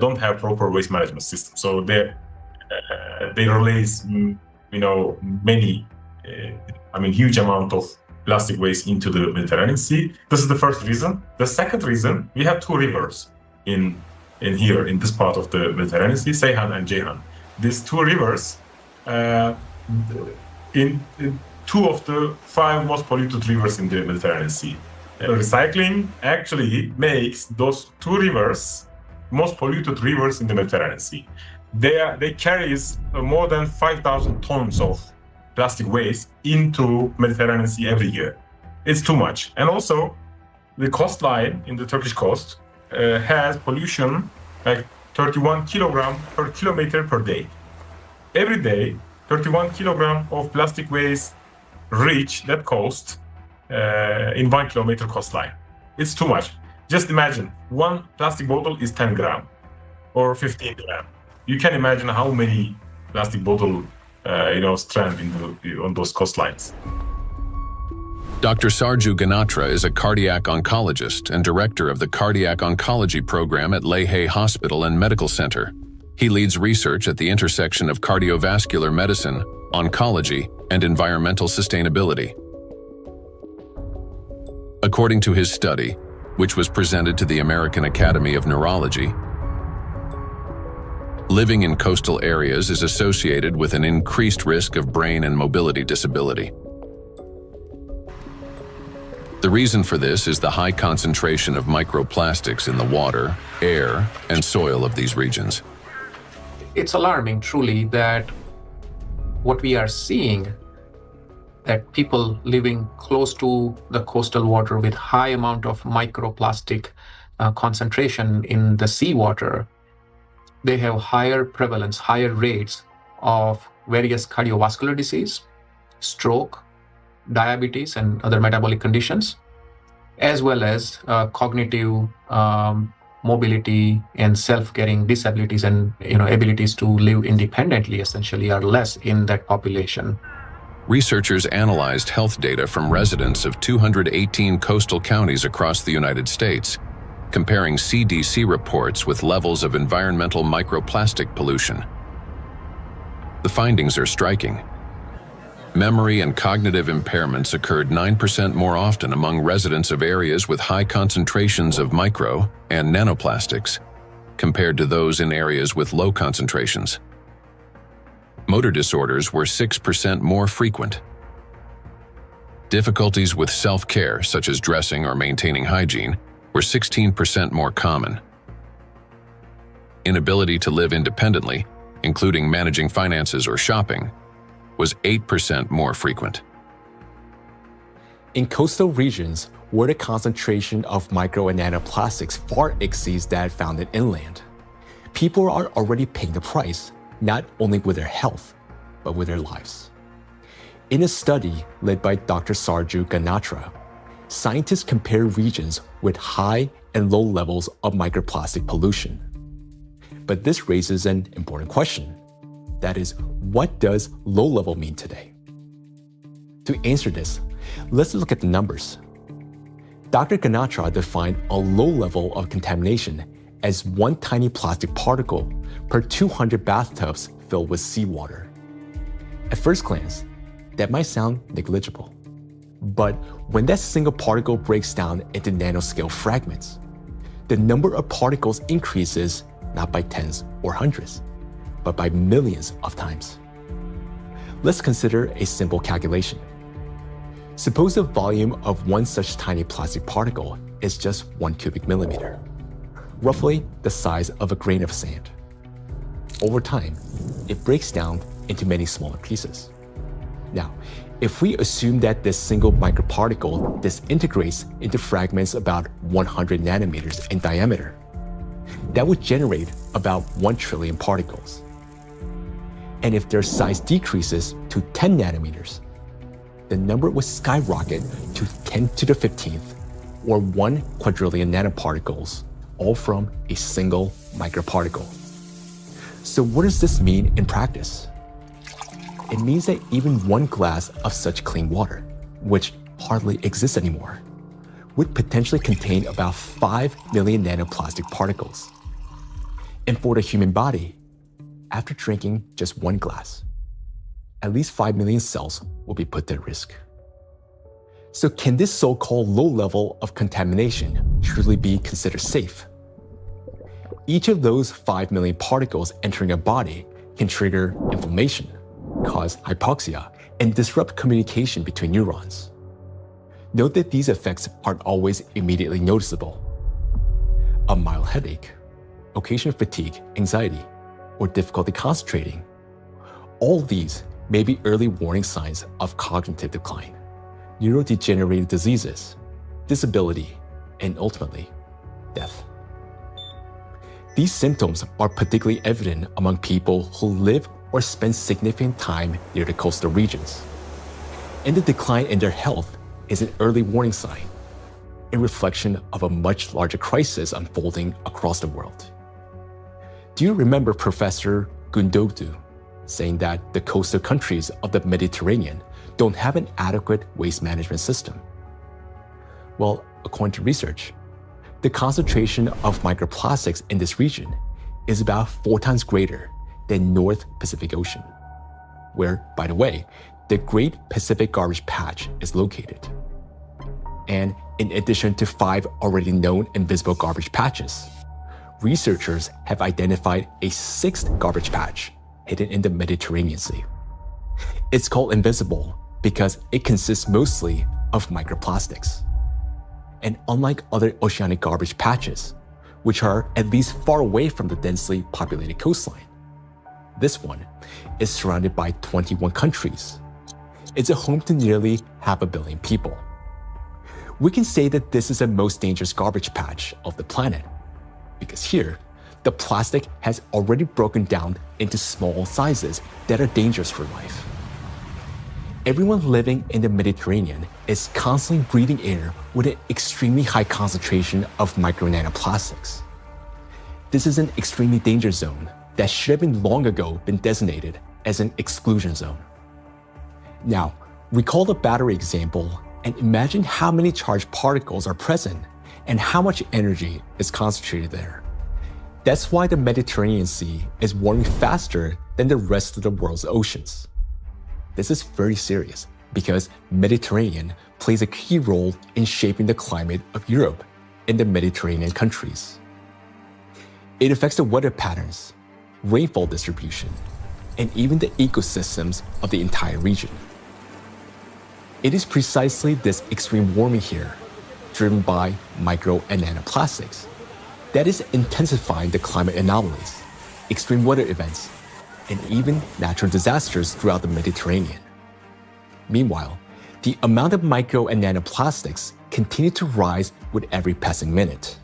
don't have proper waste management system, so they release many huge amount of plastic waste into the Mediterranean Sea. This is the first reason. The second reason, we have 2 rivers in here in this part of the Mediterranean Sea, Seyhan and Ceyhan. These 2 rivers, in 2 of the 5 most polluted rivers in the Mediterranean Sea. Recycling actually makes those 2 rivers most polluted rivers in the Mediterranean Sea. They carry more than 5,000 tons of plastic waste into Mediterranean Sea every year. It's too much. And also, the coastline in the Turkish coast has pollution like 31 kilogram per kilometer per day. Every day, 31 kilogram of plastic waste reach that coast in 1 kilometer coastline. It's too much. Just imagine, one plastic bottle is 10 gram or 15 gram. You can imagine how many plastic bottle strand on those coastlines. Dr. Sarju Ganatra is a cardiac oncologist and director of the Cardiac Oncology Program at Lehigh Hospital and Medical Center. He leads research at the intersection of cardiovascular medicine, oncology, and environmental sustainability. According to his study, which was presented to the American Academy of Neurology, living in coastal areas is associated with an increased risk of brain and mobility disability. The reason for this is the high concentration of microplastics in the water, air, and soil of these regions. It's alarming, truly, that what we are seeing, that people living close to the coastal water with high amount of microplastic concentration in the seawater, they have higher prevalence, higher rates of various cardiovascular disease, stroke, diabetes, and other metabolic conditions, as well as cognitive mobility and self-caring disabilities and abilities to live independently essentially are less in that population. Researchers analyzed health data from residents of 218 coastal counties across the United States, comparing CDC reports with levels of environmental microplastic pollution. The findings are striking. Memory and cognitive impairments occurred 9% more often among residents of areas with high concentrations of micro and nanoplastics compared to those in areas with low concentrations. Motor disorders were 6% more frequent. Difficulties with self-care, such as dressing or maintaining hygiene, were 16% more common. Inability to live independently, including managing finances or shopping, was 8% more frequent. In coastal regions, where the concentration of micro and nanoplastics far exceeds that found in inland, people are already paying the price, not only with their health, but with their lives. In a study led by Dr. Sarju Ganatra, scientists compared regions with high and low levels of microplastic pollution. But this raises an important question. That is, what does low level mean today? To answer this, let's look at the numbers. Dr. Ganatra defined a low level of contamination as one tiny plastic particle per 200 bathtubs filled with seawater. At first glance, that might sound negligible. But when that single particle breaks down into nanoscale fragments, the number of particles increases not by tens or hundreds, but by millions of times. Let's consider a simple calculation. Suppose the volume of one such tiny plastic particle is just 1 cubic millimeter, roughly the size of a grain of sand. Over time, it breaks down into many smaller pieces. Now, if we assume that this single microparticle disintegrates into fragments about 100 nanometers in diameter, that would generate about 1 trillion particles. And if their size decreases to 10 nanometers, the number would skyrocket to 10 to the 15th, or 1 quadrillion nanoparticles, all from a single microparticle. So what does this mean in practice? It means that even one glass of such clean water, which hardly exists anymore, would potentially contain about 5 million nanoplastic particles. And for the human body, after drinking just one glass, at least 5 million cells will be put at risk. So can this so-called low level of contamination truly be considered safe? Each of those 5 million particles entering a body can trigger inflammation, cause hypoxia, and disrupt communication between neurons. Note that these effects aren't always immediately noticeable. A mild headache, occasional fatigue, anxiety, or difficulty concentrating. All these may be early warning signs of cognitive decline, neurodegenerative diseases, disability, and ultimately, death. These symptoms are particularly evident among people who live or spend significant time near the coastal regions. And the decline in their health is an early warning sign. a reflection of a much larger crisis unfolding across the world. Do you remember Professor Gundodu saying that the coastal countries of the Mediterranean don't have an adequate waste management system? Well, according to research, the concentration of microplastics in this region is about 4 times greater than North Pacific Ocean, where, by the way, the Great Pacific Garbage Patch is located. And in addition to 5 already known invisible garbage patches, researchers have identified a 6th garbage patch hidden in the Mediterranean Sea. It's called invisible because it consists mostly of microplastics. And unlike other oceanic garbage patches, which are at least far away from the densely populated coastline, this one is surrounded by 21 countries. It's a home to nearly 500 million people. We can say that this is the most dangerous garbage patch of the planet, because here, the plastic has already broken down into small sizes that are dangerous for life. Everyone living in the Mediterranean is constantly breathing air with an extremely high concentration of micro-nanoplastics. This is an extremely dangerous zone that should have been long ago been designated as an exclusion zone. Now, recall the battery example and imagine how many charged particles are present and how much energy is concentrated there. That's why the Mediterranean Sea is warming faster than the rest of the world's oceans. This is very serious because Mediterranean plays a key role in shaping the climate of Europe and the Mediterranean countries. It affects the weather patterns, rainfall distribution, and even the ecosystems of the entire region. It is precisely this extreme warming here, driven by micro and nanoplastics, that is intensifying the climate anomalies, extreme weather events, and even natural disasters throughout the Mediterranean. Meanwhile, the amount of micro and nanoplastics continue to rise with every passing minute.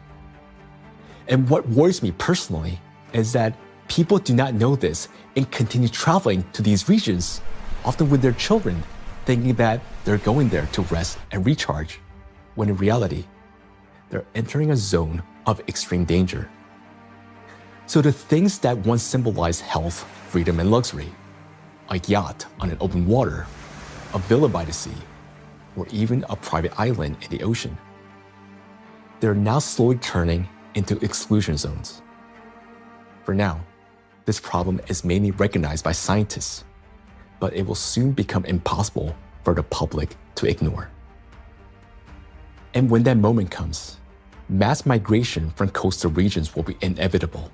And what worries me personally is that people do not know this and continue traveling to these regions, often with their children, thinking that they're going there to rest and recharge, when in reality, they're entering a zone of extreme danger. So the things that once symbolized health, freedom, and luxury, a yacht on an open water, a villa by the sea, or even a private island in the ocean, they're now slowly turning into exclusion zones. For now, this problem is mainly recognized by scientists, but it will soon become impossible for the public to ignore. And when that moment comes, mass migration from coastal regions will be inevitable.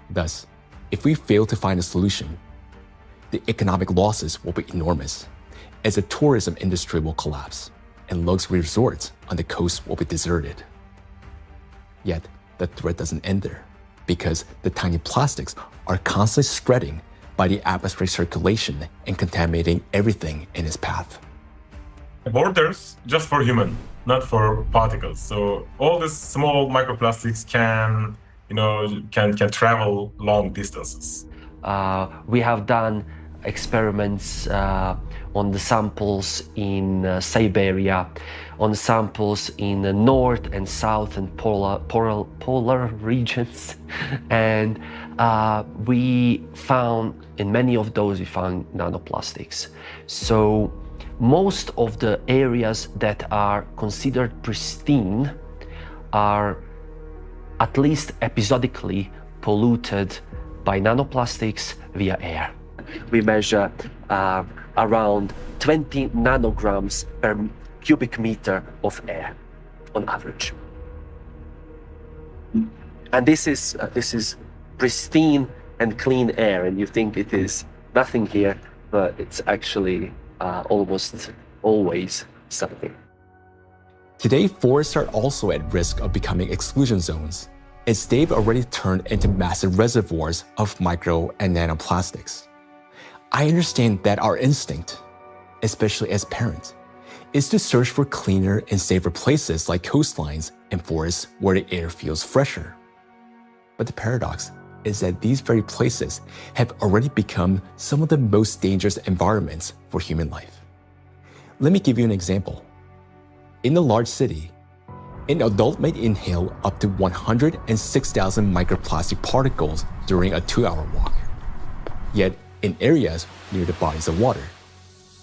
Thus, if we fail to find a solution, the economic losses will be enormous, as the tourism industry will collapse and luxury resorts on the coast will be deserted. Yet, the threat doesn't end there, because the tiny plastics are constantly spreading by the atmospheric circulation and contaminating everything in its path. Borders just for human, not for particles. So all these small microplastics can travel long distances. We have done experiments on the samples in Siberia, on samples in the north and south and polar regions, and we found in many of those we found nanoplastics. So most of the areas that are considered pristine are at least episodically polluted by nanoplastics via air. We measure around 20 nanograms per cubic meter of air on average. And this is pristine and clean air, and you think it is nothing here, but it's actually almost always something. Today, forests are also at risk of becoming exclusion zones, as they've already turned into massive reservoirs of micro and nanoplastics. I understand that our instinct, especially as parents, is to search for cleaner and safer places like coastlines and forests where the air feels fresher. But the paradox is that these very places have already become some of the most dangerous environments for human life. Let me give you an example. In a large city, an adult may inhale up to 106,000 microplastic particles during a 2-hour walk. Yet, in areas near the bodies of water,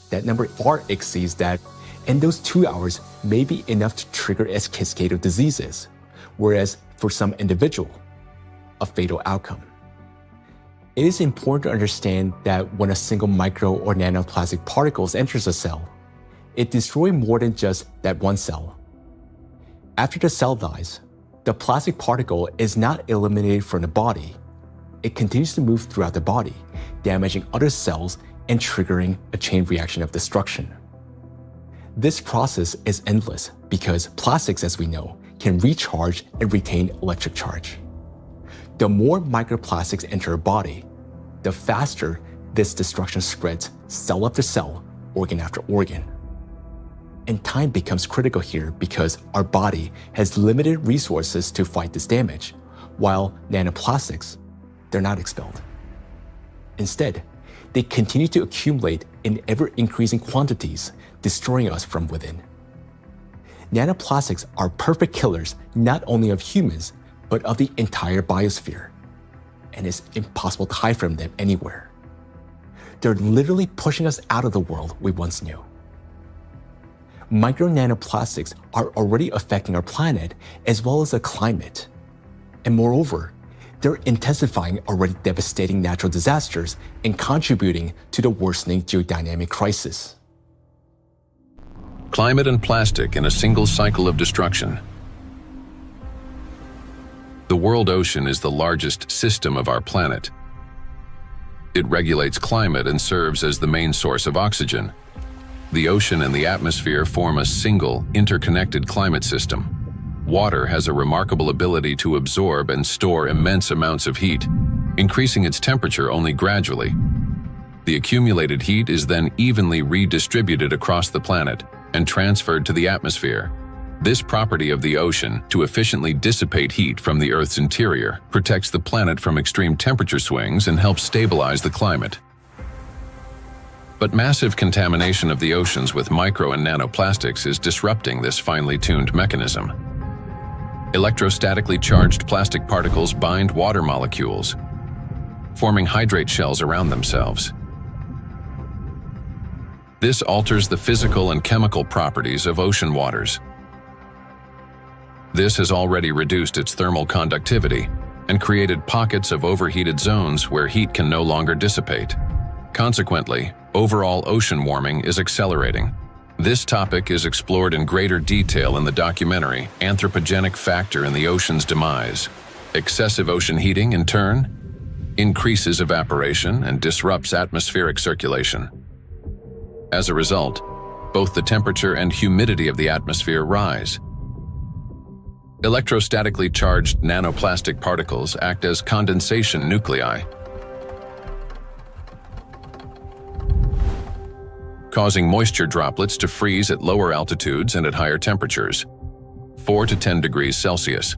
that number far exceeds that, and those 2 hours may be enough to trigger a cascade of diseases, whereas for some individual, a fatal outcome. It is important to understand that when a single micro or nanoplastic particles enters a cell, it destroys more than just that one cell. After the cell dies, the plastic particle is not eliminated from the body. It continues to move throughout the body, damaging other cells and triggering a chain reaction of destruction. This process is endless because plastics, as we know, can recharge and retain electric charge. The more microplastics enter a body, the faster this destruction spreads cell after cell, organ after organ. And time becomes critical here because our body has limited resources to fight this damage, while nanoplastics, they're not expelled. Instead, they continue to accumulate in ever-increasing quantities, destroying us from within. Nanoplastics are perfect killers not only of humans, but of the entire biosphere, and it's impossible to hide from them anywhere. They're literally pushing us out of the world we once knew. Micro nanoplastics are already affecting our planet as well as the climate. And moreover, they're intensifying already devastating natural disasters and contributing to the worsening geodynamic crisis. Climate and plastic in a single cycle of destruction. The world ocean is the largest system of our planet. It regulates climate and serves as the main source of oxygen. The ocean and the atmosphere form a single, interconnected climate system. Water has a remarkable ability to absorb and store immense amounts of heat, increasing its temperature only gradually. The accumulated heat is then evenly redistributed across the planet and transferred to the atmosphere. This property of the ocean, to efficiently dissipate heat from the Earth's interior, protects the planet from extreme temperature swings and helps stabilize the climate. But massive contamination of the oceans with micro and nanoplastics is disrupting this finely tuned mechanism. Electrostatically charged plastic particles bind water molecules, forming hydrate shells around themselves. This alters the physical and chemical properties of ocean waters. This has already reduced its thermal conductivity and created pockets of overheated zones where heat can no longer dissipate. Consequently, overall ocean warming is accelerating. This topic is explored in greater detail in the documentary Anthropogenic Factor in the Ocean's Demise. Excessive ocean heating, in turn, increases evaporation and disrupts atmospheric circulation. As a result, both the temperature and humidity of the atmosphere rise. Electrostatically charged nanoplastic particles act as condensation nuclei, causing moisture droplets to freeze at lower altitudes and at higher temperatures, 4 to 10 degrees Celsius.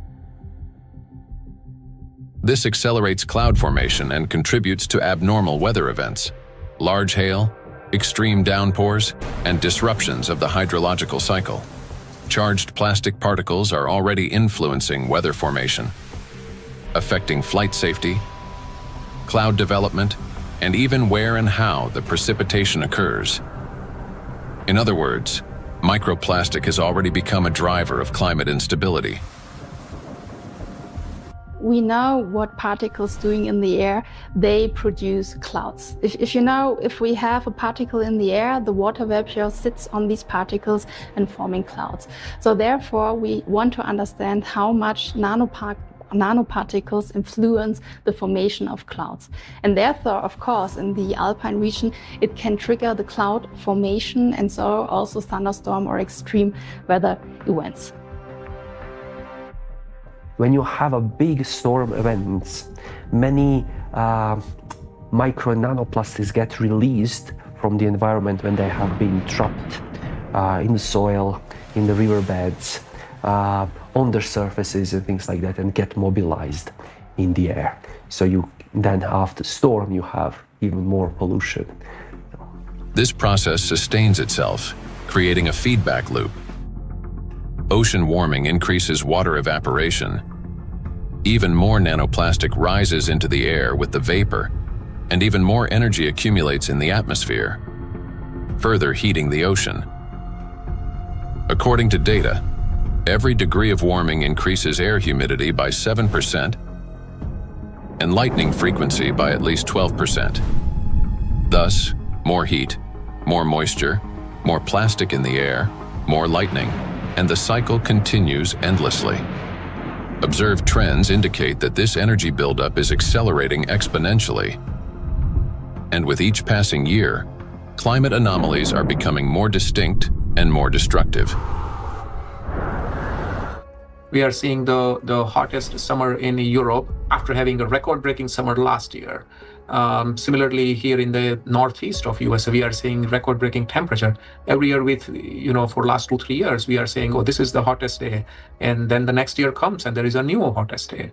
This accelerates cloud formation and contributes to abnormal weather events, large hail, extreme downpours, and disruptions of the hydrological cycle. Charged plastic particles are already influencing weather formation, affecting flight safety, cloud development, and even where and how the precipitation occurs. In other words, microplastic has already become a driver of climate instability. We know what particles doing in the air, they produce clouds. If we have a particle in the air, the water vapor sits on these particles and forming clouds. So therefore, we want to understand how much nanoparticles influence the formation of clouds. And therefore, of course, in the alpine region, it can trigger the cloud formation and so also thunderstorm or extreme weather events. When you have a big storm events, many micro and nanoplastics get released from the environment when they have been trapped in the soil, in the riverbeds, on their surfaces and things like that, and get mobilized in the air. So you then after storm, you have even more pollution. This process sustains itself, creating a feedback loop. Ocean warming increases water evaporation. Even more nanoplastic rises into the air with the vapor, and even more energy accumulates in the atmosphere, further heating the ocean. According to data, every degree of warming increases air humidity by 7% and lightning frequency by at least 12%. Thus, more heat, more moisture, more plastic in the air, more lightning, and the cycle continues endlessly. Observed trends indicate that this energy buildup is accelerating exponentially. And with each passing year, climate anomalies are becoming more distinct and more destructive. We are seeing the hottest summer in Europe after having a record-breaking summer last year. Similarly, here in the northeast of US, we are seeing record-breaking temperature. Every year for last 2-3 years, we are saying, oh, this is the hottest day. And then the next year comes and there is a new hottest day.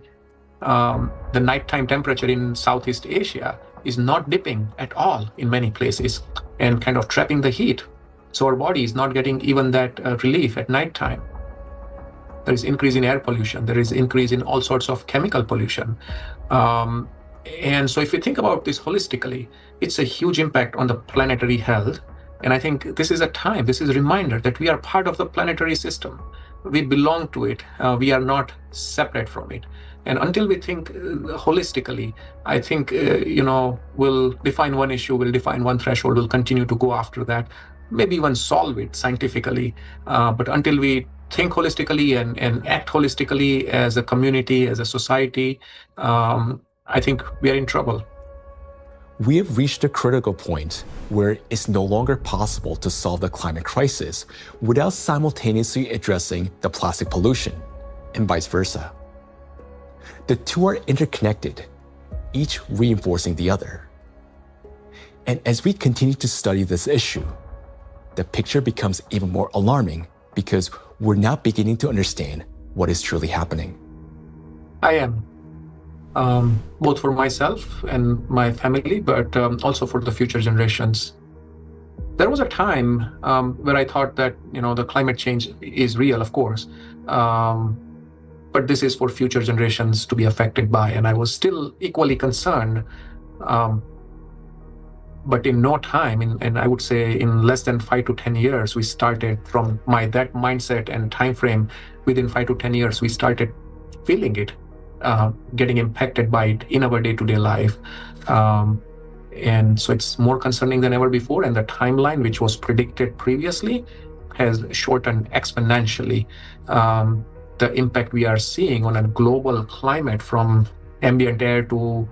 The nighttime temperature in Southeast Asia is not dipping at all in many places and kind of trapping the heat. So our body is not getting even that relief at nighttime. There is increase in air pollution. There is increase in all sorts of chemical pollution. And so if we think about this holistically, it's a huge impact on the planetary health. And I think this is a reminder that we are part of the planetary system. We belong to it. We are not separate from it. And until we think holistically, I think, we'll define one issue, we'll define one threshold, we'll continue to go after that, maybe even solve it scientifically. But until we think holistically and act holistically as a community, as a society, I think we are in trouble. We have reached a critical point where it's no longer possible to solve the climate crisis without simultaneously addressing the plastic pollution, and vice versa. The two are interconnected, each reinforcing the other. And as we continue to study this issue, the picture becomes even more alarming because we're now beginning to understand what is truly happening. I am. Both for myself and my family, but also for the future generations. There was a time where I thought that, the climate change is real, of course, but this is for future generations to be affected by, and I was still equally concerned. But in no time, and I would say in less than 5 to 10 years, we started from that mindset and time frame. Within 5 to 10 years, we started feeling it, getting impacted by it in our day-to-day life. And so it's more concerning than ever before. And the timeline, which was predicted previously, has shortened exponentially. The impact we are seeing on a global climate, from ambient air to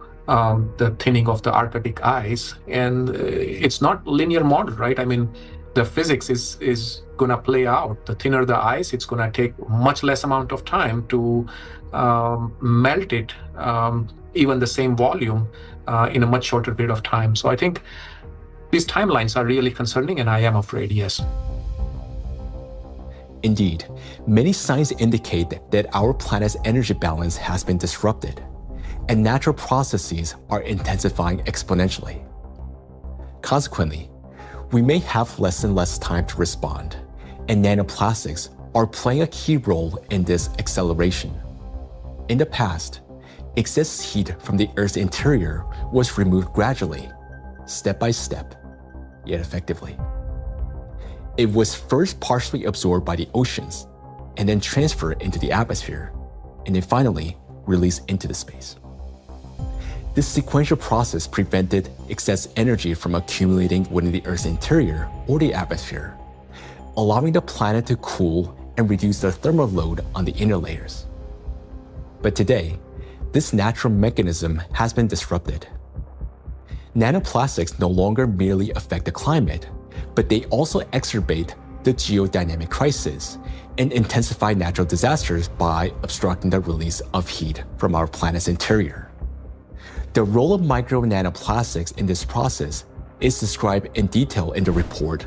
the thinning of the Arctic ice. And it's not linear model, right? I mean, the physics is going to play out. The thinner the ice, it's going to take much less amount of time to melt it, even the same volume, in a much shorter period of time. So I think these timelines are really concerning, and I am afraid, yes. Indeed, many signs indicate that our planet's energy balance has been disrupted, and natural processes are intensifying exponentially. Consequently, we may have less and less time to respond, and nanoplastics are playing a key role in this acceleration. In the past, excess heat from the Earth's interior was removed gradually, step by step, yet effectively. It was first partially absorbed by the oceans, and then transferred into the atmosphere, and then finally released into the space. This sequential process prevented excess energy from accumulating within the Earth's interior or the atmosphere, allowing the planet to cool and reduce the thermal load on the inner layers. But today, this natural mechanism has been disrupted. Nanoplastics no longer merely affect the climate, but they also exacerbate the geodynamic crisis and intensify natural disasters by obstructing the release of heat from our planet's interior. The role of micro nanoplastics in this process is described in detail in the report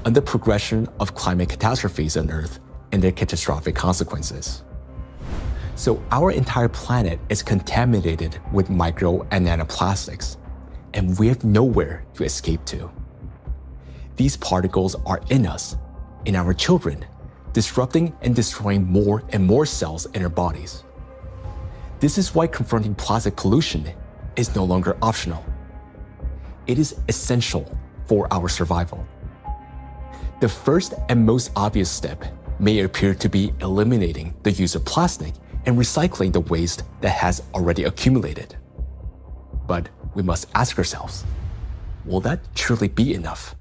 on the progression of climate catastrophes on Earth and their catastrophic consequences. So our entire planet is contaminated with micro and nanoplastics, and we have nowhere to escape to. These particles are in us, in our children, disrupting and destroying more and more cells in our bodies. This is why confronting plastic pollution is no longer optional. It is essential for our survival. The first and most obvious step may appear to be eliminating the use of plastic and recycling the waste that has already accumulated. But we must ask ourselves, will that truly be enough?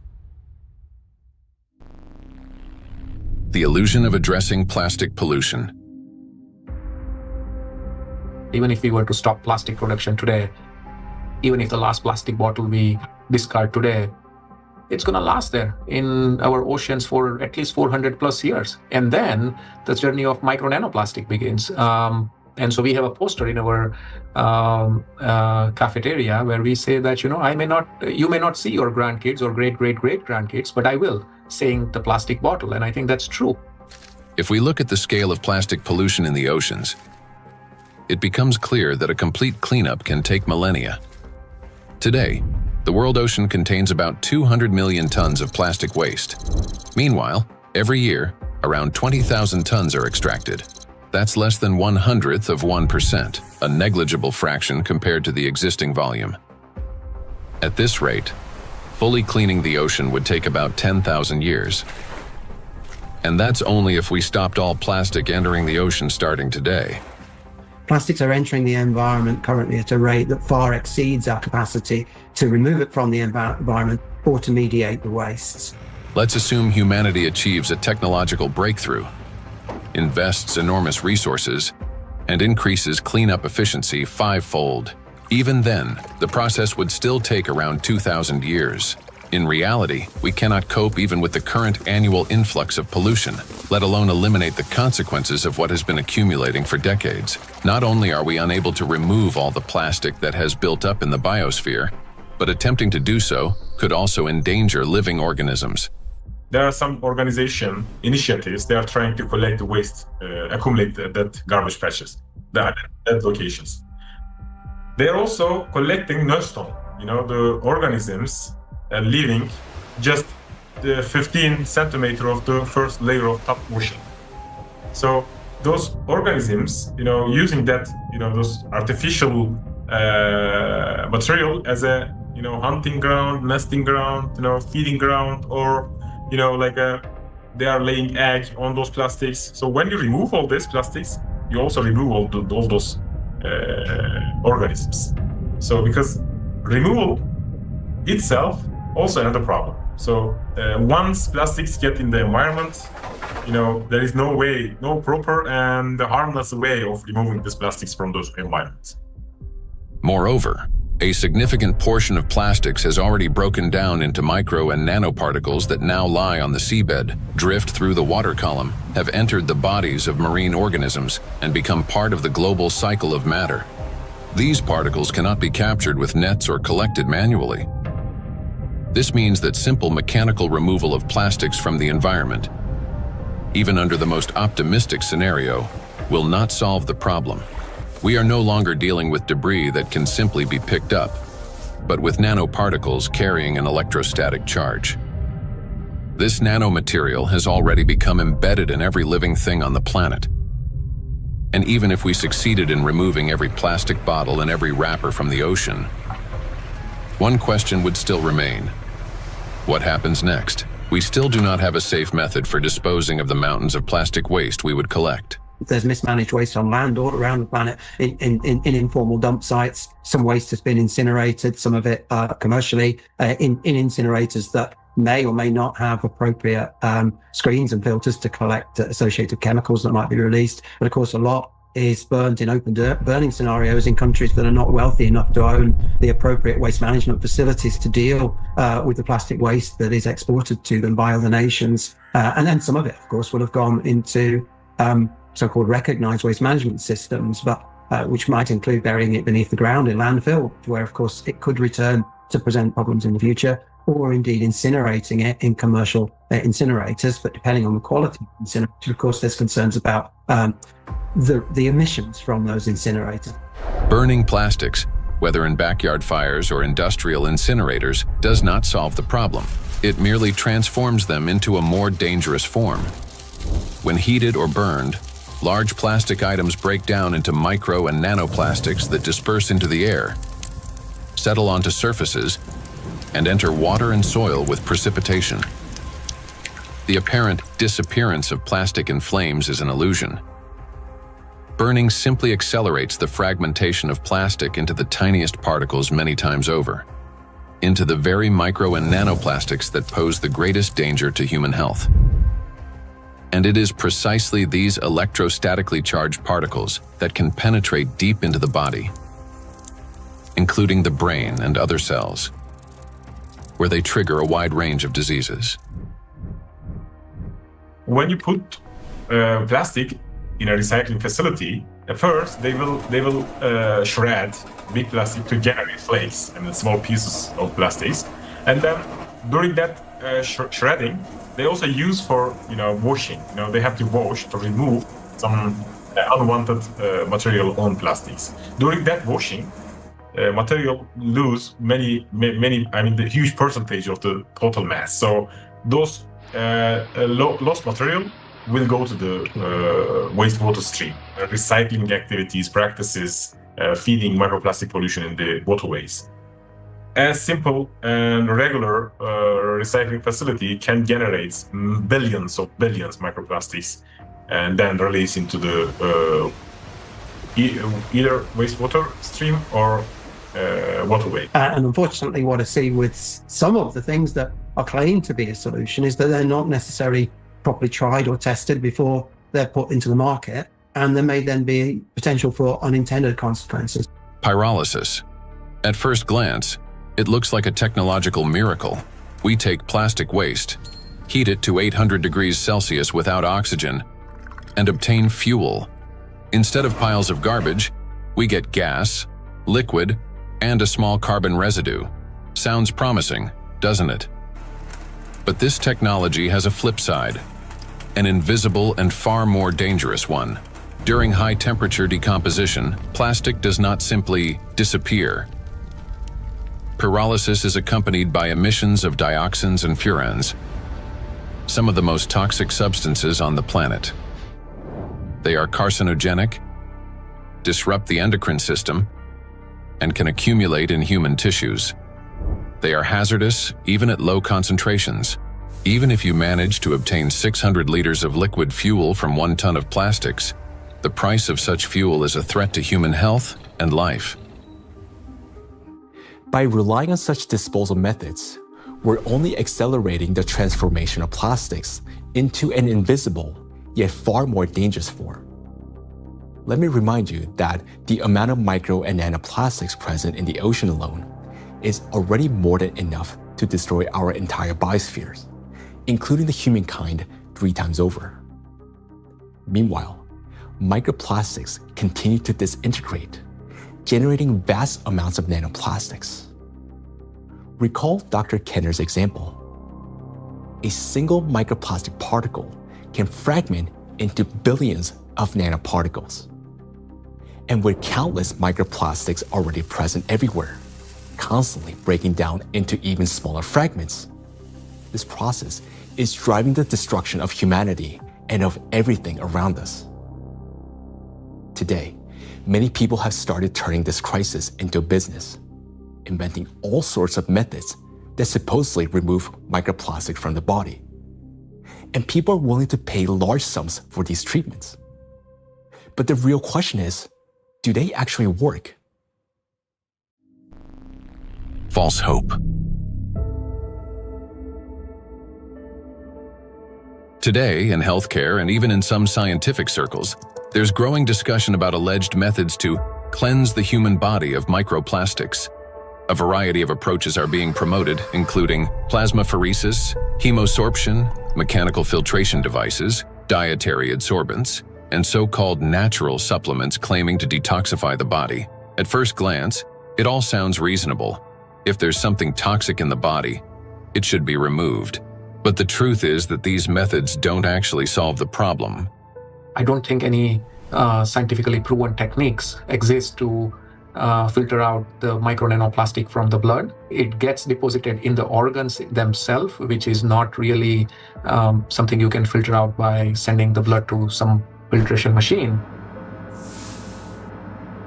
The illusion of addressing plastic pollution. Even if we were to stop plastic production today, even if the last plastic bottle we discard today, it's going to last there in our oceans for at least 400 plus years. And then the journey of micro nanoplastic begins. And so we have a poster in our cafeteria where we say that, you may not see your grandkids or great-great-great-grandkids, but I will, saying the plastic bottle. And I think that's true. If we look at the scale of plastic pollution in the oceans, it becomes clear that a complete cleanup can take millennia. Today, the world ocean contains about 200 million tons of plastic waste. Meanwhile, every year, around 20,000 tons are extracted. That's less than 1/100th of 1%, a negligible fraction compared to the existing volume. At this rate, fully cleaning the ocean would take about 10,000 years. And that's only if we stopped all plastic entering the ocean starting today. Plastics are entering the environment currently at a rate that far exceeds our capacity to remove it from the environment or to mediate the wastes. Let's assume humanity achieves a technological breakthrough, invests enormous resources, and increases cleanup efficiency 5-fold. Even then, the process would still take around 2,000 years. In reality, we cannot cope even with the current annual influx of pollution, let alone eliminate the consequences of what has been accumulating for decades. Not only are we unable to remove all the plastic that has built up in the biosphere, but attempting to do so could also endanger living organisms. There are some organization initiatives that are trying to collect the waste, accumulate that garbage patches, that locations. They're also collecting nonstop, the organisms living just the 15 centimeter of the first layer of top ocean. So those organisms, using that, those artificial material as a, hunting ground, nesting ground, feeding ground, or, they are laying egg on those plastics. So when you remove all these plastics, you also remove all those organisms. So because removal itself also another problem. So once plastics get in the environment, there is no proper and harmless way of removing these plastics from those environments. Moreover, a significant portion of plastics has already broken down into micro and nanoparticles that now lie on the seabed, drift through the water column, have entered the bodies of marine organisms, and become part of the global cycle of matter. These particles cannot be captured with nets or collected manually. This means that simple mechanical removal of plastics from the environment, even under the most optimistic scenario, will not solve the problem. We are no longer dealing with debris that can simply be picked up, but with nanoparticles carrying an electrostatic charge. This nanomaterial has already become embedded in every living thing on the planet. And even if we succeeded in removing every plastic bottle and every wrapper from the ocean, one question would still remain. What happens next? We still do not have a safe method for disposing of the mountains of plastic waste we would collect. There's mismanaged waste on land all around the planet in informal dump sites. Some waste has been incinerated, some of it commercially in incinerators that may or may not have appropriate screens and filters to collect associated chemicals that might be released. But of course, a lot is burnt in open burning scenarios in countries that are not wealthy enough to own the appropriate waste management facilities to deal with the plastic waste that is exported to them by other nations. And then some of it, of course, will have gone into so-called recognized waste management systems, but which might include burying it beneath the ground in landfill, where, of course, it could return to present problems in the future, or indeed incinerating it in commercial incinerators. But depending on the quality of incinerator, of course, there's concerns about the emissions from those incinerators. Burning plastics, whether in backyard fires or industrial incinerators, does not solve the problem. It merely transforms them into a more dangerous form. When heated or burned, large plastic items break down into micro and nanoplastics that disperse into the air, settle onto surfaces, and enter water and soil with precipitation. The apparent disappearance of plastic in flames is an illusion. Burning simply accelerates the fragmentation of plastic into the tiniest particles many times over, into the very micro and nanoplastics that pose the greatest danger to human health. And it is precisely these electrostatically charged particles that can penetrate deep into the body, including the brain and other cells, where they trigger a wide range of diseases. When you put plastic in a recycling facility, at first they will shred big plastic to generate flakes and small pieces of plastics, and then during that shredding, they also use for washing. They have to wash to remove some unwanted material on plastics. During that washing, material lose many. I mean, the huge percentage of the total mass. So those lost material will go to the wastewater stream. Recycling activities, practices, feeding microplastic pollution in the waterways. A simple and regular recycling facility can generate billions microplastics and then release into the either wastewater stream or waterway. And unfortunately, what I see with some of the things that are claimed to be a solution is that they're not necessarily properly tried or tested before they're put into the market, and there may then be potential for unintended consequences. Pyrolysis. At first glance, it looks like a technological miracle. We take plastic waste, heat it to 800 degrees Celsius without oxygen, and obtain fuel. Instead of piles of garbage, we get gas, liquid, and a small carbon residue. Sounds promising, doesn't it? But this technology has a flip side, an invisible and far more dangerous one. During high-temperature decomposition, plastic does not simply disappear. Pyrolysis is accompanied by emissions of dioxins and furans, some of the most toxic substances on the planet. They are carcinogenic, disrupt the endocrine system, and can accumulate in human tissues. They are hazardous even at low concentrations. Even if you manage to obtain 600 liters of liquid fuel from 1 ton of plastics, the price of such fuel is a threat to human health and life. By relying on such disposal methods, we're only accelerating the transformation of plastics into an invisible, yet far more dangerous form. Let me remind you that the amount of micro and nanoplastics present in the ocean alone is already more than enough to destroy our entire biospheres, including the humankind 3 times over. Meanwhile, microplastics continue to disintegrate, generating vast amounts of nanoplastics. Recall Dr. Kenner's example. A single microplastic particle can fragment into billions of nanoparticles. And with countless microplastics already present everywhere, constantly breaking down into even smaller fragments, this process is driving the destruction of humanity and of everything around us. Today, many people have started turning this crisis into a business, inventing all sorts of methods that supposedly remove microplastic from the body. And people are willing to pay large sums for these treatments. But the real question is, do they actually work? False hope. Today, in healthcare and even in some scientific circles, there's growing discussion about alleged methods to cleanse the human body of microplastics. A variety of approaches are being promoted, including plasmapheresis, hemosorption, mechanical filtration devices, dietary adsorbents, and so-called natural supplements claiming to detoxify the body. At first glance, it all sounds reasonable. If there's something toxic in the body, it should be removed. But the truth is that these methods don't actually solve the problem. I don't think any scientifically proven techniques exist to filter out the micro nanoplastic from the blood. It gets deposited in the organs themselves, which is not really something you can filter out by sending the blood to some filtration machine.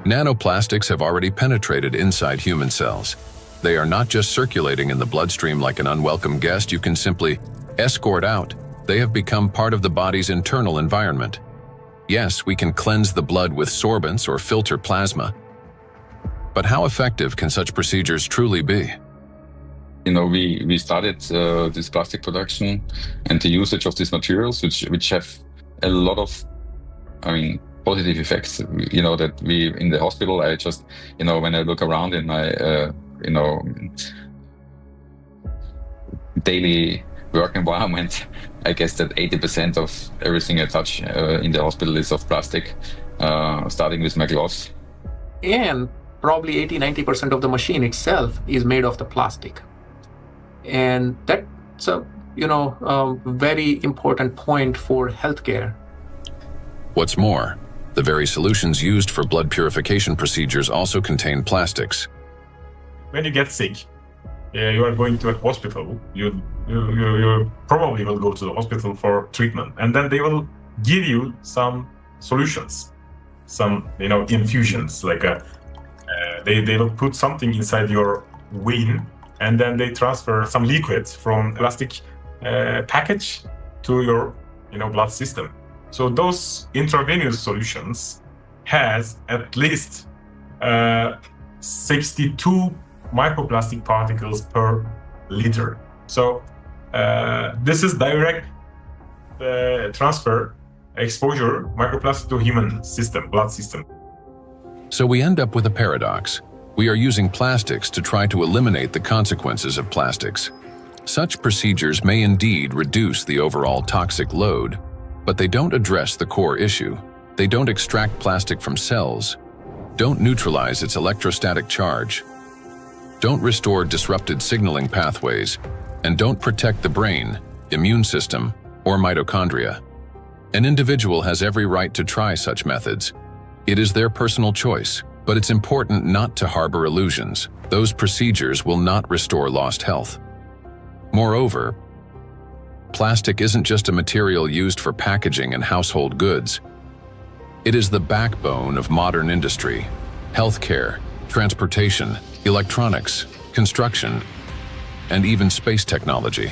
Nanoplastics have already penetrated inside human cells. They are not just circulating in the bloodstream like an unwelcome guest you can simply escort out. They have become part of the body's internal environment. Yes, we can cleanse the blood with sorbents or filter plasma. But how effective can such procedures truly be? We started this plastic production and the usage of these materials, which have a lot of, positive effects. That we in the hospital, I just, when I look around in my, daily work environment, I guess that 80% of everything I touch in the hospital is of plastic, starting with my gloves. And probably 80-90% of the machine itself is made of the plastic. And that's a very important point for healthcare. What's more, the very solutions used for blood purification procedures also contain plastics. When you get sick, you are going to a hospital, you probably will go to the hospital for treatment, and then they will give you some solutions, some infusions, like they will put something inside your vein, and then they transfer some liquid from plastic package to your blood system. So those intravenous solutions has at least 62 microplastic particles per liter. So this is direct transfer, exposure, microplastic to human system, blood system. So we end up with a paradox. We are using plastics to try to eliminate the consequences of plastics. Such procedures may indeed reduce the overall toxic load, but they don't address the core issue. They don't extract plastic from cells, don't neutralize its electrostatic charge, don't restore disrupted signaling pathways, and don't protect the brain, immune system, or mitochondria. An individual has every right to try such methods. It is their personal choice, but it's important not to harbor illusions. Those procedures will not restore lost health. Moreover, plastic isn't just a material used for packaging and household goods. It is the backbone of modern industry, healthcare, transportation, electronics, construction, and even space technology.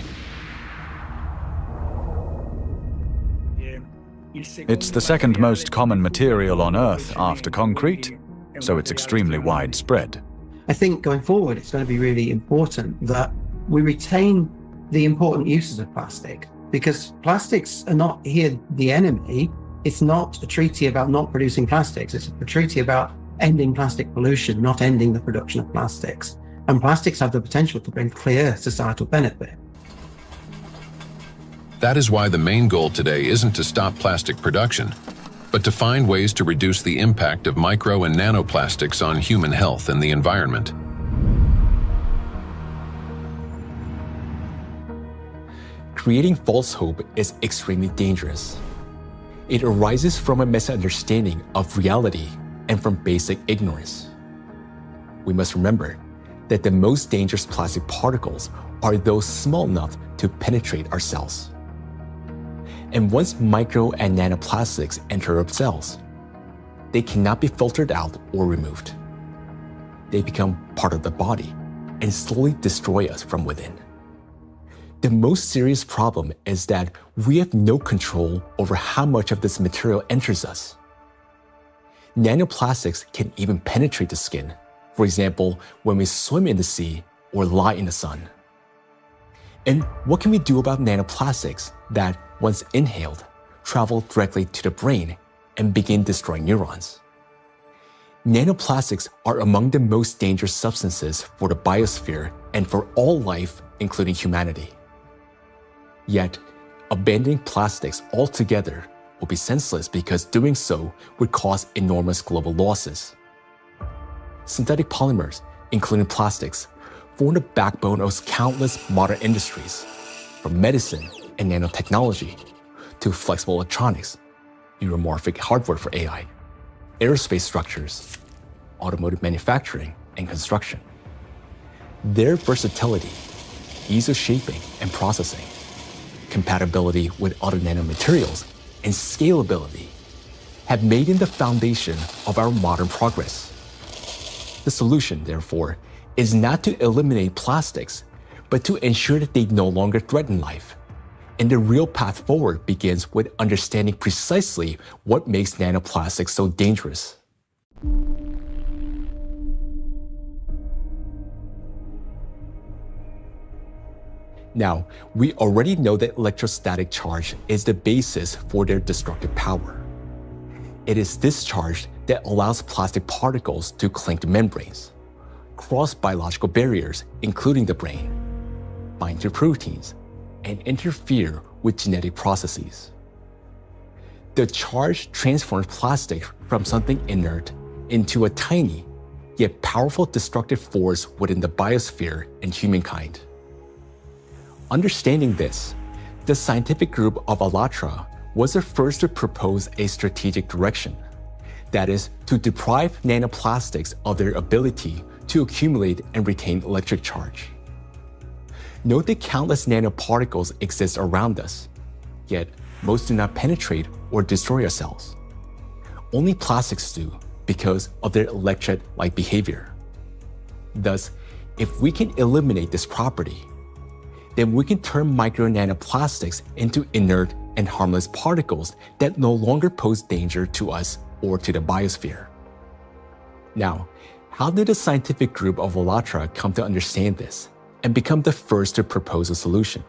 It's the second most common material on Earth after concrete, so it's extremely widespread. I think going forward, it's going to be really important that we retain the important uses of plastic, because plastics are not here the enemy. It's not a treaty about not producing plastics. It's a treaty about ending plastic pollution, not ending the production of plastics. And plastics have the potential to bring clear societal benefit. That is why the main goal today isn't to stop plastic production, but to find ways to reduce the impact of micro and nanoplastics on human health and the environment. Creating false hope is extremely dangerous. It arises from a misunderstanding of reality and from basic ignorance. We must remember that the most dangerous plastic particles are those small enough to penetrate our cells. And once micro and nanoplastics enter our cells, they cannot be filtered out or removed. They become part of the body and slowly destroy us from within. The most serious problem is that we have no control over how much of this material enters us. Nanoplastics can even penetrate the skin, for example, when we swim in the sea or lie in the sun. And what can we do about nanoplastics that, once inhaled, travel directly to the brain and begin destroying neurons? Nanoplastics are among the most dangerous substances for the biosphere and for all life, including humanity. Yet, abandoning plastics altogether will be senseless because doing so would cause enormous global losses. Synthetic polymers, including plastics, form the backbone of countless modern industries, from medicine and nanotechnology to flexible electronics, neuromorphic hardware for AI, aerospace structures, automotive manufacturing, and construction. Their versatility, ease of shaping and processing, compatibility with other nanomaterials, and scalability have made them the foundation of our modern progress. The solution, therefore, is not to eliminate plastics, but to ensure that they no longer threaten life. And the real path forward begins with understanding precisely what makes nanoplastics so dangerous. Now, we already know that electrostatic charge is the basis for their destructive power. It is this charge that allows plastic particles to cling to membranes, cross biological barriers, including the brain, bind to proteins, and interfere with genetic processes. The charge transforms plastic from something inert into a tiny, yet powerful destructive force within the biosphere and humankind. Understanding this, the scientific group of ALLATRA was the first to propose a strategic direction, that is, to deprive nanoplastics of their ability to accumulate and retain electric charge. Note that countless nanoparticles exist around us, yet most do not penetrate or destroy our cells. Only plastics do because of their electret-like behavior. Thus, if we can eliminate this property, then we can turn micro-nanoplastics into inert and harmless particles that no longer pose danger to us or to the biosphere. Now, how did the scientific group of ALLATRA come to understand this and become the first to propose a solution?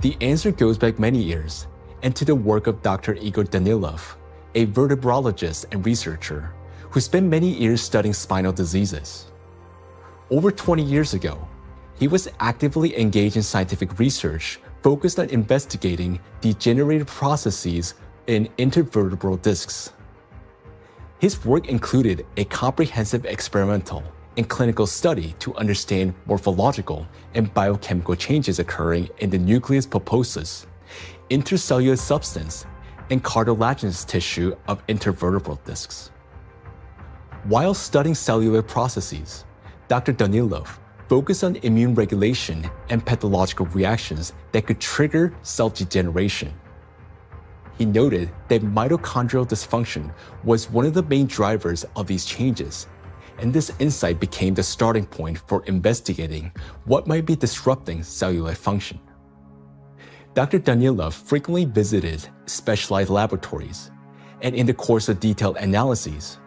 The answer goes back many years and to the work of Dr. Igor Danilov, a vertebrologist and researcher who spent many years studying spinal diseases. Over 20 years ago, he was actively engaged in scientific research focused on investigating degenerative processes in intervertebral discs. His work included a comprehensive experimental and clinical study to understand morphological and biochemical changes occurring in the nucleus pulposus, intercellular substance, and cartilaginous tissue of intervertebral discs. While studying cellular processes, Dr. Danilov focused on immune regulation and pathological reactions that could trigger cell degeneration. He noted that mitochondrial dysfunction was one of the main drivers of these changes, and this insight became the starting point for investigating what might be disrupting cellular function. Dr. Danilov frequently visited specialized laboratories, and in the course of detailed analyses,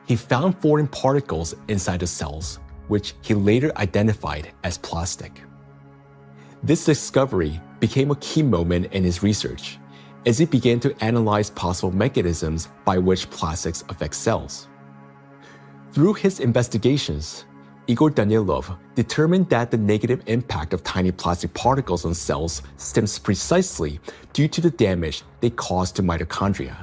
he found foreign particles inside the cells, which he later identified as plastic. This discovery became a key moment in his research, as he began to analyze possible mechanisms by which plastics affect cells. Through his investigations, Igor Danilov determined that the negative impact of tiny plastic particles on cells stems precisely due to the damage they cause to mitochondria.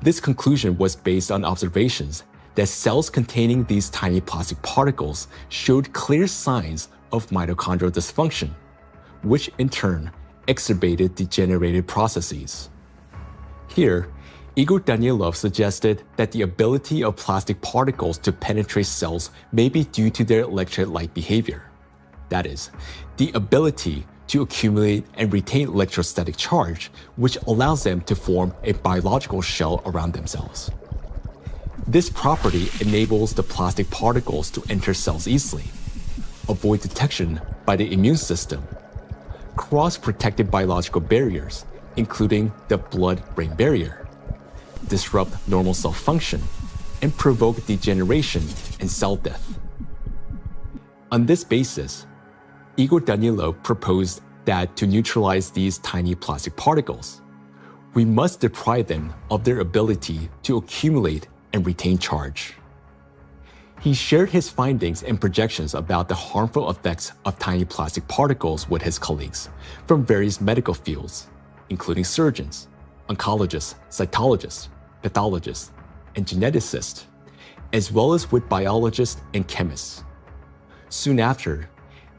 This conclusion was based on observations that cells containing these tiny plastic particles showed clear signs of mitochondrial dysfunction, which in turn exacerbated degenerative processes. Here, Igor Danilov suggested that the ability of plastic particles to penetrate cells may be due to their electret-like behavior. That is, the ability to accumulate and retain electrostatic charge, which allows them to form a biological shell around themselves. This property enables the plastic particles to enter cells easily, avoid detection by the immune system, cross protected biological barriers, including the blood-brain barrier, disrupt normal cell function, and provoke degeneration and cell death. On this basis, Igor Danilov proposed that to neutralize these tiny plastic particles, we must deprive them of their ability to accumulate and retain charge. He shared his findings and projections about the harmful effects of tiny plastic particles with his colleagues from various medical fields, including surgeons, oncologists, cytologists, pathologists, and geneticists, as well as with biologists and chemists. Soon after,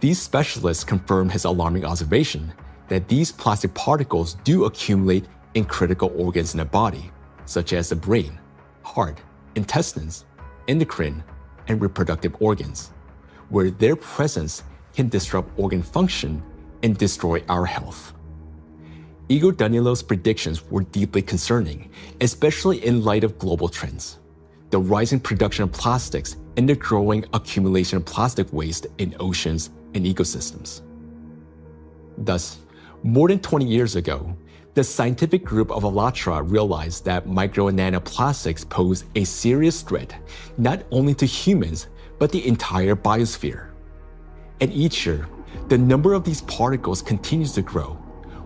these specialists confirmed his alarming observation that these plastic particles do accumulate in critical organs in the body, such as the brain, heart, intestines, endocrine and reproductive organs, where their presence can disrupt organ function and destroy our health. Igor Danilov's predictions were deeply concerning, especially in light of global trends, the rising production of plastics and the growing accumulation of plastic waste in oceans and ecosystems. Thus, more than 20 years ago, the scientific group of ALLATRA realized that micro and nanoplastics pose a serious threat not only to humans, but the entire biosphere. And each year, the number of these particles continues to grow,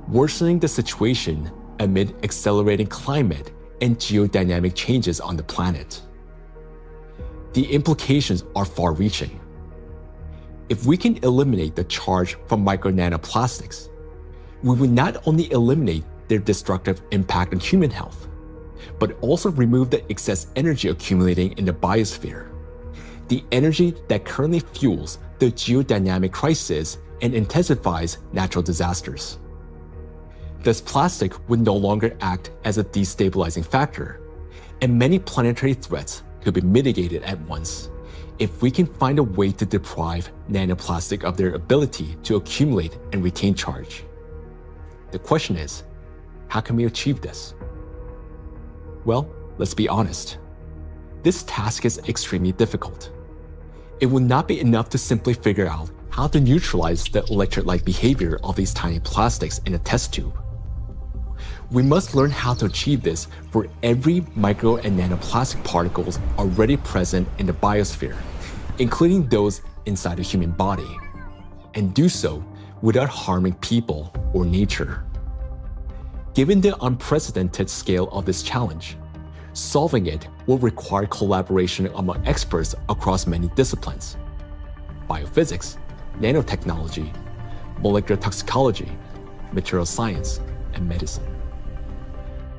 worsening the situation amid accelerating climate and geodynamic changes on the planet. The implications are far-reaching. If we can eliminate the charge from micro nanoplastics, we will not only eliminate their destructive impact on human health, but also remove the excess energy accumulating in the biosphere, the energy that currently fuels the geodynamic crisis and intensifies natural disasters. Thus, plastic would no longer act as a destabilizing factor, and many planetary threats could be mitigated at once if we can find a way to deprive nanoplastic of their ability to accumulate and retain charge. The question is, how can we achieve this? Well, let's be honest. This task is extremely difficult. It will not be enough to simply figure out how to neutralize the electrolyte behavior of these tiny plastics in a test tube. We must learn how to achieve this for every micro and nanoplastic particles already present in the biosphere, including those inside the human body, and do so without harming people or nature. Given the unprecedented scale of this challenge, solving it will require collaboration among experts across many disciplines: biophysics, nanotechnology, molecular toxicology, material science, and medicine.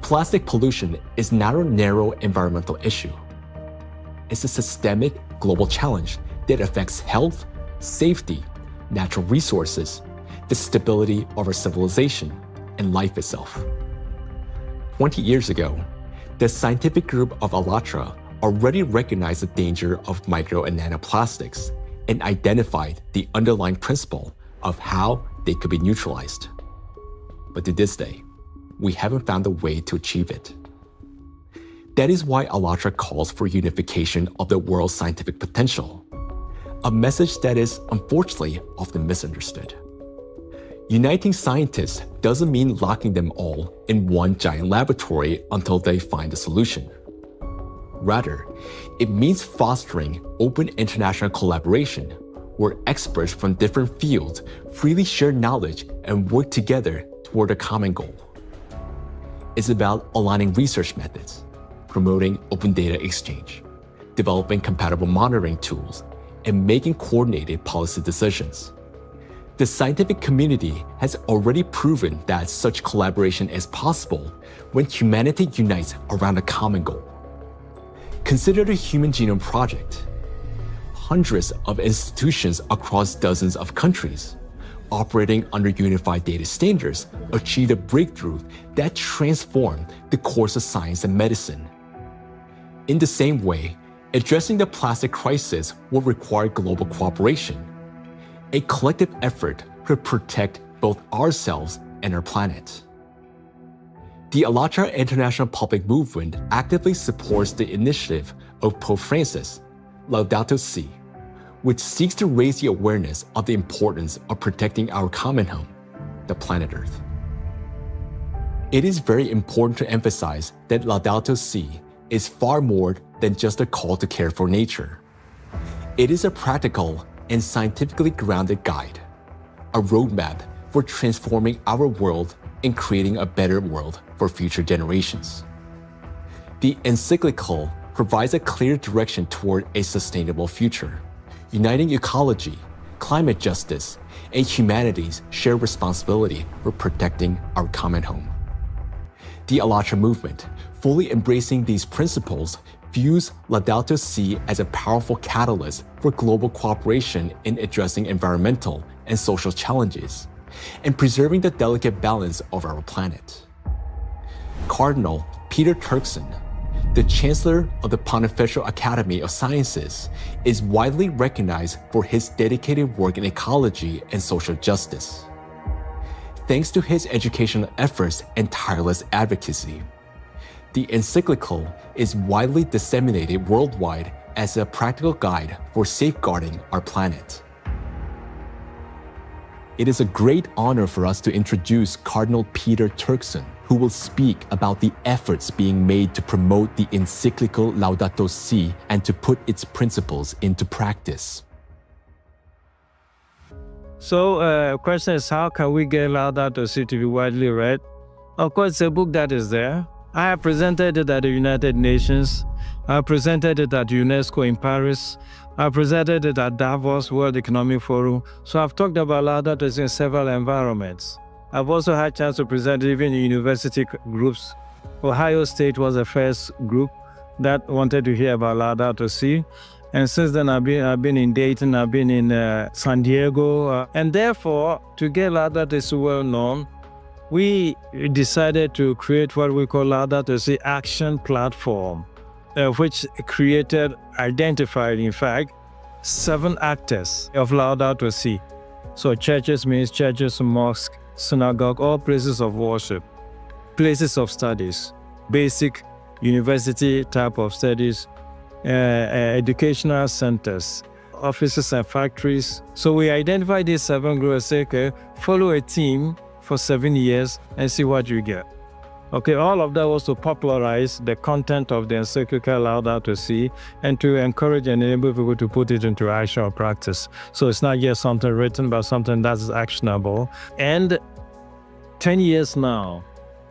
Plastic pollution is not a narrow environmental issue. It's a systemic global challenge that affects health, safety, natural resources, the stability of our civilization, and life itself. 20 years ago, the scientific group of ALLATRA already recognized the danger of micro and nanoplastics and identified the underlying principle of how they could be neutralized. But to this day, we haven't found a way to achieve it. That is why ALLATRA calls for unification of the world's scientific potential, a message that is unfortunately often misunderstood. Uniting scientists doesn't mean locking them all in one giant laboratory until they find a solution. Rather, it means fostering open international collaboration where experts from different fields freely share knowledge and work together toward a common goal. It's about aligning research methods, promoting open data exchange, developing compatible monitoring tools, and making coordinated policy decisions. The scientific community has already proven that such collaboration is possible when humanity unites around a common goal. Consider the Human Genome Project. Hundreds of institutions across dozens of countries, operating under unified data standards, achieved a breakthrough that transformed the course of science and medicine. In the same way, addressing the plastic crisis will require global cooperation, a collective effort to protect both ourselves and our planet. The ALLATRA International Public Movement actively supports the initiative of Pope Francis, Laudato Si, which seeks to raise the awareness of the importance of protecting our common home, the planet Earth. It is very important to emphasize that Laudato Si is far more than just a call to care for nature. It is a practical and scientifically grounded guide, a roadmap for transforming our world and creating a better world for future generations. The encyclical provides a clear direction toward a sustainable future, uniting ecology, climate justice, and humanity's shared responsibility for protecting our common home. The ALLATRA movement, fully embracing these principles, views Laudato Si as a powerful catalyst for global cooperation in addressing environmental and social challenges, and preserving the delicate balance of our planet. Cardinal Peter Turkson, the Chancellor of the Pontifical Academy of Sciences, is widely recognized for his dedicated work in ecology and social justice. Thanks to his educational efforts and tireless advocacy, the encyclical is widely disseminated worldwide as a practical guide for safeguarding our planet. It is a great honor for us to introduce Cardinal Peter Turkson, who will speak about the efforts being made to promote the encyclical Laudato Si and to put its principles into practice. So, question is, how can we get Laudato Si to be widely read? Of course, it's a book that is there. I have presented it at the United Nations. I presented it at UNESCO in Paris. I presented it at Davos World Economic Forum. So I've talked about Laudato Si in several environments. I've also had a chance to present it even in university groups. Ohio State was the first group that wanted to hear about Laudato Si. And since then, I've been in Dayton, I've been in San Diego. And therefore, to get Laudato Si well known, we decided to create what we call Laudato Si Action Platform, which identified, in fact, 7 actors of Laudato Si. So churches means churches, mosques, synagogue, all places of worship, places of studies, basic university type of studies, educational centers, offices and factories. So we identify these 7 groups, say, okay, follow a team for 7 years and see what you get. Okay, all of that was to popularize the content of the encyclical Laudato Si and to encourage and enable people to put it into action or practice. So it's not just something written, but something that's actionable. And 10 years now,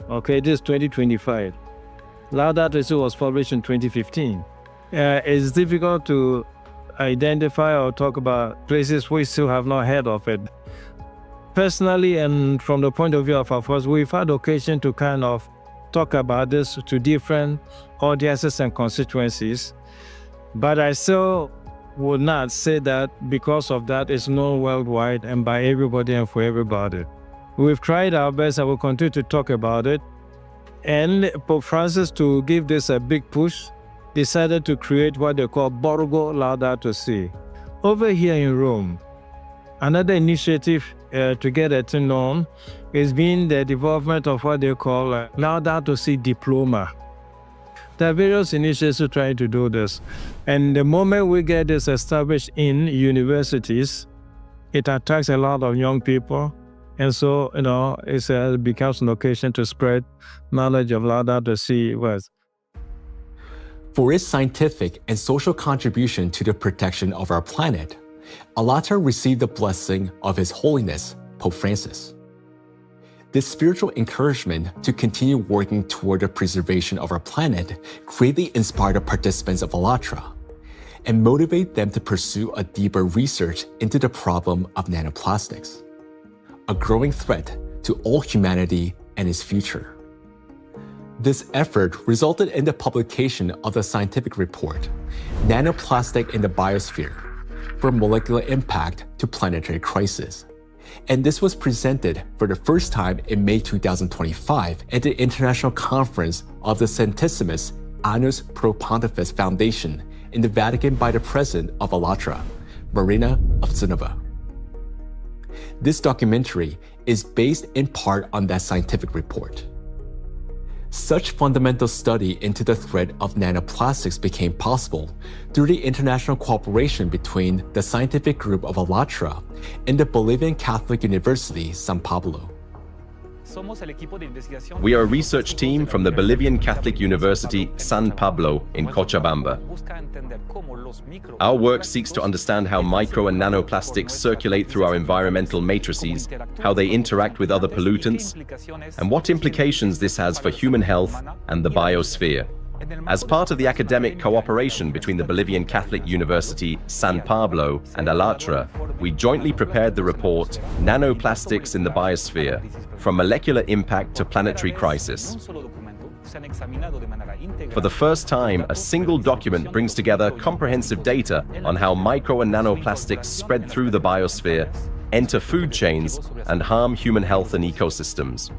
okay, this is 2025. Laudato Si was published in 2015. It's difficult to identify or talk about places we still have not heard of it. Personally, and from the point of view of our force, we've had occasion to kind of talk about this to different audiences and constituencies, but I still would not say that because of that it's known worldwide and by everybody and for everybody. We've tried our best and we'll continue to talk about it. And Pope Francis, to give this a big push, decided to create what they call Borgo Laudato Si. Over here in Rome, another initiative to get it known has been the development of what they call Laudato Si Diploma. There are various initiatives trying to do this. And the moment we get this established in universities, it attracts a lot of young people. And so, it becomes an occasion to spread knowledge of Laudato Si words. For its scientific and social contribution to the protection of our planet, ALLATRA received the blessing of His Holiness, Pope Francis. This spiritual encouragement to continue working toward the preservation of our planet greatly inspired the participants of ALLATRA and motivated them to pursue a deeper research into the problem of nanoplastics, a growing threat to all humanity and its future. This effort resulted in the publication of the scientific report, Nanoplastic in the Biosphere, from Molecular Impact to Planetary Crisis. And this was presented for the first time in May 2025 at the International Conference of the Centesimus Annus Pro Pontifex Foundation in the Vatican by the President of ALLATRA, Marina Ovtsinova. This documentary is based in part on that scientific report. Such fundamental study into the threat of nanoplastics became possible through the international cooperation between the scientific group of ALLATRA and the Bolivian Catholic University, San Pablo. We are a research team from the Bolivian Catholic University, San Pablo in Cochabamba. Our work seeks to understand how micro and nanoplastics circulate through our environmental matrices, how they interact with other pollutants, and what implications this has for human health and the biosphere. As part of the academic cooperation between the Bolivian Catholic University, San Pablo, and ALLATRA, we jointly prepared the report, Nanoplastics in the Biosphere, From Molecular Impact to Planetary Crisis. For the first time, a single document brings together comprehensive data on how micro and nanoplastics spread through the biosphere, enter food chains, and harm human health and ecosystems.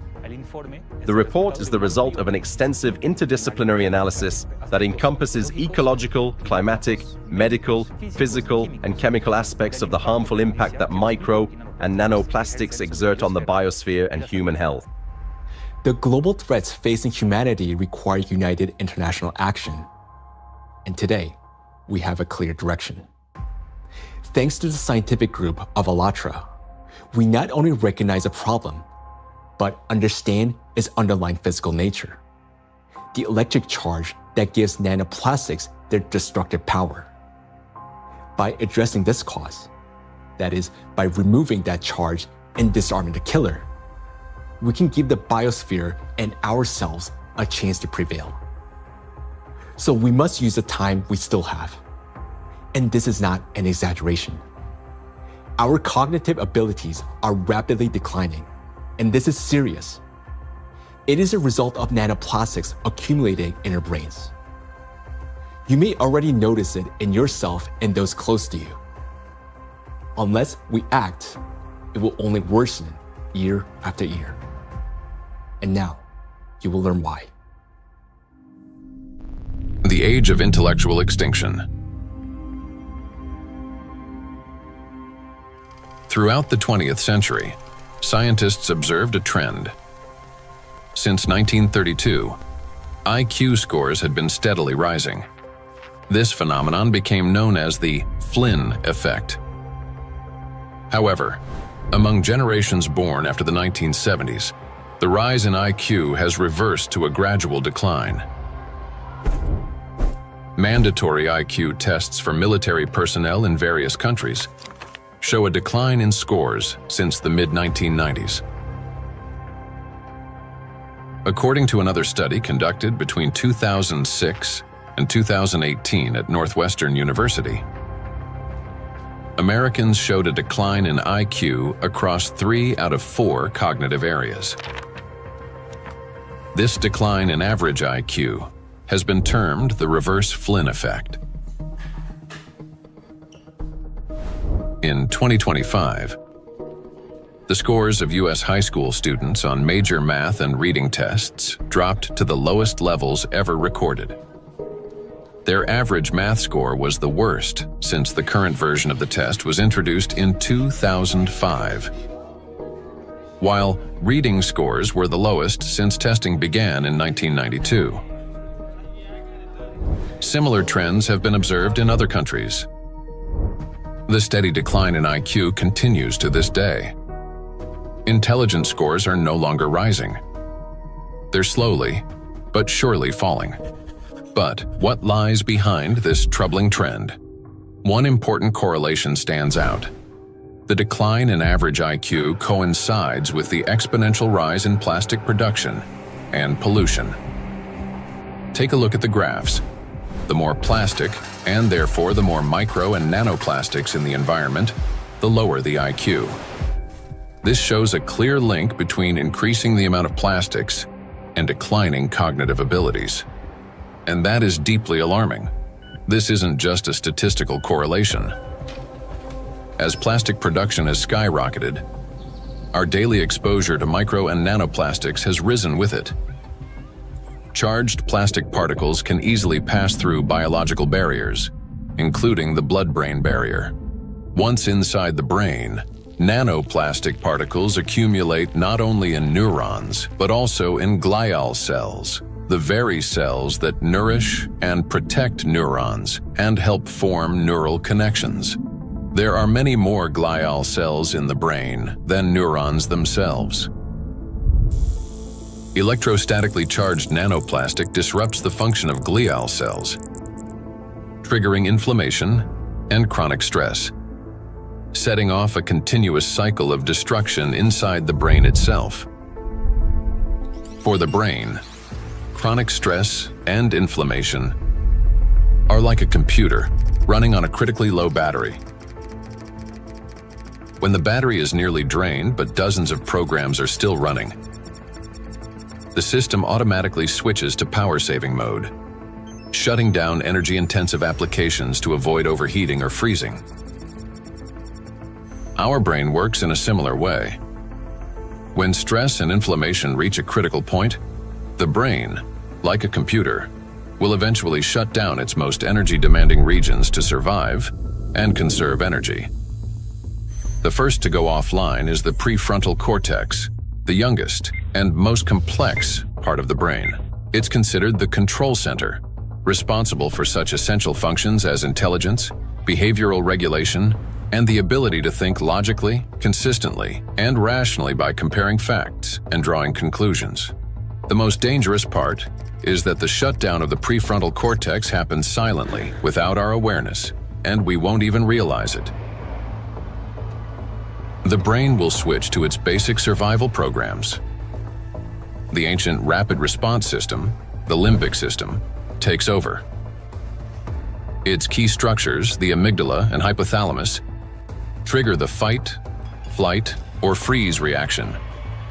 The report is the result of an extensive interdisciplinary analysis that encompasses ecological, climatic, medical, physical, and chemical aspects of the harmful impact that micro and nanoplastics exert on the biosphere and human health. The global threats facing humanity require united international action. And today, we have a clear direction. Thanks to the scientific group of ALLATRA, we not only recognize a problem, but understand its underlying physical nature, the electric charge that gives nanoplastics their destructive power. By addressing this cause, that is, by removing that charge and disarming the killer, we can give the biosphere and ourselves a chance to prevail. So we must use the time we still have. And this is not an exaggeration. Our cognitive abilities are rapidly declining, and this is serious. It is a result of nanoplastics accumulating in our brains. You may already notice it in yourself and those close to you. Unless we act, it will only worsen year after year. And now, you will learn why. The age of intellectual extinction. Throughout the 20th century, scientists observed a trend. Since 1932, IQ scores had been steadily rising. This phenomenon became known as the Flynn effect. However, among generations born after the 1970s, the rise in IQ has reversed to a gradual decline. Mandatory IQ tests for military personnel in various countries show a decline in scores since the mid-1990s. According to another study conducted between 2006 and 2018 at Northwestern University, Americans showed a decline in IQ across 3 out of 4 cognitive areas. This decline in average IQ has been termed the reverse Flynn effect. In 2025, the scores of U.S. high school students on major math and reading tests dropped to the lowest levels ever recorded. Their average math score was the worst since the current version of the test was introduced in 2005, while reading scores were the lowest since testing began in 1992. Similar trends have been observed in other countries. The steady decline in IQ continues to this day. Intelligence scores are no longer rising. They're slowly, but surely falling. But what lies behind this troubling trend? One important correlation stands out. The decline in average IQ coincides with the exponential rise in plastic production and pollution. Take a look at the graphs. The more plastic, and therefore the more micro and nanoplastics in the environment, the lower the IQ. This shows a clear link between increasing the amount of plastics and declining cognitive abilities. And that is deeply alarming. This isn't just a statistical correlation. As plastic production has skyrocketed, our daily exposure to micro and nanoplastics has risen with it. Charged plastic particles can easily pass through biological barriers, including the blood-brain barrier. Once inside the brain, nanoplastic particles accumulate not only in neurons, but also in glial cells, the very cells that nourish and protect neurons and help form neural connections. There are many more glial cells in the brain than neurons themselves. Electrostatically charged nanoplastic disrupts the function of glial cells, triggering inflammation and chronic stress, setting off a continuous cycle of destruction inside the brain itself. For the brain, chronic stress and inflammation are like a computer running on a critically low battery. When the battery is nearly drained but dozens of programs are still running, the system automatically switches to power-saving mode, shutting down energy-intensive applications to avoid overheating or freezing. Our brain works in a similar way. When stress and inflammation reach a critical point, the brain, like a computer, will eventually shut down its most energy-demanding regions to survive and conserve energy. The first to go offline is the prefrontal cortex, the youngest and most complex part of the brain. It's considered the control center, responsible for such essential functions as intelligence, behavioral regulation, and the ability to think logically, consistently, and rationally by comparing facts and drawing conclusions. The most dangerous part is that the shutdown of the prefrontal cortex happens silently, without our awareness, and we won't even realize it. The brain will switch to its basic survival programs. The ancient rapid response system, the limbic system, takes over. Its key structures, the amygdala and hypothalamus, trigger the fight, flight, or freeze reaction,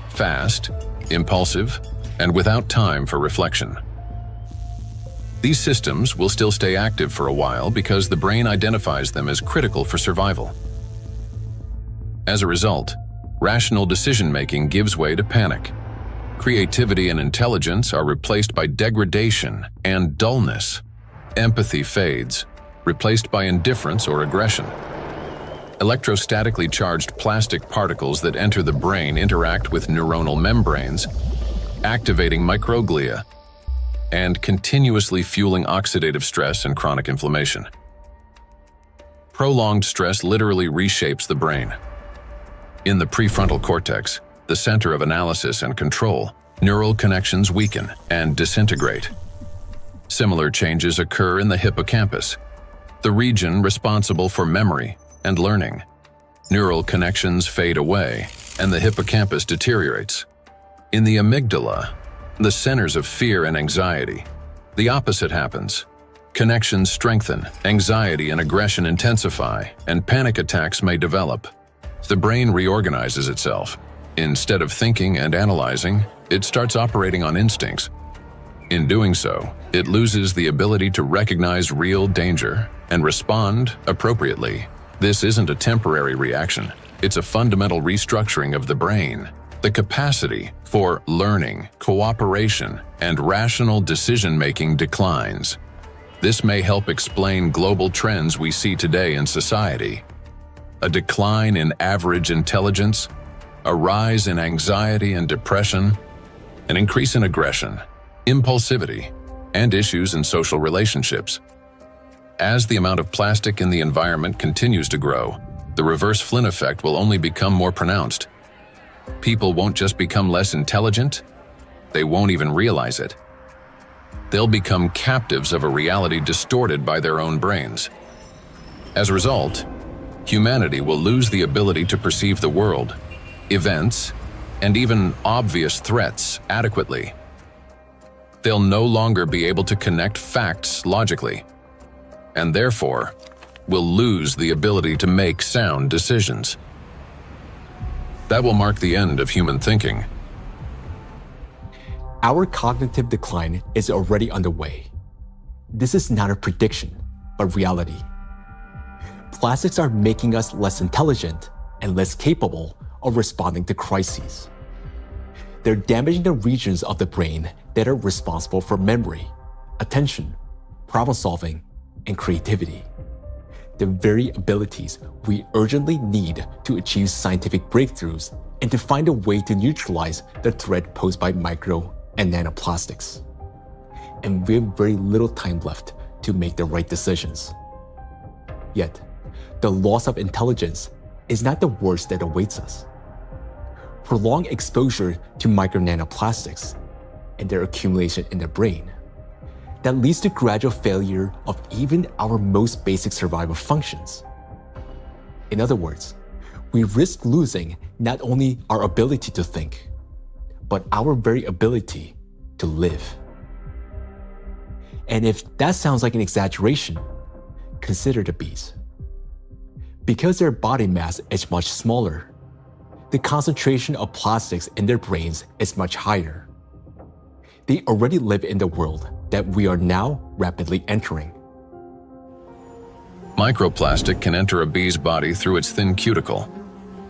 fast, impulsive, and without time for reflection. These systems will still stay active for a while because the brain identifies them as critical for survival. As a result, rational decision-making gives way to panic. Creativity and intelligence are replaced by degradation and dullness. Empathy fades, replaced by indifference or aggression. Electrostatically charged plastic particles that enter the brain interact with neuronal membranes, activating microglia, and continuously fueling oxidative stress and chronic inflammation. Prolonged stress literally reshapes the brain. In the prefrontal cortex, the center of analysis and control, neural connections weaken and disintegrate. Similar changes occur in the hippocampus, the region responsible for memory and learning. Neural connections fade away, and the hippocampus deteriorates. In the amygdala, the centers of fear and anxiety, the opposite happens. Connections strengthen, anxiety and aggression intensify, and panic attacks may develop. The brain reorganizes itself. Instead of thinking and analyzing, it starts operating on instincts. In doing so, it loses the ability to recognize real danger and respond appropriately. This isn't a temporary reaction. It's a fundamental restructuring of the brain. The capacity for learning, cooperation, and rational decision-making declines. This may help explain global trends we see today in society. A decline in average intelligence, a rise in anxiety and depression, an increase in aggression, impulsivity, and issues in social relationships. As the amount of plastic in the environment continues to grow, the reverse Flynn effect will only become more pronounced. People won't just become less intelligent, they won't even realize it. They'll become captives of a reality distorted by their own brains. As a result, humanity will lose the ability to perceive the world, events, and even obvious threats adequately. They'll no longer be able to connect facts logically, and therefore will lose the ability to make sound decisions. That will mark the end of human thinking. Our cognitive decline is already underway. This is not a prediction, but reality. Plastics are making us less intelligent and less capable of responding to crises. They're damaging the regions of the brain that are responsible for memory, attention, problem-solving, and creativity. The very abilities we urgently need to achieve scientific breakthroughs and to find a way to neutralize the threat posed by micro and nanoplastics. And we have very little time left to make the right decisions. Yet, the loss of intelligence is not the worst that awaits us. Prolonged exposure to micro nanoplastics and their accumulation in the brain that leads to gradual failure of even our most basic survival functions. In other words, we risk losing not only our ability to think, but our very ability to live. And if that sounds like an exaggeration, consider the bees. Because their body mass is much smaller, the concentration of plastics in their brains is much higher. They already live in the world that we are now rapidly entering. Microplastic can enter a bee's body through its thin cuticle,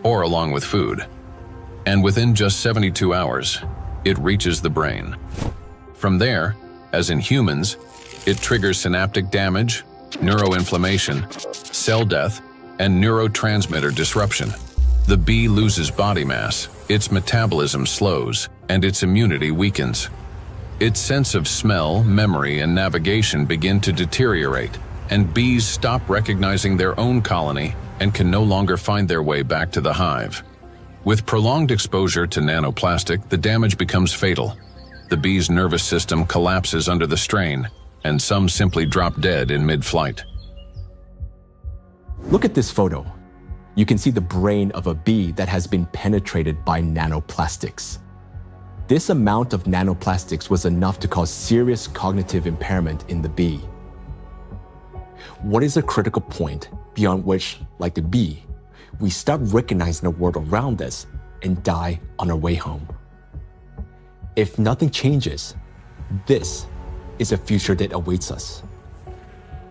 or along with food, and within just 72 hours, it reaches the brain. From there, as in humans, it triggers synaptic damage, neuroinflammation, cell death, and neurotransmitter disruption. The bee loses body mass, its metabolism slows, and its immunity weakens. Its sense of smell, memory, and navigation begin to deteriorate, and bees stop recognizing their own colony and can no longer find their way back to the hive. With prolonged exposure to nanoplastic, the damage becomes fatal. The bee's nervous system collapses under the strain, and some simply drop dead in mid-flight. Look at this photo. You can see the brain of a bee that has been penetrated by nanoplastics. This amount of nanoplastics was enough to cause serious cognitive impairment in the bee. What is a critical point beyond which, like the bee, we stop recognizing the world around us and die on our way home? If nothing changes, this is a future that awaits us.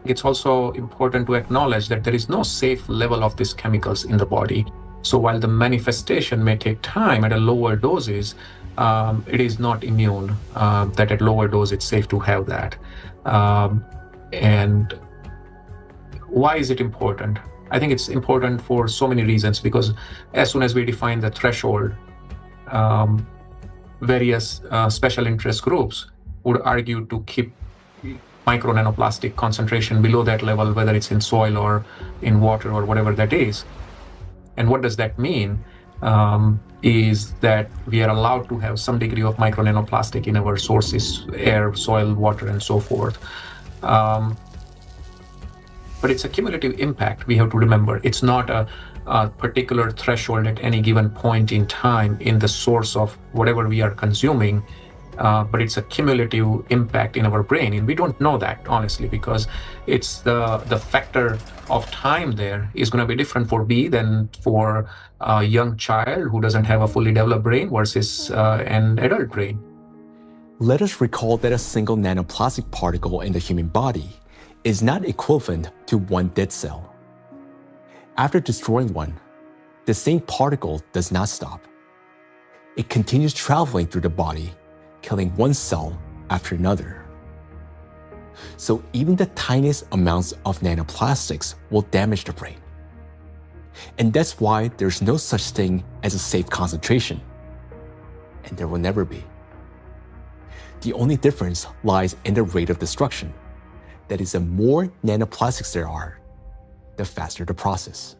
It's also important to acknowledge that there is no safe level of these chemicals in the body. So while the manifestation may take time at a lower doses, it is not immune, that at lower dose it's safe to have that. And why is it important? I think it's important for so many reasons, because as soon as we define the threshold, various special interest groups would argue to keep micro nanoplastic concentration below that level, whether it's in soil or in water or whatever that is. And what does that mean? Is that we are allowed to have some degree of micro nanoplastic in our sources, air, soil, water, and so forth. But it's a cumulative impact, we have to remember. It's not a particular threshold at any given point in time in the source of whatever we are consuming, but it's a cumulative impact in our brain. And we don't know that, honestly, because it's the factor of time there is going to be different for bee than for a young child who doesn't have a fully developed brain versus an adult brain. Let us recall that a single nanoplastic particle in the human body is not equivalent to one dead cell. After destroying one, the same particle does not stop. It continues traveling through the body, killing one cell after another. So even the tiniest amounts of nanoplastics will damage the brain. And that's why there's no such thing as a safe concentration. And there will never be. The only difference lies in the rate of destruction. That is, the more nanoplastics there are, the faster the process.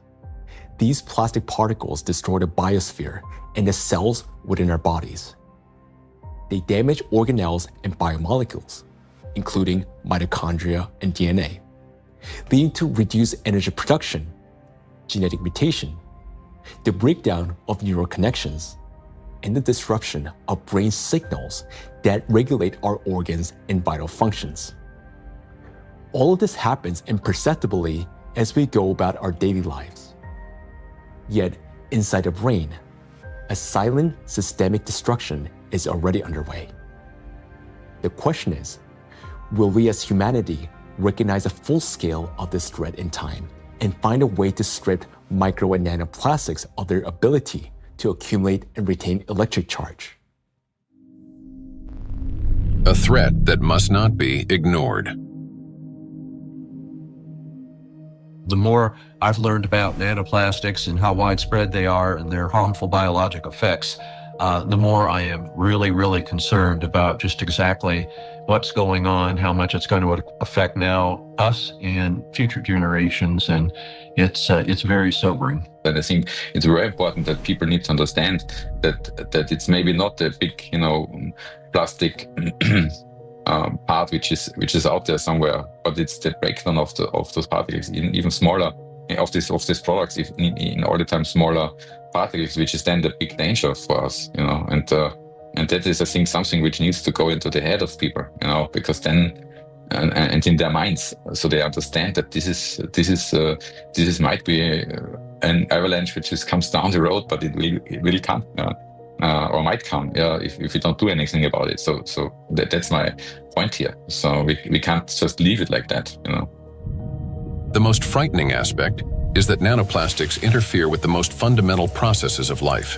These plastic particles destroy the biosphere and the cells within our bodies. They damage organelles and biomolecules, including mitochondria and DNA, leading to reduced energy production, genetic mutation, the breakdown of neural connections, and the disruption of brain signals that regulate our organs and vital functions. All of this happens imperceptibly as we go about our daily lives. Yet, inside the brain, a silent systemic destruction is already underway. The question is, will we as humanity recognize the full scale of this threat in time and find a way to strip micro and nanoplastics of their ability to accumulate and retain electric charge? A threat that must not be ignored. The more I've learned about nanoplastics and how widespread they are and their harmful biologic effects, the more I am really, really concerned about just exactly what's going on, how much it's going to affect now us and future generations, and it's very sobering. And I think it's very important that people need to understand that it's maybe not a big, plastic part which is out there somewhere, but it's the breakdown of those particles, even smaller, of these products, in all the time smaller particles, which is then the big danger for us, and that is, I think, something which needs to go into the head of people, because then and in their minds, so they understand that this might be an avalanche which just comes down the road, but it will come. Or might come, if we don't do anything about it. So that's my point here. So we can't just leave it like that, The most frightening aspect is that nanoplastics interfere with the most fundamental processes of life.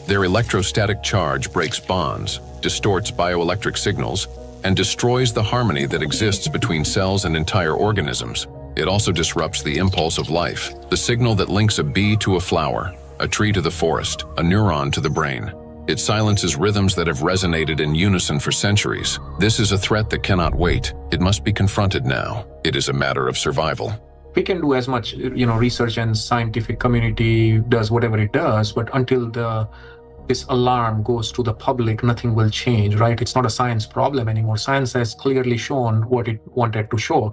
Their electrostatic charge breaks bonds, distorts bioelectric signals, and destroys the harmony that exists between cells and entire organisms. It also disrupts the impulse of life, the signal that links a bee to a flower, a tree to the forest, a neuron to the brain. It silences rhythms that have resonated in unison for centuries. This is a threat that cannot wait. It must be confronted now. It is a matter of survival. We can do as much, research and scientific community does whatever it does, but until this alarm goes to the public, nothing will change, right? It's not a science problem anymore. Science has clearly shown what it wanted to show.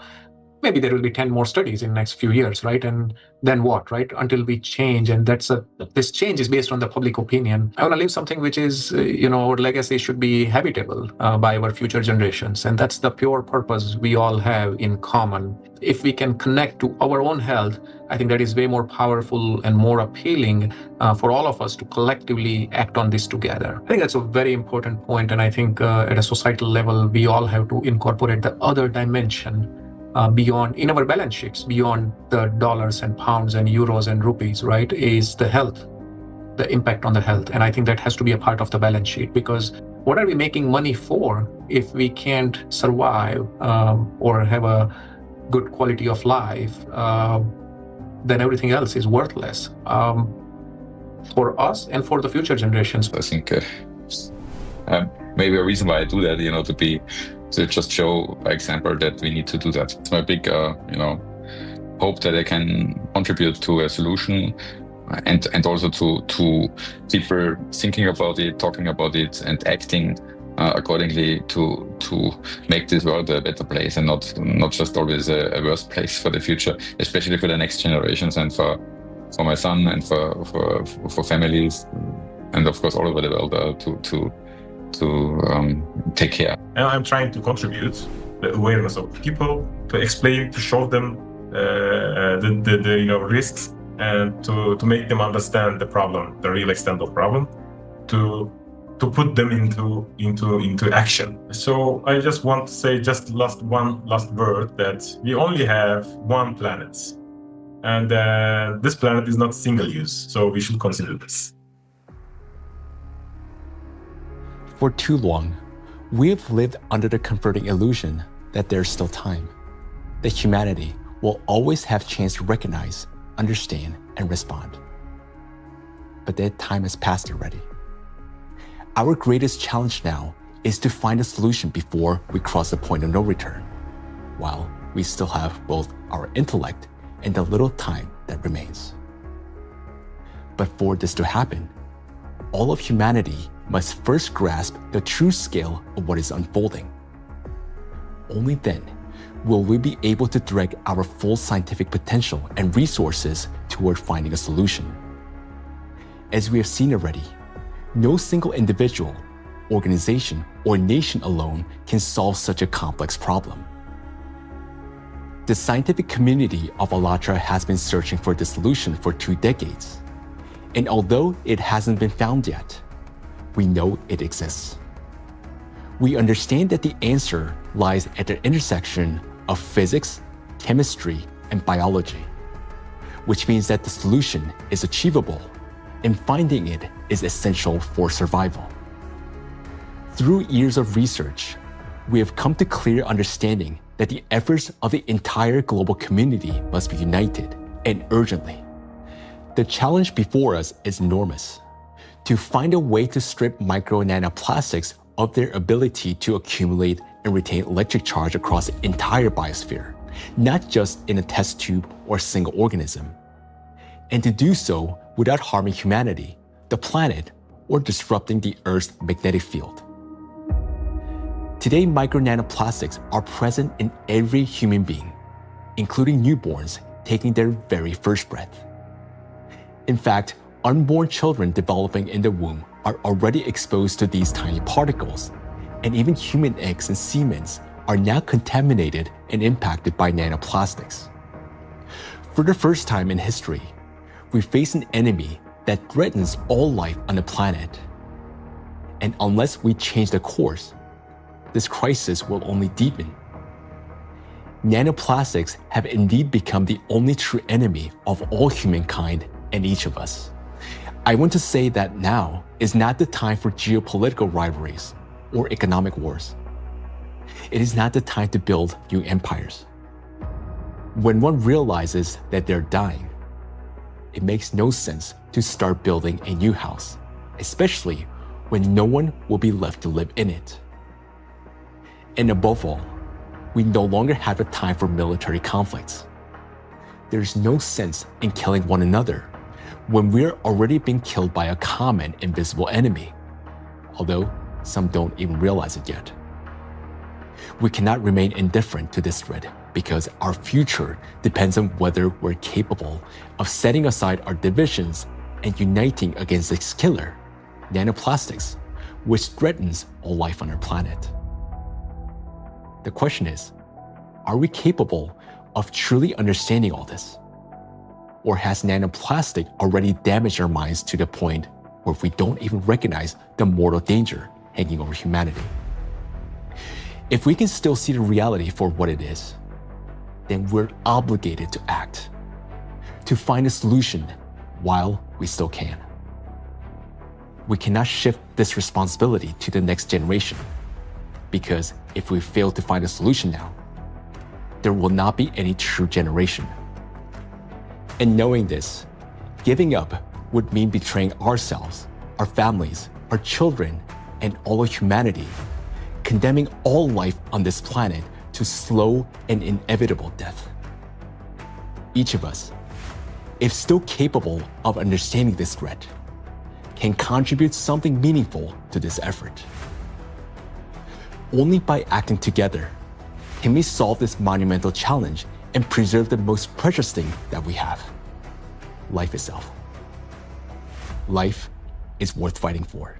Maybe there will be 10 more studies in the next few years, right? And then what, right? Until we change, and this change is based on the public opinion. I want to leave something which is, our legacy should be habitable by our future generations. And that's the pure purpose we all have in common. If we can connect to our own health, I think that is way more powerful and more appealing for all of us to collectively act on this together. I think that's a very important point. And I think at a societal level, we all have to incorporate the other dimension beyond, in our balance sheets, beyond the dollars and pounds and euros and rupees, right, is the health, the impact on the health. And I think that has to be a part of the balance sheet, because what are we making money for if we can't survive or have a good quality of life? Then everything else is worthless for us and for the future generations. I think maybe a reason why I do that, to just show by example that we need to do that. It's my big, hope that I can contribute to a solution, and also to people thinking about it, talking about it, and acting accordingly to make this world a better place, and not just always a worse place for the future, especially for the next generations and for my son and for families, and of course all over the world to take care. And I'm trying to contribute the awareness of people, to explain, to show them the risks, and to make them understand the problem, the real extent of the problem, to put them into action. So I just want to say one last word, that we only have one planet, and this planet is not single use, so we should consider this. For too long, we have lived under the comforting illusion that there's still time, that humanity will always have a chance to recognize, understand, and respond. But that time has passed already. Our greatest challenge now is to find a solution before we cross the point of no return, while we still have both our intellect and the little time that remains. But for this to happen, all of humanity must first grasp the true scale of what is unfolding. Only then will we be able to direct our full scientific potential and resources toward finding a solution. As we have seen already, no single individual, organization, or nation alone can solve such a complex problem. The scientific community of ALLATRA has been searching for the solution for 2 decades, and although it hasn't been found yet, we know it exists. We understand that the answer lies at the intersection of physics, chemistry, and biology, which means that the solution is achievable, and finding it is essential for survival. Through years of research, we have come to clear understanding that the efforts of the entire global community must be united, and urgently. The challenge before us is enormous: to find a way to strip micro and nanoplastics of their ability to accumulate and retain electric charge across the entire biosphere, not just in a test tube or single organism. And to do so without harming humanity, the planet, or disrupting the Earth's magnetic field. Today, micro nanoplastics are present in every human being, including newborns taking their very first breath. In fact, unborn children developing in the womb are already exposed to these tiny particles, and even human eggs and semen are now contaminated and impacted by nanoplastics. For the first time in history, we face an enemy that threatens all life on the planet. And unless we change the course, this crisis will only deepen. Nanoplastics have indeed become the only true enemy of all humankind and each of us. I want to say that now is not the time for geopolitical rivalries or economic wars. It is not the time to build new empires. When one realizes that they're dying, it makes no sense to start building a new house, especially when no one will be left to live in it. And above all, we no longer have a time for military conflicts. There's no sense in killing one another when we're already being killed by a common invisible enemy, although some don't even realize it yet. We cannot remain indifferent to this threat because our future depends on whether we're capable of setting aside our divisions and uniting against this killer, nanoplastics, which threatens all life on our planet. The question is, are we capable of truly understanding all this? Or has nanoplastic already damaged our minds to the point where we don't even recognize the mortal danger hanging over humanity? If we can still see the reality for what it is, then we're obligated to act, to find a solution while we still can. We cannot shift this responsibility to the next generation, because if we fail to find a solution now, there will not be any true generation. And knowing this, giving up would mean betraying ourselves, our families, our children, and all of humanity, condemning all life on this planet to slow and inevitable death. Each of us, if still capable of understanding this threat, can contribute something meaningful to this effort. Only by acting together can we solve this monumental challenge and preserve the most precious thing that we have, life itself. Life is worth fighting for.